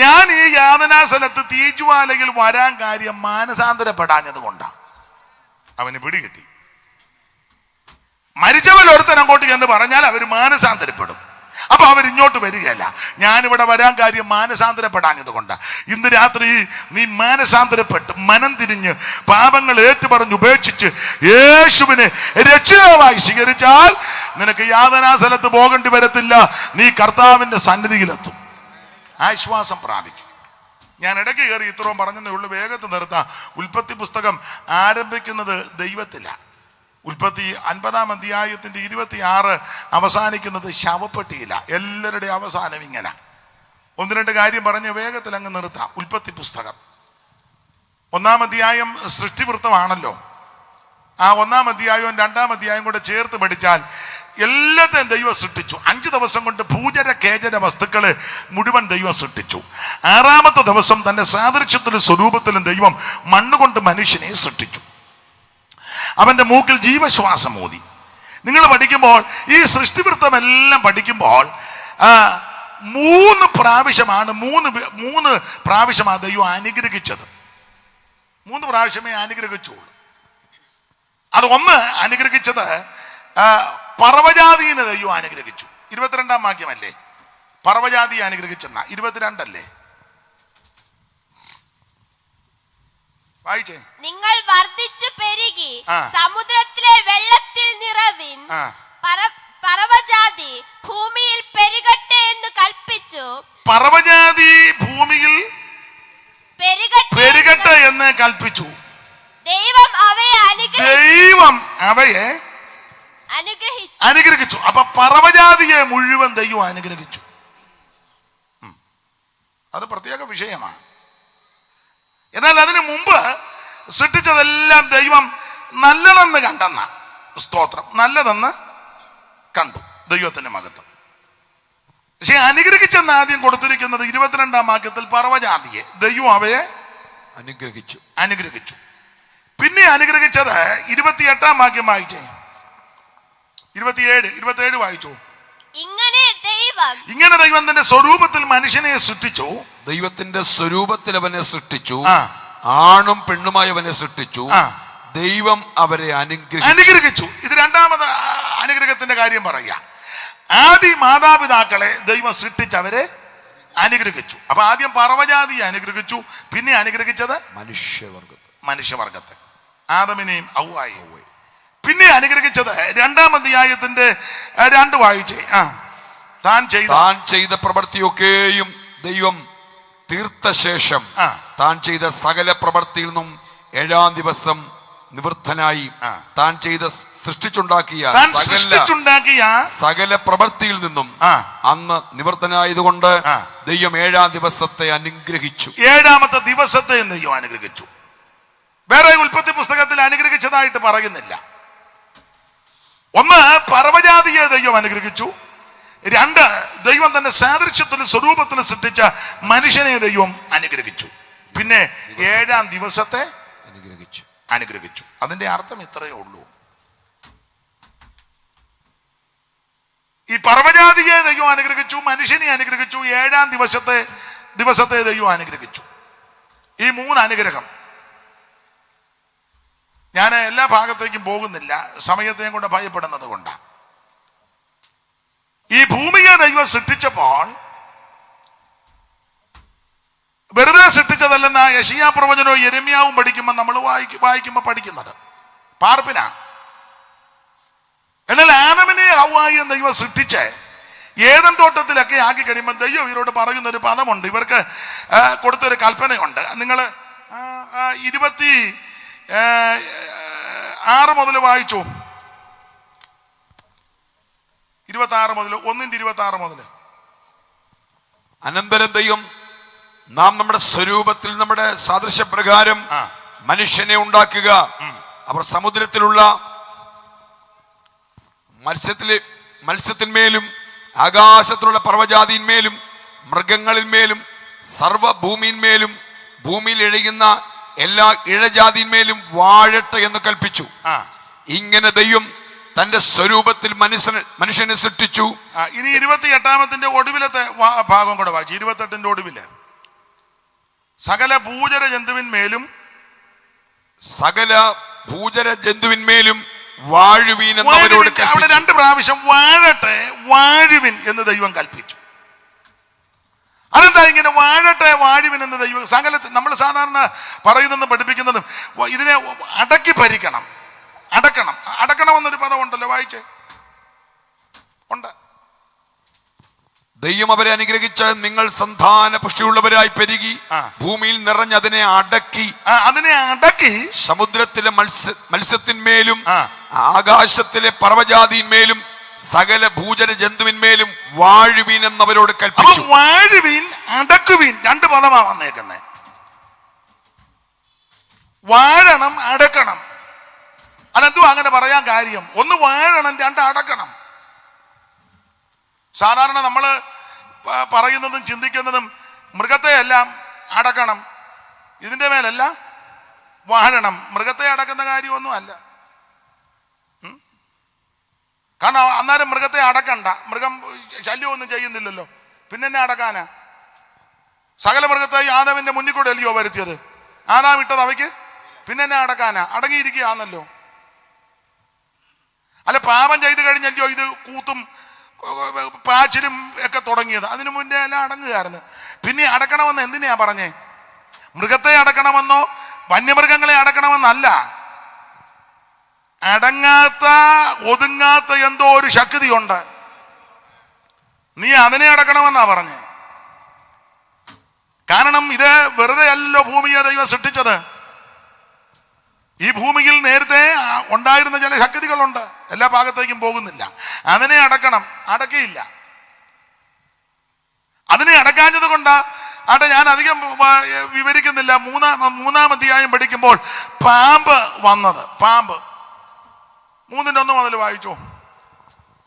ഞാൻ ഈ യാതനാ സ്ഥലത്ത് തീജ്വാലയിൽ വരാൻ കാര്യം മാനസാന്തരപ്പെടാഞ്ഞത് കൊണ്ടാണ്. അവന് പിടികിട്ടി. മരിച്ചവൻ ഒരുത്തൻ അങ്ങോട്ട് എന്ന് പറഞ്ഞാൽ അവർ മാനസാന്തരപ്പെടും. അപ്പൊ അവരിങ്ങോട്ട് വരികയല്ല. ഞാനിവിടെ വരാൻ കാര്യം മാനസാന്തരപ്പെടാഞ്ഞത് കൊണ്ടാണ്. ഇന്ന് രാത്രി നീ മാനസാന്തരപ്പെട്ട് മനം തിരിഞ്ഞ് പാപങ്ങൾ ഏറ്റുപറഞ്ഞ് ഉപേക്ഷിച്ച് യേശുവിനെ രക്ഷിതാവായി സ്വീകരിച്ചാൽ നിനക്ക് യാതനാ സ്ഥലത്ത് പോകേണ്ടി വരത്തില്ല. നീ കർത്താവിന്റെ സന്നിധിയിലെത്തും, ആശ്വാസം പ്രാപിക്കും. ഞാൻ ഇടയ്ക്ക് കയറി ഇത്രയും പറഞ്ഞതേ ഉള്ളൂ, വേഗത്തിൽ നിർത്താം. ഉൽപ്പത്തി പുസ്തകം ആരംഭിക്കുന്നത് ദൈവത്തിലാണ്. ഉൽപ്പത്തി 50-ാം അധ്യായത്തിന്റെ 26 അവസാനിക്കുന്നത് ശവപ്പെട്ടിയില്ല. എല്ലാവരുടെയും അവസാനം ഇങ്ങനെ. 1-2 കാര്യം പറഞ്ഞ് വേഗത്തിൽ അങ്ങ് നിർത്താം. ഉൽപ്പത്തി പുസ്തകം 1-ാം അധ്യായം സൃഷ്ടിവൃത്തമാണല്ലോ. ആ 1-ാം അധ്യായവും 2-ാം അധ്യായം കൂടെ ചേർത്ത് പഠിച്ചാൽ എല്ലാത്തെയും ദൈവം സൃഷ്ടിച്ചു. 5 ദിവസം കൊണ്ട് ഭൂചര കേചര വസ്തുക്കളെ മുഴുവൻ ദൈവം സൃഷ്ടിച്ചു. 6-ാമത്തെ ദിവസം തന്റെ സാദൃശ്യത്തിലും സ്വരൂപത്തിലും ദൈവം മണ്ണുകൊണ്ട് മനുഷ്യനെ സൃഷ്ടിച്ചു. അവന്റെ മൂക്കിൽ ജീവശ്വാസം ഊതി. നിങ്ങൾ പഠിക്കുമ്പോൾ ഈ സൃഷ്ടിവൃത്തമെല്ലാം പഠിക്കുമ്പോൾ 3 പ്രാവശ്യമാണ് ദൈവം അനുഗ്രഹിച്ചത്. 3 പ്രാവശ്യമേ അനുഗ്രഹിച്ചുള്ളൂ. അത് ഒന്ന് അനുഗ്രഹിച്ചത് പർവ്വജാതിയെ ദൈവം അനുഗ്രഹിച്ചു. 22-ാം വാക്യമല്ലേ? പർവ്വജാതി അനുഗ്രഹിച്ചെന്ന 22 അല്ലേ? വായിച്ചേ. നിങ്ങൾ വർദ്ധിച്ചു പെരുകി സമുദ്രത്തിലെ വെള്ളത്തിൽ നിറവിൻ, പറവജാതി ഭൂമിയിൽ പെരുകട്ടെ എന്ന് കൽപ്പിച്ചു. പറവജാതി ഭൂമിയിൽ പെരുകട്ടെ എന്ന് കൽപ്പിച്ചു. ദൈവം അവയെ അനുഗ്രഹിച്ചു. അപ്പൊ പറവജാതിയെ മുഴുവൻ ദൈവം അനുഗ്രഹിച്ചു. അത് പ്രത്യേക വിഷയമാണ്. എന്നാൽ അതിനു മുമ്പ് സൃഷ്ടിച്ചതെല്ലാം ദൈവം നല്ലതെന്ന് കണ്ടെന്ന സ്തോത്രം, നല്ലതെന്ന് കണ്ടു. ദൈവത്തിന്റെ മഹത്വം. പക്ഷെ അനുഗ്രഹിച്ചെന്ന് ആദ്യം കൊടുത്തിരിക്കുന്നത് 22-ാം വാക്യത്തിൽ പറവജാതിയെ ദൈവം അവയെ അനുഗ്രഹിച്ചു. പിന്നെ അനുഗ്രഹിച്ചത് 28-ാം വാക്യം വായിച്ചേ. 27 വായിച്ചു. ഇങ്ങനെ ദൈവം തന്റെ സ്വരൂപത്തിൽ മനുഷ്യനെ സൃഷ്ടിച്ചു. ദൈവത്തിന്റെ സ്വരൂപത്തിൽ അവനെ സൃഷ്ടിച്ചു. ആണും പെണ്ണുമായി അവനെ സൃഷ്ടിച്ചു. ദൈവം അവരെ അനുഗ്രഹിച്ചു. ഇത് രണ്ടാമത് അനുഗ്രഹത്തിന്റെ കാര്യം പറയാ. ആദ്യം മാതാപിതാക്കളെ ദൈവം സൃഷ്ടിച്ചവരെ അനുഗ്രഹിച്ചു. അപ്പൊ ആദ്യം പറവജാതിയെ അനുഗ്രഹിച്ചു. പിന്നെ അനുഗ്രഹിച്ചത് മനുഷ്യവർഗത്തെ, ആദമിനെയും ഹവ്വായെയും. പിന്നെ അനുഗ്രഹിച്ചത് 2-ാം അധ്യായത്തിന്റെ 2 വായിച്ചേ. താൻ ചെയ്ത പ്രവൃത്തിയൊക്കെയും ദൈവം തീർത്ത ശേഷം താൻ ചെയ്ത സകല പ്രവൃത്തിയിൽ നിന്നും 7-ാം ദിവസം നിവൃത്തനായി താൻ ചെയ്ത സൃഷ്ടിച്ചുണ്ടാക്കിയ സകല പ്രവൃത്തിയിൽ നിന്നും അന്ന് നിവൃത്തനായതുകൊണ്ട് ദൈവം 7-ാം ദിവസത്തെ അനുഗ്രഹിച്ചു. 7-ാമത്തെ ദിവസത്തെ ദൈവം അനുഗ്രഹിച്ചു. വേറെ ഉൽപ്പത്തി പുസ്തകത്തിൽ അനുഗ്രഹിച്ചതായിട്ട് പറയുന്നില്ല. ഒന്ന്, പറവജാതിയെ ദൈവം അനുഗ്രഹിച്ചു. 2, ദൈവം തന്റെ സാദൃശ്യത്തിലും സ്വരൂപത്തിലും സൃഷ്ടിച്ച മനുഷ്യനെ ദൈവം അനുഗ്രഹിച്ചു. പിന്നെ 7-ാം ദിവസത്തെ അനുഗ്രഹിച്ചു. അതിന്റെ അർത്ഥം ഇത്രയേ ഉള്ളൂ. ഈ പറവജാതിയെ ദൈവം അനുഗ്രഹിച്ചു, മനുഷ്യനെ അനുഗ്രഹിച്ചു, 7-ാം ദിവസത്തെ ദൈവം അനുഗ്രഹിച്ചു. ഈ 3 അനുഗ്രഹം. ഞാൻ എല്ലാ ഭാഗത്തേക്കും പോകുന്നില്ല, സമയത്തെയും കൊണ്ട് ഭയപ്പെടുന്നത് കൊണ്ടാണ്. ഈ ഭൂമിയെ ദൈവം സൃഷ്ടിച്ചപ്പോൾ വെറുതെ സൃഷ്ടിച്ചതല്ലെന്ന യെശയ്യാ പ്രവചനവും യെരമ്യാവും പഠിക്കുമ്പോൾ നമ്മൾ വായിക്കുമ്പോൾ പഠിക്കുന്നത് പാർപ്പിനാ. എന്നാൽ ആദമിനെ ഹവ്വായെയും ദൈവം സൃഷ്ടിച്ച് ഏദൻ തോട്ടത്തിലൊക്കെ ആക്കി കഴിയുമ്പോൾ ദൈവം ഇവരോട് പറയുന്ന ഒരു പദമുണ്ട്. ഇവർക്ക് കൊടുത്തൊരു കൽപ്പനയുണ്ട്. നിങ്ങൾ 26 മുതൽ വായിച്ചു. 26 മുതൽ 1-26 മുതൽ. അനന്തരം ദൈവം നാം നമ്മുടെ സ്വരൂപത്തിൽ നമ്മുടെ സാദൃശ്യപ്രകാരം മനുഷ്യനെ ഉണ്ടാക്കുക. അവർ സമുദ്രത്തിലുള്ള മത്സ്യത്തിന്മേലും ആകാശത്തിലുള്ള പർവ്വജാതിന്മേലും മൃഗങ്ങളിന്മേലും സർവ്വഭൂമിന്മേലും ഭൂമിയിൽ എഴുകുന്ന എല്ലാ ഇഴജാതിന്മേലും വാഴട്ടെ എന്ന് കൽപ്പിച്ചു. ഇങ്ങനെ ദൈവം തന്റെ സ്വരൂപത്തിൽ മനുഷ്യനെ സൃഷ്ടിച്ചു. ഇനി 28-ാമത്തിന്റെ ഒടുവിലത്തെ ഭാഗം കൂടെ വായിച്ചു. 28-ന്റെ ഒടുവില് സകല ഭൂചര ജന്തുവിന്മേലും വാഴുവീൻ എന്നവരോട് കൽപ്പിച്ചു. അവിടെ 2 പ്രാവശ്യം വാഴട്ടെ, വാഴുവിൻ എന്ന് ദൈവം കൽപ്പിച്ചു. അതെന്താ ഇങ്ങനെ വാഴട്ടെ, വാഴുവിൻ എന്ന് ദൈവം നമ്മൾ സാധാരണ പറയുന്നതും പഠിപ്പിക്കുന്നതും ഇതിനെ അടക്കി ഭരിക്കണം, അടക്കണം എന്നൊരു പദം ഉണ്ടല്ലോ, വായിച്ചേ. ഉണ്ട്. ദൈവം അവരെ അനുഗ്രഹിച്ച് നിങ്ങൾ സന്താന പുഷ്ടിയുള്ളവരായി പെരുകി ഭൂമിയിൽ നിറഞ്ഞ് അതിനെ അടക്കി സമുദ്രത്തിലെ മത്സ്യത്തിന്മേലും ആകാശത്തിലെ പർവ്വജാതിന്മേലും സകല ഭൂചര ജന്തുവിന്മേലും വാഴുവീൻ എന്നവരോട് കൽപ്പിച്ചു. വാഴുവീൻ, അടക്കുവീൻ 2 പദമാ വന്നേക്കുന്നേ. വാഴണം, അടക്കണം. അതെന്തും അങ്ങനെ പറയാൻ കാര്യം. 1 വാഴണം, 2 അടക്കണം. സാധാരണ നമ്മൾ പറയുന്നതും ചിന്തിക്കുന്നതും മൃഗത്തെ എല്ലാം അടക്കണം, ഇതിന്റെ മേലെല്ലാം വാഴണം. മൃഗത്തെ അടക്കുന്ന കാര്യമൊന്നും അല്ല. കാരണം അന്നേരം മൃഗത്തെ അടക്കണ്ട, മൃഗം ശല്യമൊന്നും ചെയ്യുന്നില്ലല്ലോ, പിന്നെ എന്നെ അടക്കാനാ? സകല മൃഗത്തെ ആദാമിന്റെ മുന്നിൽ കൂടെ അല്ലയോ വരുത്തിയത്? ആദാം ഇട്ടത് അവയ്ക്ക്, പിന്നെ എന്നെ അടക്കാനാ? അടങ്ങിയിരിക്കുകയാണല്ലോ. അല്ല, പാപം ചെയ്ത് കഴിഞ്ഞല്ലോ ഇത് കൂത്തും പാച്ചിലും ഒക്കെ തുടങ്ങിയത്. അതിനു മുന്നേ എല്ലാം അടങ്ങുകയായിരുന്നു. പിന്നെ അടക്കണമെന്ന് എന്തിനാ പറഞ്ഞേ? മൃഗത്തെ അടക്കണമെന്നോ വന്യമൃഗങ്ങളെ അടക്കണമെന്നല്ല. അടങ്ങാത്ത ഒതുങ്ങാത്ത എന്തോ ഒരു ശക്തിയുണ്ട്. നീ അതിനെ അടക്കണമെന്നാ പറഞ്ഞേ. കാരണം ഇത് വെറുതെ അല്ലോ ഭൂമിയെ ദൈവം സൃഷ്ടിച്ചത്. ഈ ഭൂമിയിൽ നേരത്തെ ഉണ്ടായിരുന്ന ചില ശക്തികളുണ്ട്, എല്ലാ ഭാഗത്തേക്കും പോകുന്നില്ല. അതിനെ അടക്കണം, അടക്കയില്ല. അതിനെ അടക്കാഞ്ഞത് കൊണ്ടാ ഞാൻ അധികം വിവരിക്കുന്നില്ല. മൂന്നാം അധ്യായം പഠിക്കുമ്പോൾ പാമ്പ് വന്നത്. പാമ്പ് 3:1 മുതൽ വായിച്ചോ.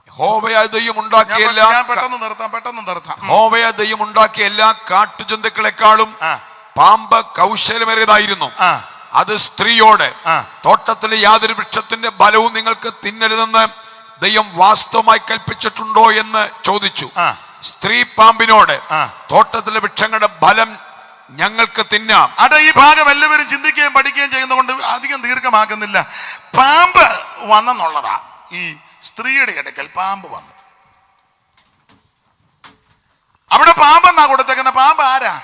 യഹോവയായ ദൈവം ഉണ്ടാക്കിയ എല്ലാ കാട്ടുജന്തുക്കളെക്കാളും പാമ്പ് കൗശലമേറിയതായിരുന്നു. അത് സ്ത്രീയോട്, തോട്ടത്തിലെ യാതൊരു വൃക്ഷത്തിന്റെ ഫലവും നിങ്ങൾക്ക് തിന്നരുതെന്ന് ദൈവം വാസ്തവമായി കൽപ്പിച്ചിട്ടുണ്ടോ എന്ന് ചോദിച്ചു. സ്ത്രീ പാമ്പിനോട്, തോട്ടത്തിലെ വൃക്ഷങ്ങളുടെ ഫലം ഞങ്ങൾക്ക് തിന്നാം. ഈ ഭാഗം എല്ലാവരും ചിന്തിക്കുകയും പഠിക്കുകയും ചെയ്യുന്നതുകൊണ്ട് അധികം ദീർഘമാക്കുന്നില്ല. പാമ്പ് വന്നെന്നുള്ളതാ. ഈ സ്ത്രീയുടെ ഇടയ്ക്കൽ പാമ്പ് വന്നു. അവിടെ പാമ്പെന്നാ കൊടുത്തേക്കുന്ന. പാമ്പ് ആരാ?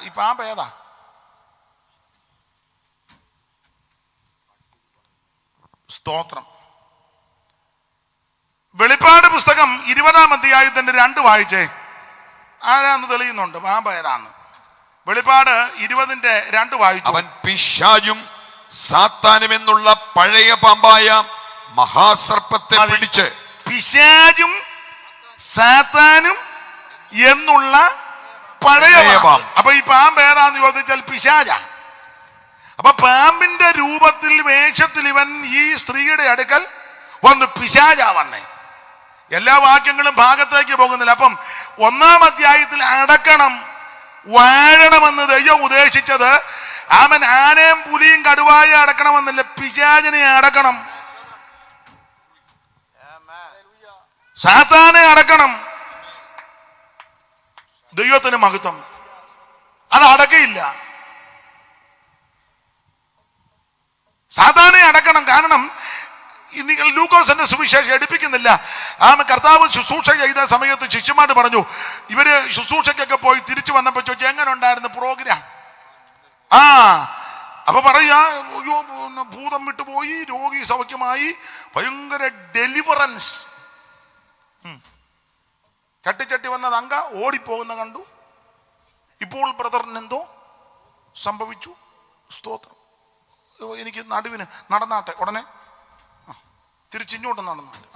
ഈ പാമ്പ് ഏതാ? സ്തോത്രം. വെളിപ്പാട് പുസ്തകം 20-ാം അധ്യായത്തിന്റെ 2 വായിച്ചേ. ആരാന്ന് തെളിയുന്നുണ്ട് പാമ്പ് ഏതാന്ന്. വെളിപ്പാട് 20-ന്റെ 2 വായിച്ചു. അവൻ പിശാചും സാത്താനും എന്നുള്ള പഴയ പാമ്പായ മഹാസർപ്പത്തെ പിടിച്ച്. പിശാചും സാത്താനും എന്നുള്ള പഴയ പാമ്പ്. അപ്പൊ ഈ പാമ്പ് ഏതാന്ന് ചോദിച്ചാൽ പിശാച. അപ്പൊ പാമ്പിന്റെ രൂപത്തിൽ, വേഷത്തിൽ ഇവൻ ഈ സ്ത്രീയുടെ അടുക്കൽ വന്ന് പിശാച വന്നേ. എല്ലാ വാക്യങ്ങളും ഭാഗത്തേക്ക് പോകുന്നില്ല. അപ്പം 1-ാം അധ്യായത്തിൽ അടക്കണം, വാഴണമെന്ന് ദൈവം ഉദ്ദേശിച്ചത് അവൻ ആനയും പുലിയും കടുവായെ അടക്കണമെന്നല്ല, പിശാചിനെ അടക്കണം, സാത്താനെ അടക്കണം. ദൈവത്തിന് മഹത്വം. അത് അടക്കയില്ല. സാത്താനെ അടക്കണം. കാരണം നിങ്ങൾ ലൂക്കോസിന്റെ സുവിശേഷം എടുപ്പിക്കുന്നില്ല. കർത്താവ് ശുശ്രൂഷ ചെയ്ത സമയത്ത് ശിഷ്യന്മാർ പറഞ്ഞു, ഇവര് ശുശ്രൂഷയ്ക്കൊക്കെ പോയി തിരിച്ചു വന്നപ്പോ ചോദിച്ചു എങ്ങനെ ഉണ്ടായിരുന്നു പ്രോഗ്രാം. അപ്പൊ പറയാ, ഭൂതം വിട്ടുപോയി, രോഗി സൗഖ്യമായി, ഭയങ്കര ഡെലിവറൻസ്. ചട്ടി വന്നത് അങ്ക ഓടിപ്പോകുന്ന കണ്ടു. ഇപ്പോൾ ബ്രദറിന് എന്തോ സംഭവിച്ചു. സ്തോത്രം. എനിക്ക് നടുവിന് നടന്നാട്ടെ. ഉടനെ തിരിച്ചിങ്ങോട്ട് നടന്നാട്ടെ.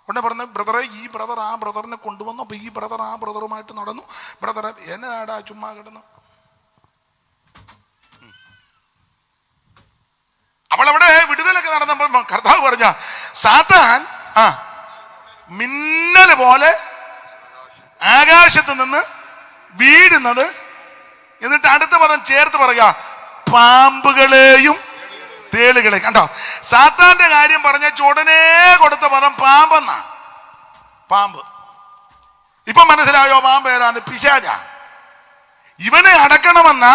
ഉടനെ പറഞ്ഞ ബ്രദറെ, ഈ ബ്രദർ ആ ബ്രദറിനെ കൊണ്ടുവന്നു. അപ്പൊ ഈ ബ്രദർ ആ ബ്രദറുമായിട്ട് നടന്നു. ബ്രദറെ എന്നാടാ ചുമ്മാ കിടന്നു. അവളവിടെ വിടുതലൊക്കെ നടന്നപ്പോ കർത്താവ് പറഞ്ഞ, സാത്താൻ മിന്നല് പോലെ ആകാശത്ത് നിന്ന് വീഴുന്നത്. എന്നിട്ട് അടുത്ത ചേർത്ത് പറയാ, പാമ്പുകളെയും തേളുകളെ. കണ്ടോ, സാത്താന്റെ കാര്യം പറഞ്ഞ ഉടനെ കൊടുത്ത പദം പാമ്പെന്നാ. പാമ്പ്. ഇപ്പൊ മനസ്സിലായോ പാമ്പ് ഏതാണ്? പിശാച. ഇവനെ അടക്കണമെന്ന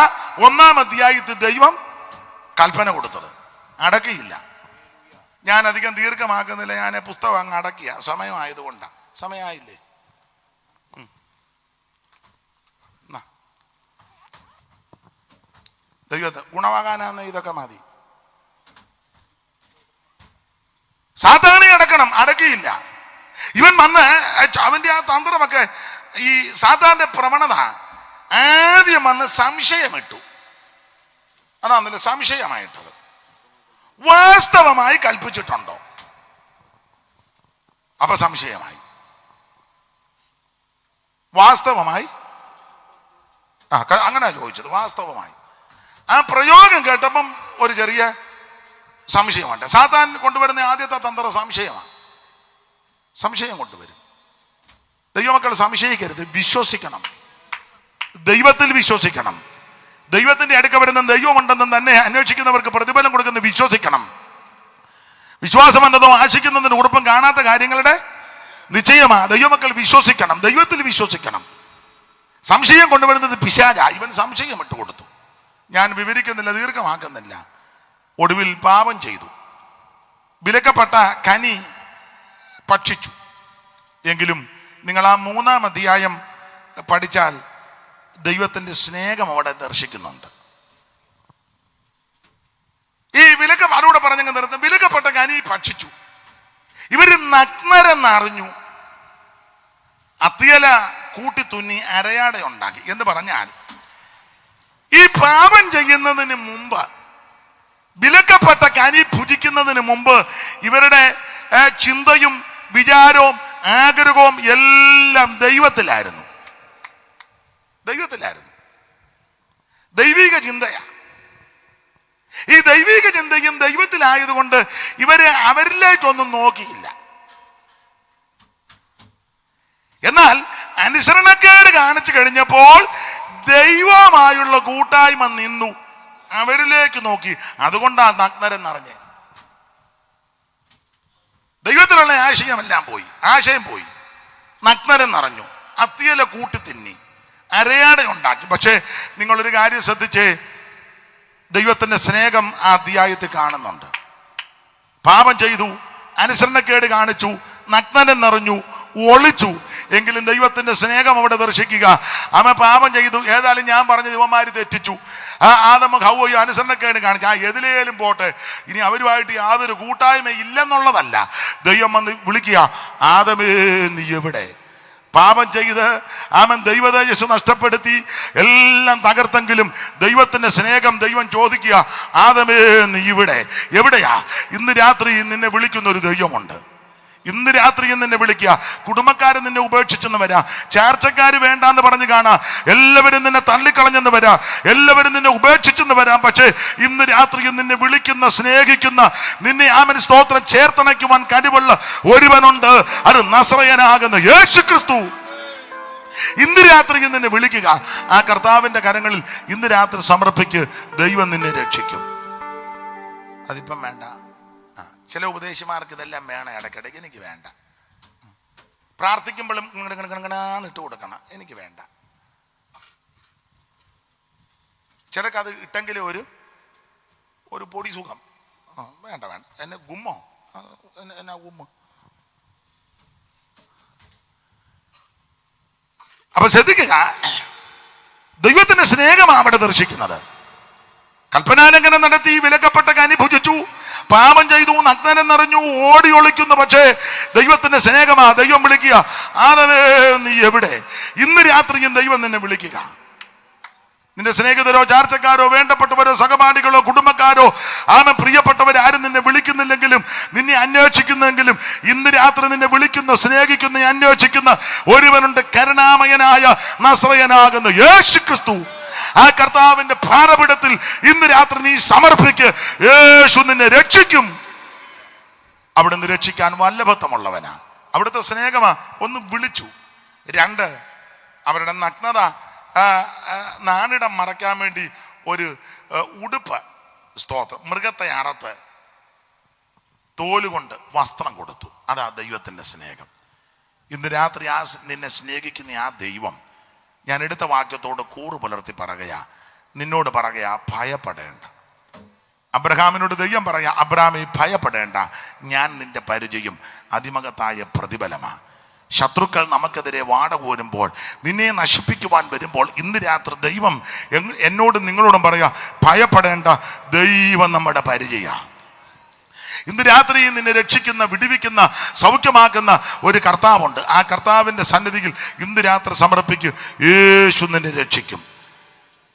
1-ാം അധ്യായത്തിൽ ദൈവം കൽപ്പന കൊടുത്തത്. അടക്കിയില്ല. ഞാൻ അധികം ദീർഘമാക്കുന്നില്ല. ഞാൻ പുസ്തകം അങ്ങ് അടക്കിയ സമയമായതുകൊണ്ടാ. സമയമായില്ലേ? ദൈവത്തെ ഗുണവാകാനാന്ന് ഇതൊക്കെ മതി. സാത്താനെ അടക്കണം, അടക്കിയില്ല. ഇവൻ വന്ന് അവന്റെ ആ തന്ത്രമൊക്കെ, ഈ സാത്താന്റെ പ്രവണത ആദ്യം വന്ന് സംശയമിട്ടു. അതാന്നല്ലേ സംശയമായിട്ടത്. വാസ്തവമായി കൽപ്പിച്ചിട്ടുണ്ടോ? അപ്പൊ സംശയമായി. വാസ്തവമായി അങ്ങനെ ചോദിച്ചത്. വാസ്തവമായി ആ പ്രയോഗം കേട്ടപ്പം ഒരു ചെറിയ സംശയമുണ്ട്. സാത്താൻ കൊണ്ടുവരുന്ന ആദ്യത്തെ തന്ത്രം സംശയമാണ്. സംശയം കൊണ്ടുവരും. ദൈവമക്കൾ സംശയിക്കരുത്, വിശ്വസിക്കണം. ദൈവത്തിൽ വിശ്വസിക്കണം. ദൈവത്തിന്റെ അടുക്ക വരുന്ന ദൈവമുണ്ടെന്നും തന്നെ അന്വേഷിക്കുന്നവർക്ക് പ്രതിഫലം കൊടുക്കുന്ന വിശ്വസിക്കണം. വിശ്വാസം എന്നതോ ആശിക്കുന്നതിന് ഉറപ്പും കാണാത്ത കാര്യങ്ങളുടെ നിശ്ചയമാ. ദൈവമക്കൾ വിശ്വസിക്കണം, ദൈവത്തിൽ വിശ്വസിക്കണം. സംശയം കൊണ്ടുവരുന്നത് പിശാച. ഇവൻ സംശയം ഇട്ട് കൊടുത്തു. ഞാൻ വിവരിക്കുന്നില്ല, ദീർഘമാക്കുന്നില്ല. ഒടുവിൽ പാപം ചെയ്തു. വിലക്കപ്പെട്ട കനി ഭക്ഷിച്ചു. എങ്കിലും നിങ്ങൾ ആ 3-ാം അധ്യായം പഠിച്ചാൽ ദൈവത്തിന്റെ സ്നേഹം അവിടെ ദർശിക്കുന്നുണ്ട്. ഈ അതുകൂടെ പറഞ്ഞങ്ങ് നിർത്തും. വിലക്കപ്പെട്ട കനി ഭക്ഷിച്ചു. ഇവര് നഗ്നരെന്നറിഞ്ഞു, അത്തിയല കൂട്ടി തുന്നി അരയാട ഉണ്ടാക്കി. എന്ന് പറഞ്ഞാൽ ഈ പാപം ചെയ്യുന്നതിന് മുമ്പ്, വിലക്കപ്പെട്ട കനി ഭുജിക്കുന്നതിന് മുമ്പ് ഇവരുടെ ചിന്തയും വിചാരവും ആഗ്രഹവും എല്ലാം ദൈവത്തിലായിരുന്നു. ദൈവിക ചിന്തയാ. ഈ ദൈവിക ചിന്തയും ദൈവത്തിലായതുകൊണ്ട് ഇവരെ അവരിലേക്കൊന്നും നോക്കിയില്ല. എന്നാൽ അനുസരണക്കേട് കാണിച്ചു കഴിഞ്ഞപ്പോൾ ദൈവമായുള്ള കൂട്ടായ്മ നിന്നു, അവരിലേക്ക് നോക്കി. അതുകൊണ്ടാ നഗ്നരെന്നറിഞ്ഞ്. ദൈവത്തിലുള്ള ആശയം പോയി. നഗ്നരെന്നറിഞ്ഞു, അത്തിയല കൂട്ടി തിന്നി, അരയാട ഉണ്ടാക്കി. പക്ഷേ നിങ്ങളൊരു കാര്യം ശ്രദ്ധിച്ചേ, ദൈവത്തിന്റെ സ്നേഹം ആ അധ്യായത്തിൽ കാണുന്നുണ്ട്. പാപം ചെയ്തു, അനുസരണക്കേട് കാണിച്ചു, നഗ്നനെന്നറിഞ്ഞു, ഒളിച്ചു, എങ്കിലും ദൈവത്തിന്റെ സ്നേഹം അവിടെ ദർശിക്കുക. അവൻ പാപം ചെയ്തു, ഏതായാലും ഞാൻ പറഞ്ഞ ദൈവന്മാര് തെറ്റിച്ചു, ആദമും ഹവ്വയും അനുസരണക്കേട് കാണിച്ചു, എതിലേലും പോട്ടെ, ഇനി അവരുമായിട്ട് യാതൊരു കൂട്ടായ്മ ഇല്ലെന്നുള്ളതല്ല. ദൈവം വന്ന് വിളിക്കുക, ആദമേ നീ എവിടെ? പാപം ചെയ്ത് അവൻ ദൈവതേജസ് നഷ്ടപ്പെടുത്തി, എല്ലാം തകർത്തെങ്കിലും ദൈവത്തിന്റെ സ്നേഹം ദൈവം ചോദിക്കുക, ആദമേ നീ എവിടെയാ? ഇന്ന് രാത്രി നിന്നെ വിളിക്കുന്ന ഒരു ദൈവമുണ്ട്. ഇന്ന് രാത്രി നിന്നെ വിളിക്കുക. കുടുംബക്കാരൻ നിന്നെ ഉപേക്ഷിച്ചെന്ന് വരാം, ചാർച്ചക്കാര് വേണ്ടാന്ന് പറഞ്ഞു കാണാം, എല്ലാവരും നിന്നെ തള്ളിക്കളഞ്ഞെന്ന് വരാം, എല്ലാവരും നിന്നെ ഉപേക്ഷിച്ചെന്ന് വരാം. പക്ഷേ ഇന്ന് രാത്രി നിന്നെ വിളിക്കുന്ന, സ്നേഹിക്കുന്ന, നിന്നെ ആമൻ സ്തോത്രം ചേർത്തണയ്ക്കുവാൻ കഴിവുള്ള ഒരുവനുണ്ട്. അത് നസറയനാകുന്ന യേശു ക്രിസ്തു. ഇന്ന് രാത്രി നിന്നെ വിളിക്കുക. ആ കർത്താവിന്റെ കരങ്ങളിൽ ഇന്ന് രാത്രി സമർപ്പിക്ക്. ദൈവം നിന്നെ രക്ഷിക്കും. അതിപ്പം വേണ്ട. ചില ഉപദേശിമാർക്ക് ഇതെല്ലാം വേണം ഇടയ്ക്കിടയ്ക്ക്. എനിക്ക് വേണ്ട. പ്രാർത്ഥിക്കുമ്പോഴും ഇട്ട് കൊടുക്കണം. എനിക്ക് വേണ്ട. ചിലർക്ക് അത് ഇട്ടെങ്കിലും ഒരു പൊടി സുഖം. വേണ്ട. എന്നെ ഗുമ്മോ? എന്നാ ഗുമ്മ? അപ്പൊ ശ്രദ്ധിക്കുക, ദൈവത്തിന്റെ സ്നേഹമാണ് അവിടെ ദർശിക്കുന്നത്. കൽപ്പനാലംഘനം നടത്തി, വിലക്കപ്പെട്ട കനി ഭുജിച്ചു, പാപം ചെയ്തു, നഗ്നനെന്നറിഞ്ഞു, ഓടി ഒളിക്കുന്നു. പക്ഷേ ദൈവത്തിന്റെ സ്നേഹമാ. ദൈവം വിളിക്കുക, ആദമേ നീ എവിടെ? ഇന്ന് രാത്രിയും ദൈവം നിന്നെ വിളിക്കുക. നിന്റെ സ്നേഹിതരോ ചാർച്ചക്കാരോ വേണ്ടപ്പെട്ടവരോ സഹപാഠികളോ കുടുംബക്കാരോ പ്രിയപ്പെട്ടവരാരും നിന്നെ വിളിക്കുന്നില്ലെങ്കിലും, നിന്നെ അന്വേഷിക്കുന്നെങ്കിലും, ഇന്ന് രാത്രി നിന്നെ വിളിക്കുന്ന, സ്നേഹിക്കുന്ന, അന്വേഷിക്കുന്ന ഒരുവനുണ്ട്. കരുണാമയനായ നസറയനാകുന്ന യേശു ക്രിസ്തു. ആ കർത്താവിന്റെ ഭാരപീഠത്തിൽ ഇന്ന് രാത്രി നീ സമർപ്പിക്ക്. യേശു നിന്നെ രക്ഷിക്കും. അവിടുന്ന് രക്ഷിക്കാൻ വല്ലഭത്വമുള്ളവനാ. അവിടുത്തെ സ്നേഹമാ. ഒന്ന് വിളിച്ചു. 2, അവരുടെ നഗ്നത നാണിടം മറയ്ക്കാൻ വേണ്ടി ഒരു ഉടുപ്പ്, സ്തോത്രം, മൃഗത്തെ അറത്ത് തോലുകൊണ്ട് വസ്ത്രം കൊടുത്തു. അതാ ദൈവത്തിന്റെ സ്നേഹം. ഇന്ന് രാത്രി നിന്നെ സ്നേഹിക്കുന്ന ആ ദൈവം, ഞാൻ എടുത്ത വാക്യത്തോട് കൂറ് പുലർത്തി പറയുകയാ, നിന്നോട് പറയുകയാ, ഭയപ്പെടേണ്ട. അബ്രഹാമിനോട് ദൈവം പറയാ, അബ്രഹാമേ ഭയപ്പെടേണ്ട, ഞാൻ നിന്റെ പരിചയം അതിമകത്തായ പ്രതിഫലമാണ്. ശത്രുക്കൾ നമുക്കെതിരെ വാടകോരുമ്പോൾ, നിന്നെ നശിപ്പിക്കുവാൻ വരുമ്പോൾ, ഇന്ന് രാത്രി ദൈവം എന്നോടും നിങ്ങളോടും പറയാ, ഭയപ്പെടേണ്ട, ദൈവം നമ്മുടെ പരിചയമാണ്. ഇന്ന് രാത്രി നിന്നെ രക്ഷിക്കുന്ന, വിടുവിക്കുന്ന, സൗഖ്യമാക്കുന്ന ഒരു കർത്താവുണ്ട്. ആ കർത്താവിന്റെ സന്നിധിയിൽ ഇന്ന് രാത്രി സമർപ്പിക്ക്. യേശു നിന്നെ രക്ഷിക്കും.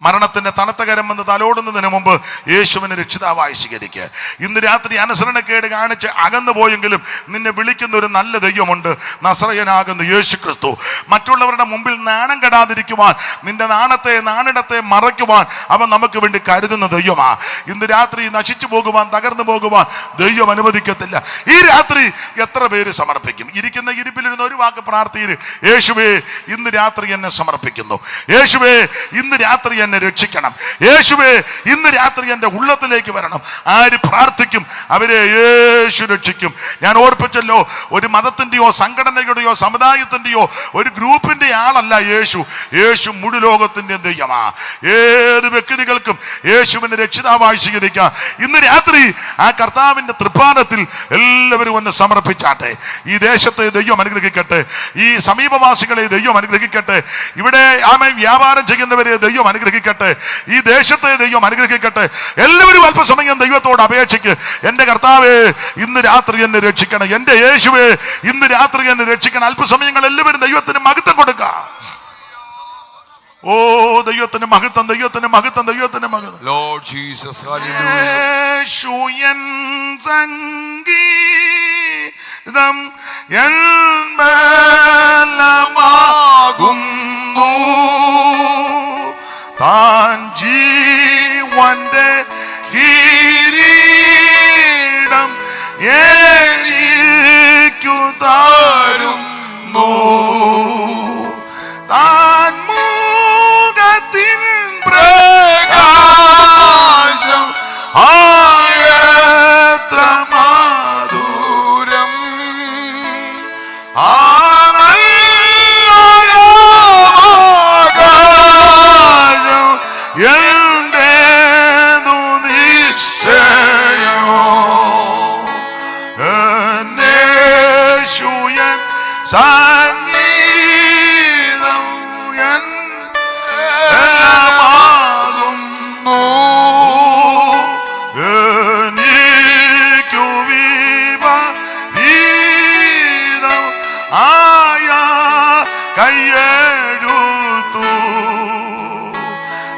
മരണത്തിന്റെ തണുത്ത കരം വന്ന് തലോടുന്നതിന് മുമ്പ് യേശുവിനെ രക്ഷിതാവായി സ്വീകരിക്കുക. ഇന്ന് രാത്രി അനുസരണക്കേട് കാണിച്ച് അകന്നു പോയെങ്കിലും നിന്നെ വിളിക്കുന്ന ഒരു നല്ല ദൈവമുണ്ട്, നസറയനാകുന്ന യേശു ക്രിസ്തു. മറ്റുള്ളവരുടെ മുമ്പിൽ നാണം കെടാതിരിക്കുവാൻ, നിന്റെ നാണിടത്തെ മറയ്ക്കുവാൻ അവൻ നമുക്ക് വേണ്ടി കരുതുന്ന ദൈവമാ. ഇന്ന് രാത്രി നശിച്ചു പോകുവാൻ, തകർന്നു പോകുവാൻ ദൈവം അനുവദിക്കത്തില്ല. ഈ രാത്രി എത്ര പേര് സമർപ്പിക്കും? ഇരിക്കുന്ന ഇരിപ്പിലിരുന്ന് ഒരു വാക്ക് പ്രാർത്ഥിയിൽ, യേശുവേ ഇന്ന് രാത്രി എന്നെ സമർപ്പിക്കുന്നു. യേശുവേ ഇന്ന് രാത്രി എന്നെ രക്ഷിക്കണം. യേശുവേ ഇന്ന് രാത്രി എൻ്റെ ഉള്ളത്തിലേക്ക് വരണം. ആര് പ്രാർത്ഥിക്കും അവരെ യേശു രക്ഷിക്കും. ഞാൻ ഓർപ്പിച്ചല്ലോ, ഒരു മതത്തിൻ്റെയോ സംഘടനയുടെയോ സമുദായത്തിൻ്റെയോ ഒരു ഗ്രൂപ്പിൻ്റെ ആളല്ല യേശു. യേശു മുഴു ലോകത്തിൻ്റെ ദൈവമാ. ഏത് വ്യക്തികൾക്കും യേശുവിനെ രക്ഷിതാവായി സ്വീകരിക്കാം. ഇന്ന് രാത്രി ആ കർത്താവിൻ്റെ തൃപ്പാദത്തിൽ എല്ലാവരും ഒന്ന് സമർപ്പിച്ചാട്ടെ. ഈ ദേശത്തെ ദൈവം അനുഗ്രഹിക്കട്ടെ. ഈ സമീപവാസികളെ ദൈവം അനുഗ്രഹിക്കട്ടെ. ഇവിടെ വ്യാപാരം ചെയ്യുന്നവരെ ദൈവം അനുഗ്രഹിക്കട്ടെ. അനുഗ്രഹിക്കട്ടെ. ഈ ദേശത്തെ ദൈവം അനുഗ്രഹിക്കട്ടെ. എല്ലാവരും അല്പസമയം ദൈവത്തോട് അപേക്ഷിക്ക്. എൻ്റെ കർത്താവേ, ഇന്ന് രാത്രി എന്നെ രക്ഷിക്കണം. എൻ്റെ യേശുവേ, ഇന്ന് രാത്രി എന്നെ രക്ഷിക്കണം. അല്പസമയങ്ങൾ എല്ലാവരും ദൈവത്തിന് മഹത്വം കൊടുക്കാം. ഓ, ദൈവത്തിന് മഹത്വം, ദൈവത്തിന് മഹത്വം, ദൈവത്തിന് മഹത്വം. Lord Jesus, hallelujah. യേശുയൻ സംഗീതം ബലമാകുന്നു. താൻ ജീവന്റെ കിരീടം എനിക്കു തരുന്നു. താൻ മുഖത്തിൻ പ്രകാശം ആയത്ര മധുരം. ആകാശം എന്റേതു നിശ്ചയം. എന്നേശുയൻ സംഗീതം എല്ലാമാകുന്നു. എനിക്കു വിപരീതം ആയ കയ്യെഴുത്തു.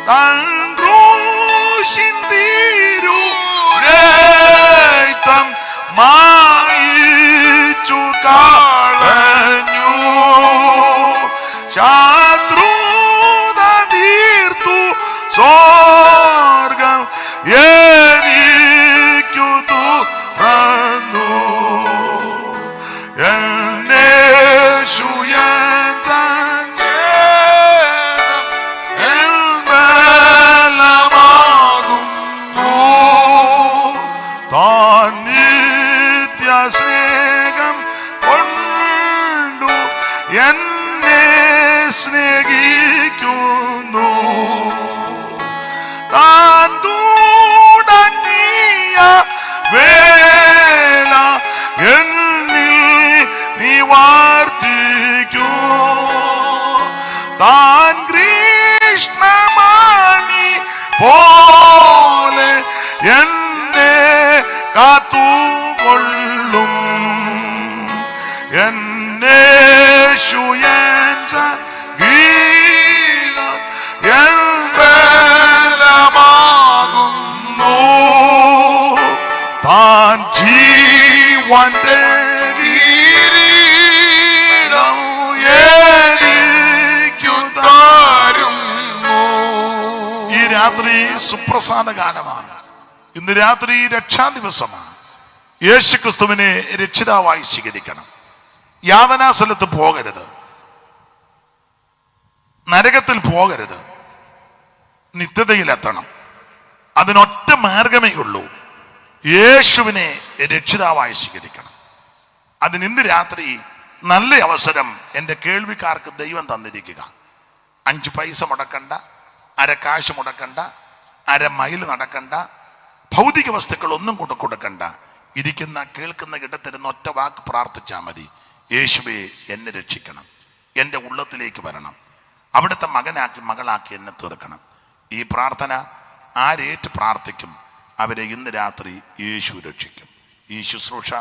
തൻ ക്രൂശിൻ തിരുരക്തം മായിച്ചു കളഞ്ഞു. ശത്രുത തീർത്തു സ്വർഗം എനിക്കു തുറന്നു. എന്നേശുയൻ സംഗീതം ബലമാകുന്നു. താൻ നിത്യസ്നേഹം കൊണ്ടു എന്നെ സ്നേഹിക്കുന്നു. താൻ തുടങ്ങിയ വേല എന്നിൽ നിവർത്തിക്കൂ. താൻ കൃഷ്ണമണി പോലെ എന്നെ കാത്തുകൊള്ളും. എന്നേശുയൻ സംഗീതം എൻ ബലമാകുന്നു. താൻ ജീവന്റെ കിരീടം എനിക്കു തരുന്നു. ഈ രാത്രി സുപ്രസാദ ഗാനമാണ്. ഇന്ന് രാത്രി രക്ഷാ ദിവസമാണ്. യേശു ക്രിസ്തുവിനെ രക്ഷിതാവായി സ്വീകരിക്കണം. യാതനാ സ്ഥലത്ത് പോകരുത്, നരകത്തിൽ പോകരുത്, നിത്യതയിലെത്തണം. അതിനൊറ്റ മാർഗമേ ഉള്ളൂ, യേശുവിനെ രക്ഷിതാവായി സ്വീകരിക്കണം. അതിന് ഇന്ന് രാത്രി നല്ല അവസരം എൻ്റെ കേൾവിക്കാർക്ക് ദൈവം തന്നിരിക്കുക. 5 പൈസ മുടക്കണ്ട, അര കാശ് മുടക്കണ്ട, അര മൈൽ നടക്കണ്ട, ഭൗതിക വസ്തുക്കൾ ഒന്നും കൊടുക്കണ്ട. ഇരിക്കുന്ന കേൾക്കുന്ന ഇടത്തിരുന്ന് ഒറ്റ വാക്ക് പ്രാർത്ഥിച്ചാൽ മതി. യേശുവേ, എന്നെ രക്ഷിക്കണം, എൻ്റെ ഉള്ളത്തിലേക്ക് വരണം, അവിടുത്തെ മകനാക്കി മകളാക്കി എന്നെ തീർക്കണം. ഈ പ്രാർത്ഥന ആരേറ്റ് പ്രാർത്ഥിക്കും അവരെ ഇന്ന് രാത്രി യേശു രക്ഷിക്കും. ഈ ശുശ്രൂഷ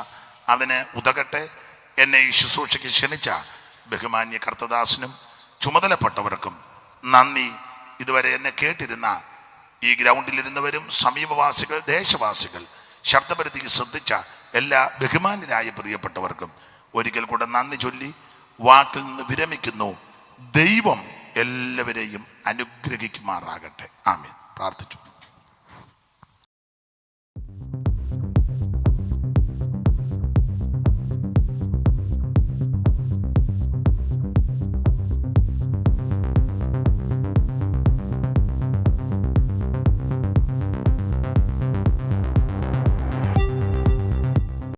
അതിന് ഉതകട്ടെ. എന്നെ ഈ ശുശ്രൂഷയ്ക്ക് ക്ഷണിച്ച ബഹുമാന്യ കർത്തദാസനും ചുമതലപ്പെട്ടവർക്കും നന്ദി. ഇതുവരെ എന്നെ കേട്ടിരുന്ന ഈ ഗ്രൗണ്ടിലിരുന്നവരും സമീപവാസികൾ, ദേശവാസികൾ, ശബ്ദപരിധിക്ക് ശ്രദ്ധിച്ച എല്ലാ ബഹുമാന്യരായ പ്രിയപ്പെട്ടവർക്കും ഒരിക്കൽ കൂടെ നന്ദി ചൊല്ലി വാക്കിൽ നിന്ന് വിരമിക്കുന്നു. ദൈവം എല്ലാവരെയും അനുഗ്രഹിക്കുമാറാകട്ടെ. ആമേൻ. പ്രാർത്ഥിച്ചു.